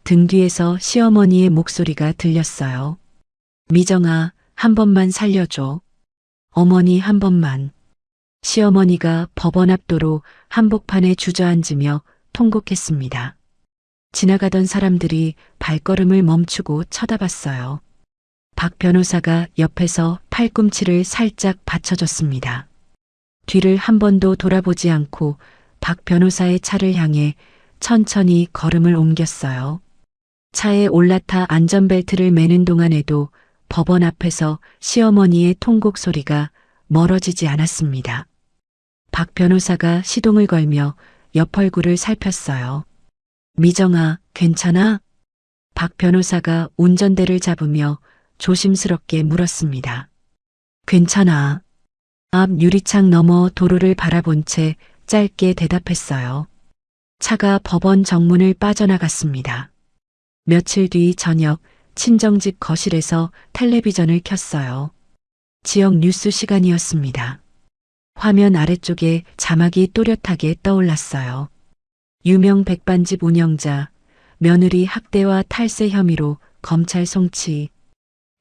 Speaker 1: 등 뒤에서 시어머니의 목소리가 들렸어요. 미정아, 한 번만 살려줘. 어머니 한 번만. 시어머니가 법원 앞도로 한복판에 주저앉으며 통곡했습니다. 지나가던 사람들이 발걸음을 멈추고 쳐다봤어요. 박 변호사가 옆에서 팔꿈치를 살짝 받쳐줬습니다. 뒤를 한 번도 돌아보지 않고 박 변호사의 차를 향해 천천히 걸음을 옮겼어요. 차에 올라타 안전벨트를 매는 동안에도 법원 앞에서 시어머니의 통곡 소리가 멀어지지 않았습니다. 박 변호사가 시동을 걸며 옆 얼굴을 살폈어요. 미정아, 괜찮아? 박 변호사가 운전대를 잡으며 조심스럽게 물었습니다. 괜찮아. 앞 유리창 너머 도로를 바라본 채 짧게 대답했어요. 차가 법원 정문을 빠져나갔습니다. 며칠 뒤 저녁 친정집 거실에서 텔레비전을 켰어요. 지역 뉴스 시간이었습니다. 화면 아래쪽에 자막이 또렷하게 떠올랐어요. 유명 백반집 운영자, 며느리 학대와 탈세 혐의로 검찰 송치.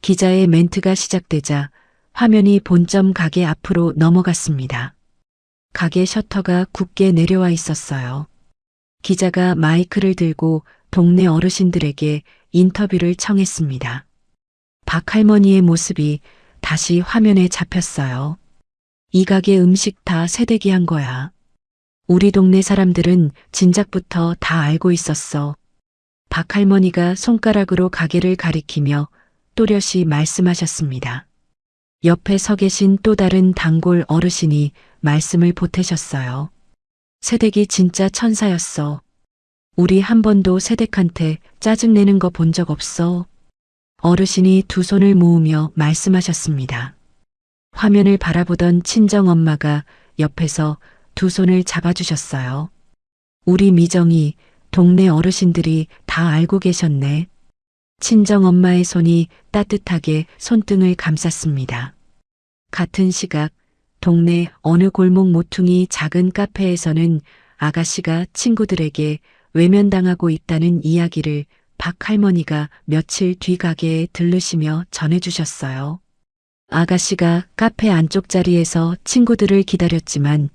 Speaker 1: 기자의 멘트가 시작되자 화면이 본점 가게 앞으로 넘어갔습니다. 가게 셔터가 굳게 내려와 있었어요. 기자가 마이크를 들고 동네 어르신들에게 인터뷰를 청했습니다. 박 할머니의 모습이 다시 화면에 잡혔어요. 이 가게 음식 다 새대기한 거야. 우리 동네 사람들은 진작부터 다 알고 있었어. 박 할머니가 손가락으로 가게를 가리키며 또렷이 말씀하셨습니다. 옆에 서 계신 또 다른 단골 어르신이 말씀을 보태셨어요. 새댁이 진짜 천사였어. 우리 한 번도 새댁한테 짜증내는 거 본 적 없어. 어르신이 두 손을 모으며 말씀하셨습니다. 화면을 바라보던 친정엄마가 옆에서 두 손을 잡아주셨어요. 우리 미정이 동네 어르신들이 다 알고 계셨네. 친정엄마의 손이 따뜻하게 손등을 감쌌습니다. 같은 시각 동네 어느 골목 모퉁이 작은 카페에서는 아가씨가 친구들에게 외면당하고 있다는 이야기를 박 할머니가 며칠 뒤 가게에 들르시며 전해주셨어요. 아가씨가 카페 안쪽 자리에서 친구들을 기다렸지만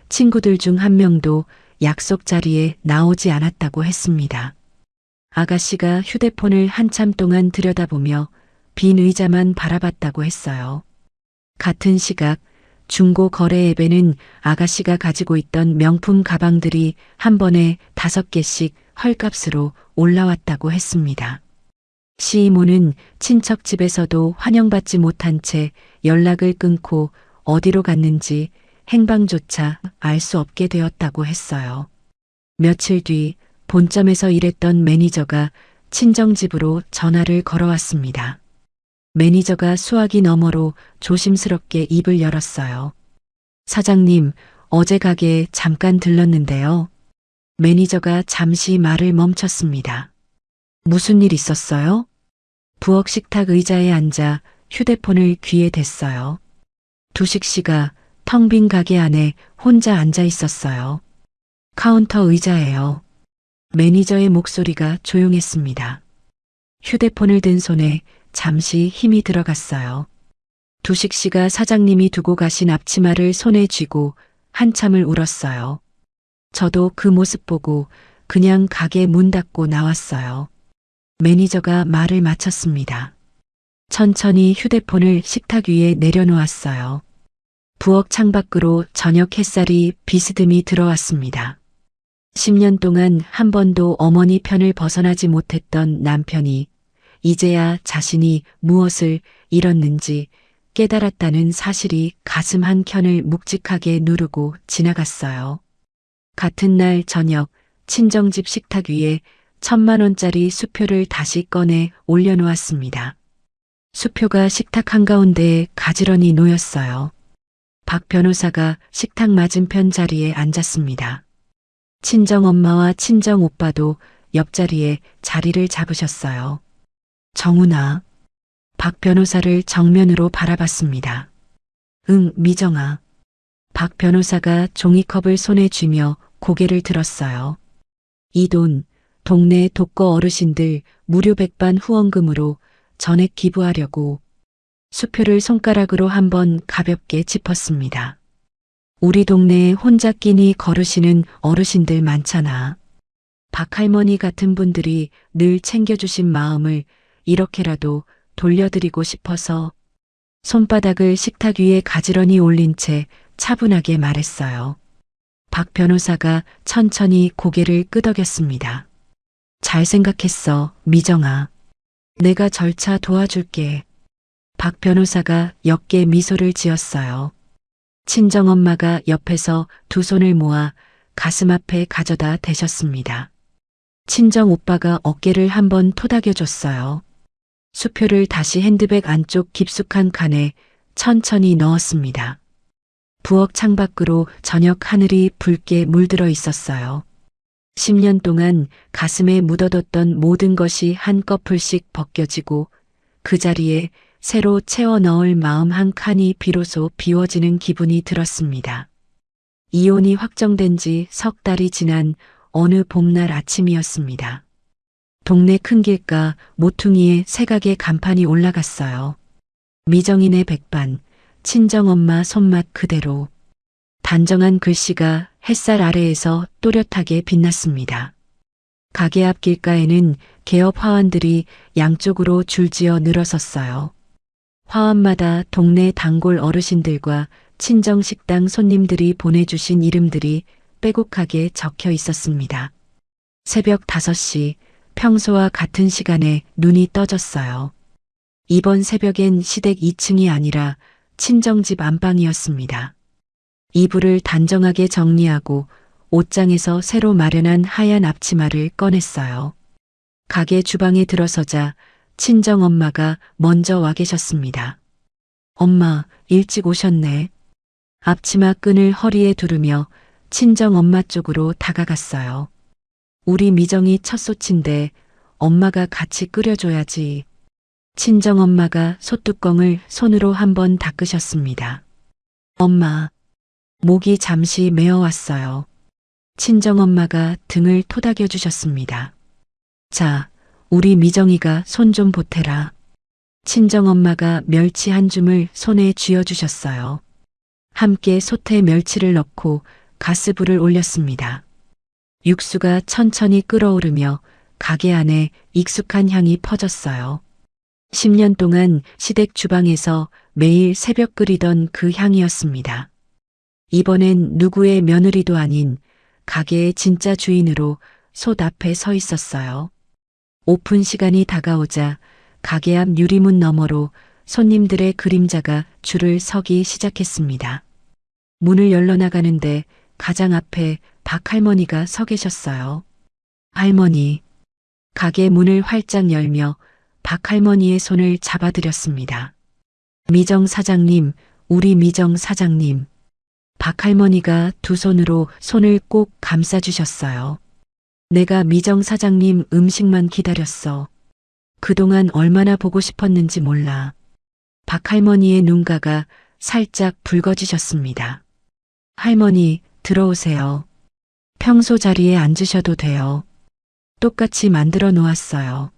Speaker 1: 친구들 중 한 명도 약속 자리에 나오지 않았다고 했습니다. 아가씨가 휴대폰을 한참 동안 들여다보며 빈 의자만 바라봤다고 했어요. 같은 시각 중고 거래 앱에는 아가씨가 가지고 있던 명품 가방들이 한 번에 5개씩 헐값으로 올라왔다고 했습니다. 시이모는 친척 집에서도 환영받지 못한 채 연락을 끊고 어디로 갔는지 행방조차 알 수 없게 되었다고 했어요. 며칠 뒤 본점에서 일했던 매니저가 친정집으로 전화를 걸어왔습니다. 매니저가 수화기 너머로 조심스럽게 입을 열었어요. 사장님, 어제 가게에 잠깐 들렀는데요. 매니저가 잠시 말을 멈췄습니다. 무슨 일 있었어요? 부엌 식탁 의자에 앉아 휴대폰을 귀에 댔어요. 두식 씨가 텅 빈 가게 안에 혼자 앉아 있었어요. 카운터 의자예요. 매니저의 목소리가 조용했습니다. 휴대폰을 든 손에 잠시 힘이 들어갔어요. 두식 씨가 사장님이 두고 가신 앞치마를 손에 쥐고 한참을 울었어요. 저도 그 모습 보고 그냥 가게 문 닫고 나왔어요. 매니저가 말을 마쳤습니다. 천천히 휴대폰을 식탁 위에 내려놓았어요. 부엌 창밖으로 저녁 햇살이 비스듬히 들어왔습니다. 10년 동안 한 번도 어머니 편을 벗어나지 못했던 남편이 이제야 자신이 무엇을 잃었는지 깨달았다는 사실이 가슴 한 켠을 묵직하게 누르고 지나갔어요. 같은 날 저녁 친정집 식탁 위에 1,000만 원짜리 수표를 다시 꺼내 올려놓았습니다. 수표가 식탁 한가운데에 가지런히 놓였어요. 박 변호사가 식탁 맞은편 자리에 앉았습니다. 친정엄마와 친정오빠도 옆자리에 자리를 잡으셨어요. 정훈아. 박 변호사를 정면으로 바라봤습니다. 응, 미정아. 박 변호사가 종이컵을 손에 쥐며 고개를 들었어요. 이 돈, 동네 독거 어르신들 무료 백반 후원금으로 전액 기부하려고. 수표를 손가락으로 한번 가볍게 짚었습니다. 우리 동네에 혼자 끼니 거르시는 어르신들 많잖아. 박할머니 같은 분들이 늘 챙겨주신 마음을 이렇게라도 돌려드리고 싶어서. 손바닥을 식탁 위에 가지런히 올린 채 차분하게 말했어요. 박 변호사가 천천히 고개를 끄덕였습니다. 잘 생각했어, 미정아. 내가 절차 도와줄게. 박 변호사가 역게 미소를 지었어요. 친정엄마가 옆에서 두 손을 모아 가슴 앞에 가져다 대셨습니다. 친정오빠가 어깨를 한번 토닥여줬어요. 수표를 다시 핸드백 안쪽 깊숙한 칸에 천천히 넣었습니다. 부엌 창밖으로 저녁 하늘이 붉게 물들어 있었어요. 10년 동안 가슴에 묻어뒀던 모든 것이 한꺼풀씩 벗겨지고 그 자리에 새로 채워 넣을 마음 한 칸이 비로소 비워지는 기분이 들었습니다. 이혼이 확정된 지 석 달이 지난 어느 봄날 아침이었습니다. 동네 큰 길가 모퉁이에 새각의 간판이 올라갔어요. 미정인의 백반, 친정엄마 손맛 그대로. 단정한 글씨가 햇살 아래에서 또렷하게 빛났습니다. 가게 앞 길가에는 개업 화환들이 양쪽으로 줄지어 늘어섰어요. 화환마다 동네 단골 어르신들과 친정식당 손님들이 보내주신 이름들이 빼곡하게 적혀 있었습니다. 새벽 5시, 평소와 같은 시간에 눈이 떠졌어요. 이번 새벽엔 시댁 2층이 아니라 친정집 안방이었습니다. 이불을 단정하게 정리하고 옷장에서 새로 마련한 하얀 앞치마를 꺼냈어요. 가게 주방에 들어서자 친정엄마가 먼저 와 계셨습니다. 엄마, 일찍 오셨네. 앞치마 끈을 허리에 두르며 친정엄마 쪽으로 다가갔어요. 우리 미정이 첫 소치인데 엄마가 같이 끓여줘야지. 친정엄마가 솥뚜껑을 손으로 한번 닦으셨습니다. 엄마, 목이 잠시 메어왔어요. 친정엄마가 등을 토닥여 주셨습니다. 자, 우리 미정이가 손 좀 보태라. 친정엄마가 멸치 한 줌을 손에 쥐어주셨어요. 함께 솥에 멸치를 넣고 가스불을 올렸습니다. 육수가 천천히 끓어오르며 가게 안에 익숙한 향이 퍼졌어요. 10년 동안 시댁 주방에서 매일 새벽 끓이던 그 향이었습니다. 이번엔 누구의 며느리도 아닌 가게의 진짜 주인으로 솥 앞에 서 있었어요. 오픈 시간이 다가오자 가게 앞 유리문 너머로 손님들의 그림자가 줄을 서기 시작했습니다. 문을 열러 나가는데 가장 앞에 박할머니가 서 계셨어요. 할머니. 가게 문을 활짝 열며 박할머니의 손을 잡아드렸습니다. 미정 사장님, 우리 미정 사장님. 박할머니가 두 손으로 손을 꼭 감싸주셨어요. 내가 미정 사장님 음식만 기다렸어. 그동안 얼마나 보고 싶었는지 몰라. 박할머니의 눈가가 살짝 붉어지셨습니다. 할머니, 들어오세요. 평소 자리에 앉으셔도 돼요. 똑같이 만들어 놓았어요.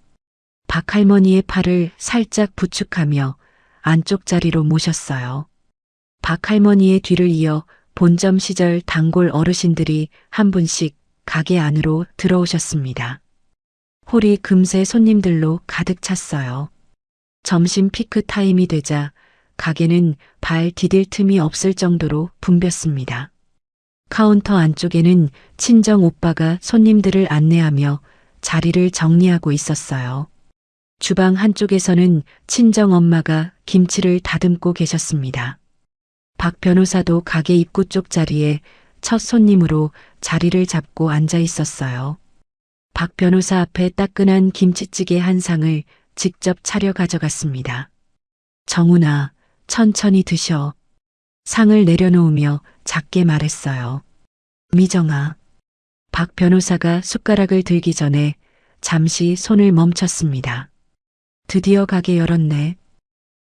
Speaker 1: 박할머니의 팔을 살짝 부축하며 안쪽 자리로 모셨어요. 박할머니의 뒤를 이어 본점 시절 단골 어르신들이 한 분씩 가게 안으로 들어오셨습니다. 홀이 금세 손님들로 가득 찼어요. 점심 피크 타임이 되자 가게는 발 디딜 틈이 없을 정도로 붐볐습니다. 카운터 안쪽에는 친정 오빠가 손님들을 안내하며 자리를 정리하고 있었어요. 주방 한쪽에서는 친정 엄마가 김치를 다듬고 계셨습니다. 박 변호사도 가게 입구 쪽 자리에 첫 손님으로 자리를 잡고 앉아 있었어요. 박 변호사 앞에 따끈한 김치찌개 한 상을 직접 차려 가져갔습니다. 정훈아, 천천히 드셔. 상을 내려놓으며 작게 말했어요. 미정아. 박 변호사가 숟가락을 들기 전에 잠시 손을 멈췄습니다. 드디어 가게 열었네.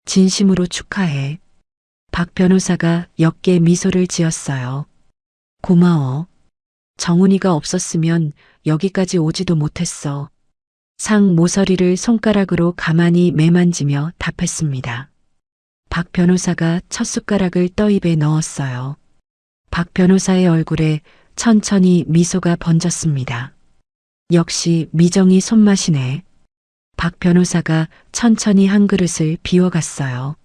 Speaker 1: 진심으로 축하해. 박 변호사가 옅게 미소를 지었어요. 고마워. 정훈이가 없었으면 여기까지 오지도 못했어. 상 모서리를 손가락으로 가만히 매만지며 답했습니다. 박 변호사가 첫 숟가락을 떠입에 넣었어요. 박 변호사의 얼굴에 천천히 미소가 번졌습니다. 역시 미정이 손맛이네. 박 변호사가 천천히 한 그릇을 비워갔어요.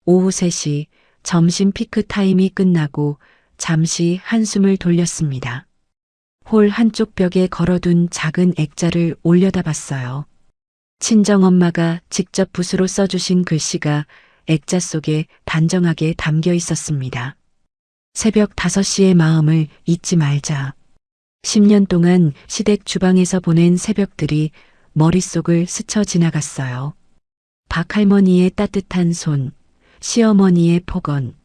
Speaker 1: 오후 3시 점심 피크 타임이 끝나고 잠시 한숨을 돌렸습니다. 홀 한쪽 벽에 걸어둔 작은 액자를 올려다봤어요. 친정엄마가 직접 붓으로 써주신 글씨가 액자 속에 단정하게 담겨 있었습니다. 새벽 5시의 마음을 잊지 말자. 10년 동안 시댁 주방에서 보낸 새벽들이 머릿속을 스쳐 지나갔어요. 박할머니의 따뜻한 손, 시어머니의 폭언,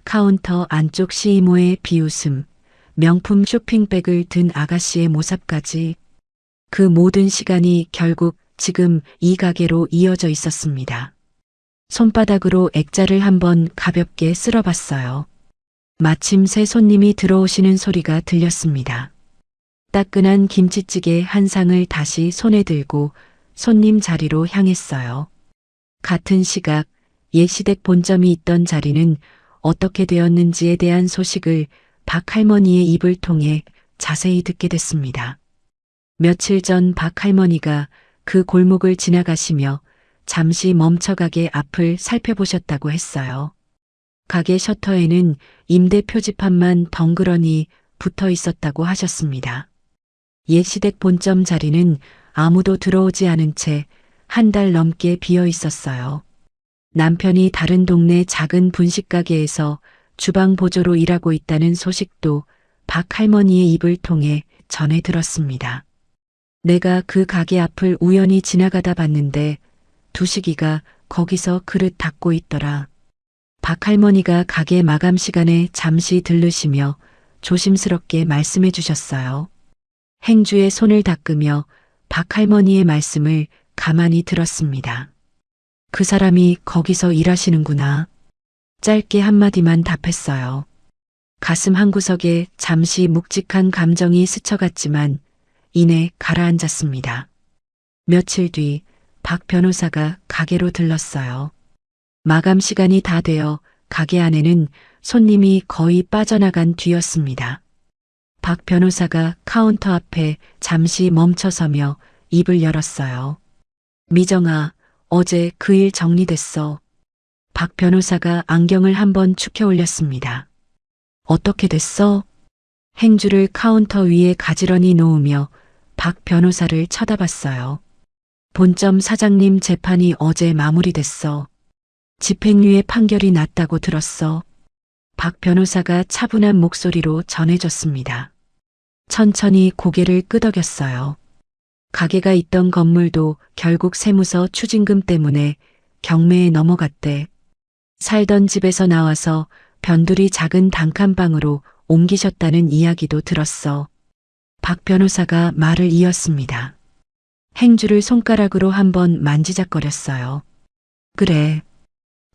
Speaker 1: 카운터 안쪽 시이모의 비웃음, 명품 쇼핑백을 든 아가씨의 모습까지 그 모든 시간이 결국 지금 이 가게로 이어져 있었습니다. 손바닥으로 액자를 한번 가볍게 쓸어봤어요. 마침 새 손님이 들어오시는 소리가 들렸습니다. 따끈한 김치찌개 한 상을 다시 손에 들고 손님 자리로 향했어요. 같은 시각 옛 시댁 본점이 있던 자리는 어떻게 되었는지에 대한 소식을 박할머니의 입을 통해 자세히 듣게 됐습니다. 며칠 전 박할머니가 그 골목을 지나가시며 잠시 멈춰가게 앞을 살펴보셨다고 했어요. 가게 셔터에는 임대 표지판만 덩그러니 붙어 있었다고 하셨습니다. 옛 시댁 본점 자리는 아무도 들어오지 않은 채 한 달 넘게 비어 있었어요. 남편이 다른 동네 작은 분식가게에서 주방 보조로 일하고 있다는 소식도 박 할머니의 입을 통해 전해 들었습니다. 내가 그 가게 앞을 우연히 지나가다 봤는데 두식이가 거기서 그릇 닦고 있더라. 박 할머니가 가게 마감 시간에 잠시 들르시며 조심스럽게 말씀해 주셨어요. 행주의 손을 닦으며 박 할머니의 말씀을 가만히 들었습니다. 그 사람이 거기서 일하시는구나. 짧게 한마디만 답했어요. 가슴 한구석에 잠시 묵직한 감정이 스쳐갔지만 이내 가라앉았습니다. 며칠 뒤 박 변호사가 가게로 들렀어요. 마감 시간이 다 되어 가게 안에는 손님이 거의 빠져나간 뒤였습니다. 박 변호사가 카운터 앞에 잠시 멈춰서며 입을 열었어요. 미정아, 어제 그 일 정리됐어. 박 변호사가 안경을 한번 축혀 올렸습니다. 어떻게 됐어? 행주를 카운터 위에 가지런히 놓으며 박 변호사를 쳐다봤어요. 본점 사장님 재판이 어제 마무리됐어. 집행유예 판결이 났다고 들었어. 박 변호사가 차분한 목소리로 전해졌습니다. 천천히 고개를 끄덕였어요. 가게가 있던 건물도 결국 세무서 추징금 때문에 경매에 넘어갔대. 살던 집에서 나와서 변두리 작은 단칸방으로 옮기셨다는 이야기도 들었어. 박 변호사가 말을 이었습니다. 행주를 손가락으로 한번 만지작거렸어요. 그래.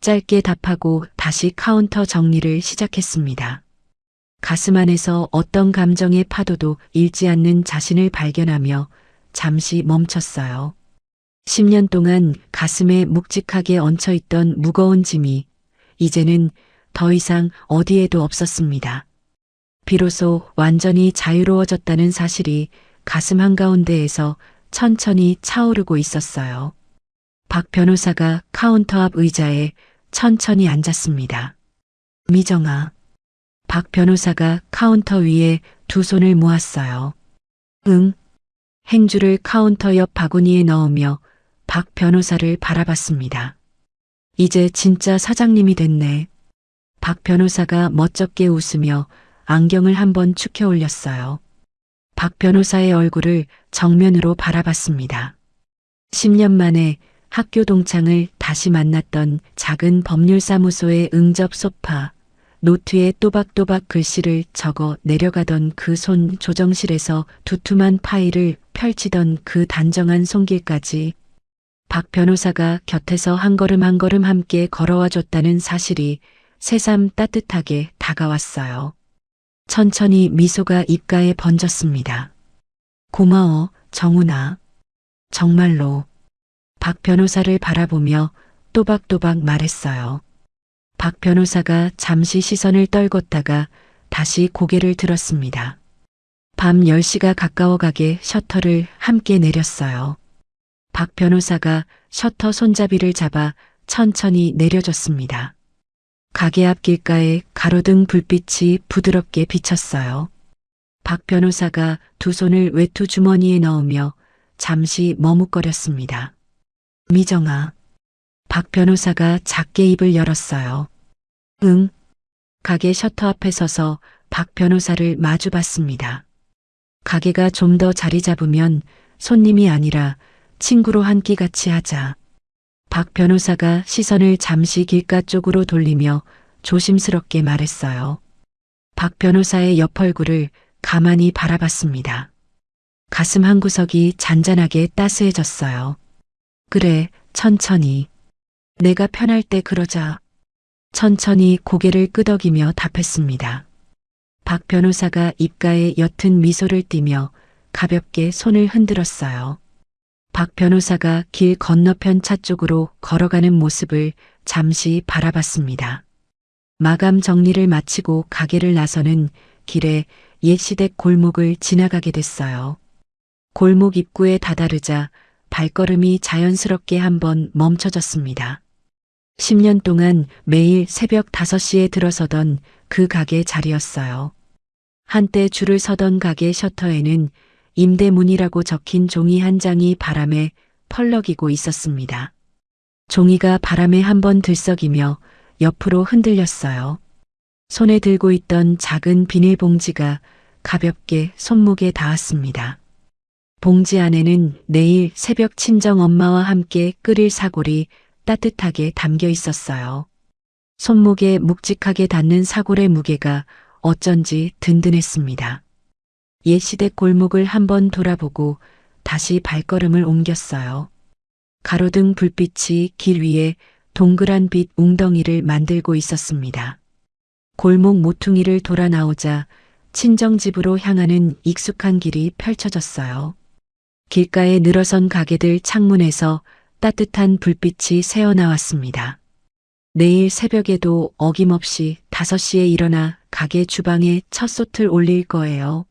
Speaker 1: 짧게 답하고 다시 카운터 정리를 시작했습니다. 가슴 안에서 어떤 감정의 파도도 잃지 않는 자신을 발견하며 잠시 멈췄어요. 10년 동안 가슴에 묵직하게 얹혀있던 무거운 짐이 이제는 더 이상 어디에도 없었습니다. 비로소 완전히 자유로워졌다는 사실이 가슴 한가운데에서 천천히 차오르고 있었어요. 박 변호사가 카운터 앞 의자에 천천히 앉았습니다. 미정아. 박 변호사가 카운터 위에 두 손을 모았어요. 응. 행주를 카운터 옆 바구니에 넣으며 박 변호사를 바라봤습니다. 이제 진짜 사장님이 됐네. 박 변호사가 멋쩍게 웃으며 안경을 한번 축혀 올렸어요. 박 변호사의 얼굴을 정면으로 바라봤습니다. 10년 만에 학교 동창을 다시 만났던 작은 법률사무소의 응접 소파, 노트에 또박또박 글씨를 적어 내려가던 그 손 조정실에서 두툼한 파일을 펼치던 그 단정한 손길까지 박 변호사가 곁에서 한 걸음 한 걸음 함께 걸어와 줬다는 사실이 새삼 따뜻하게 다가왔어요. 천천히 미소가 입가에 번졌습니다. 고마워, 정훈아. 정말로. 박 변호사를 바라보며 또박또박 말했어요. 박 변호사가 잠시 시선을 떨궜다가 다시 고개를 들었습니다. 밤 10시가 가까워가게 셔터를 함께 내렸어요. 박 변호사가 셔터 손잡이를 잡아 천천히 내려줬습니다. 가게 앞 길가에 가로등 불빛이 부드럽게 비쳤어요. 박 변호사가 두 손을 외투 주머니에 넣으며 잠시 머뭇거렸습니다. 미정아. 박 변호사가 작게 입을 열었어요. 응. 가게 셔터 앞에 서서 박 변호사를 마주봤습니다. 가게가 좀 더 자리 잡으면 손님이 아니라 친구로 한 끼 같이 하자. 박 변호사가 시선을 잠시 길가 쪽으로 돌리며 조심스럽게 말했어요. 박 변호사의 옆 얼굴을 가만히 바라봤습니다. 가슴 한구석이 잔잔하게 따스해졌어요. 그래, 천천히. 내가 편할 때 그러자. 천천히 고개를 끄덕이며 답했습니다. 박 변호사가 입가에 옅은 미소를 띠며 가볍게 손을 흔들었어요. 박 변호사가 길 건너편 차 쪽으로 걸어가는 모습을 잠시 바라봤습니다. 마감 정리를 마치고 가게를 나서는 길에 옛 시댁 골목을 지나가게 됐어요. 골목 입구에 다다르자 발걸음이 자연스럽게 한번 멈춰졌습니다. 10년 동안 매일 새벽 5시에 들어서던 그 가게 자리였어요. 한때 줄을 서던 가게 셔터에는 임대문이라고 적힌 종이 한 장이 바람에 펄럭이고 있었습니다. 종이가 바람에 한번 들썩이며 옆으로 흔들렸어요. 손에 들고 있던 작은 비닐봉지가 가볍게 손목에 닿았습니다. 봉지 안에는 내일 새벽 친정 엄마와 함께 끓일 사골이 따뜻하게 담겨 있었어요. 손목에 묵직하게 닿는 사골의 무게가 어쩐지 든든했습니다. 옛 시댁 골목을 한번 돌아보고 다시 발걸음을 옮겼어요. 가로등 불빛이 길 위에 동그란 빛 웅덩이를 만들고 있었습니다. 골목 모퉁이를 돌아 나오자 친정집으로 향하는 익숙한 길이 펼쳐졌어요. 길가에 늘어선 가게들 창문에서 따뜻한 불빛이 새어나왔습니다. 내일 새벽에도 어김없이 5시에 일어나 가게 주방에 첫 솥을 올릴 거예요.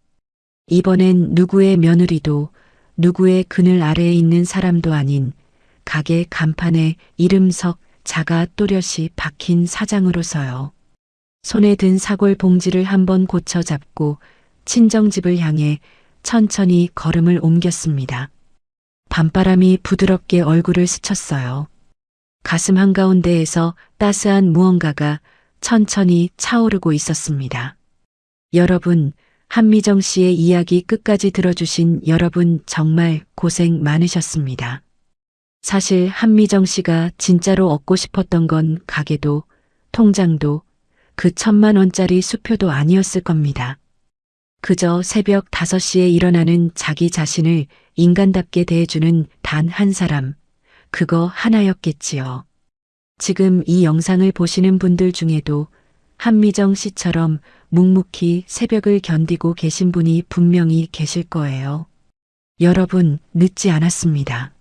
Speaker 1: 이번엔 누구의 며느리도 누구의 그늘 아래에 있는 사람도 아닌 가게 간판에 이름석 자가 또렷이 박힌 사장으로서요. 손에 든 사골 봉지를 한번 고쳐 잡고 친정집을 향해 천천히 걸음을 옮겼습니다. 밤바람이 부드럽게 얼굴을 스쳤어요. 가슴 한가운데에서 따스한 무언가가 천천히 차오르고 있었습니다. 여러분, 한미정 씨의 이야기 끝까지 들어주신 여러분 정말 고생 많으셨습니다. 사실 한미정 씨가 진짜로 얻고 싶었던 건 가게도 통장도 그 1,000만 원짜리 수표도 아니었을 겁니다. 그저 새벽 5시에 일어나는 자기 자신을 인간답게 대해주는 단 한 사람, 그거 하나였겠지요. 지금 이 영상을 보시는 분들 중에도 한미정 씨처럼 묵묵히 새벽을 견디고 계신 분이 분명히 계실 거예요. 여러분, 늦지 않았습니다.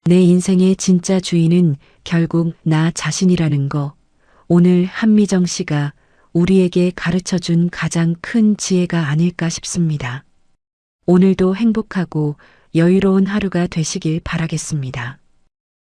Speaker 1: 내 인생의 진짜 주인은 결국 나 자신이라는 거, 오늘 한미정 씨가 우리에게 가르쳐 준 가장 큰 지혜가 아닐까 싶습니다. 오늘도 행복하고 여유로운 하루가 되시길 바라겠습니다.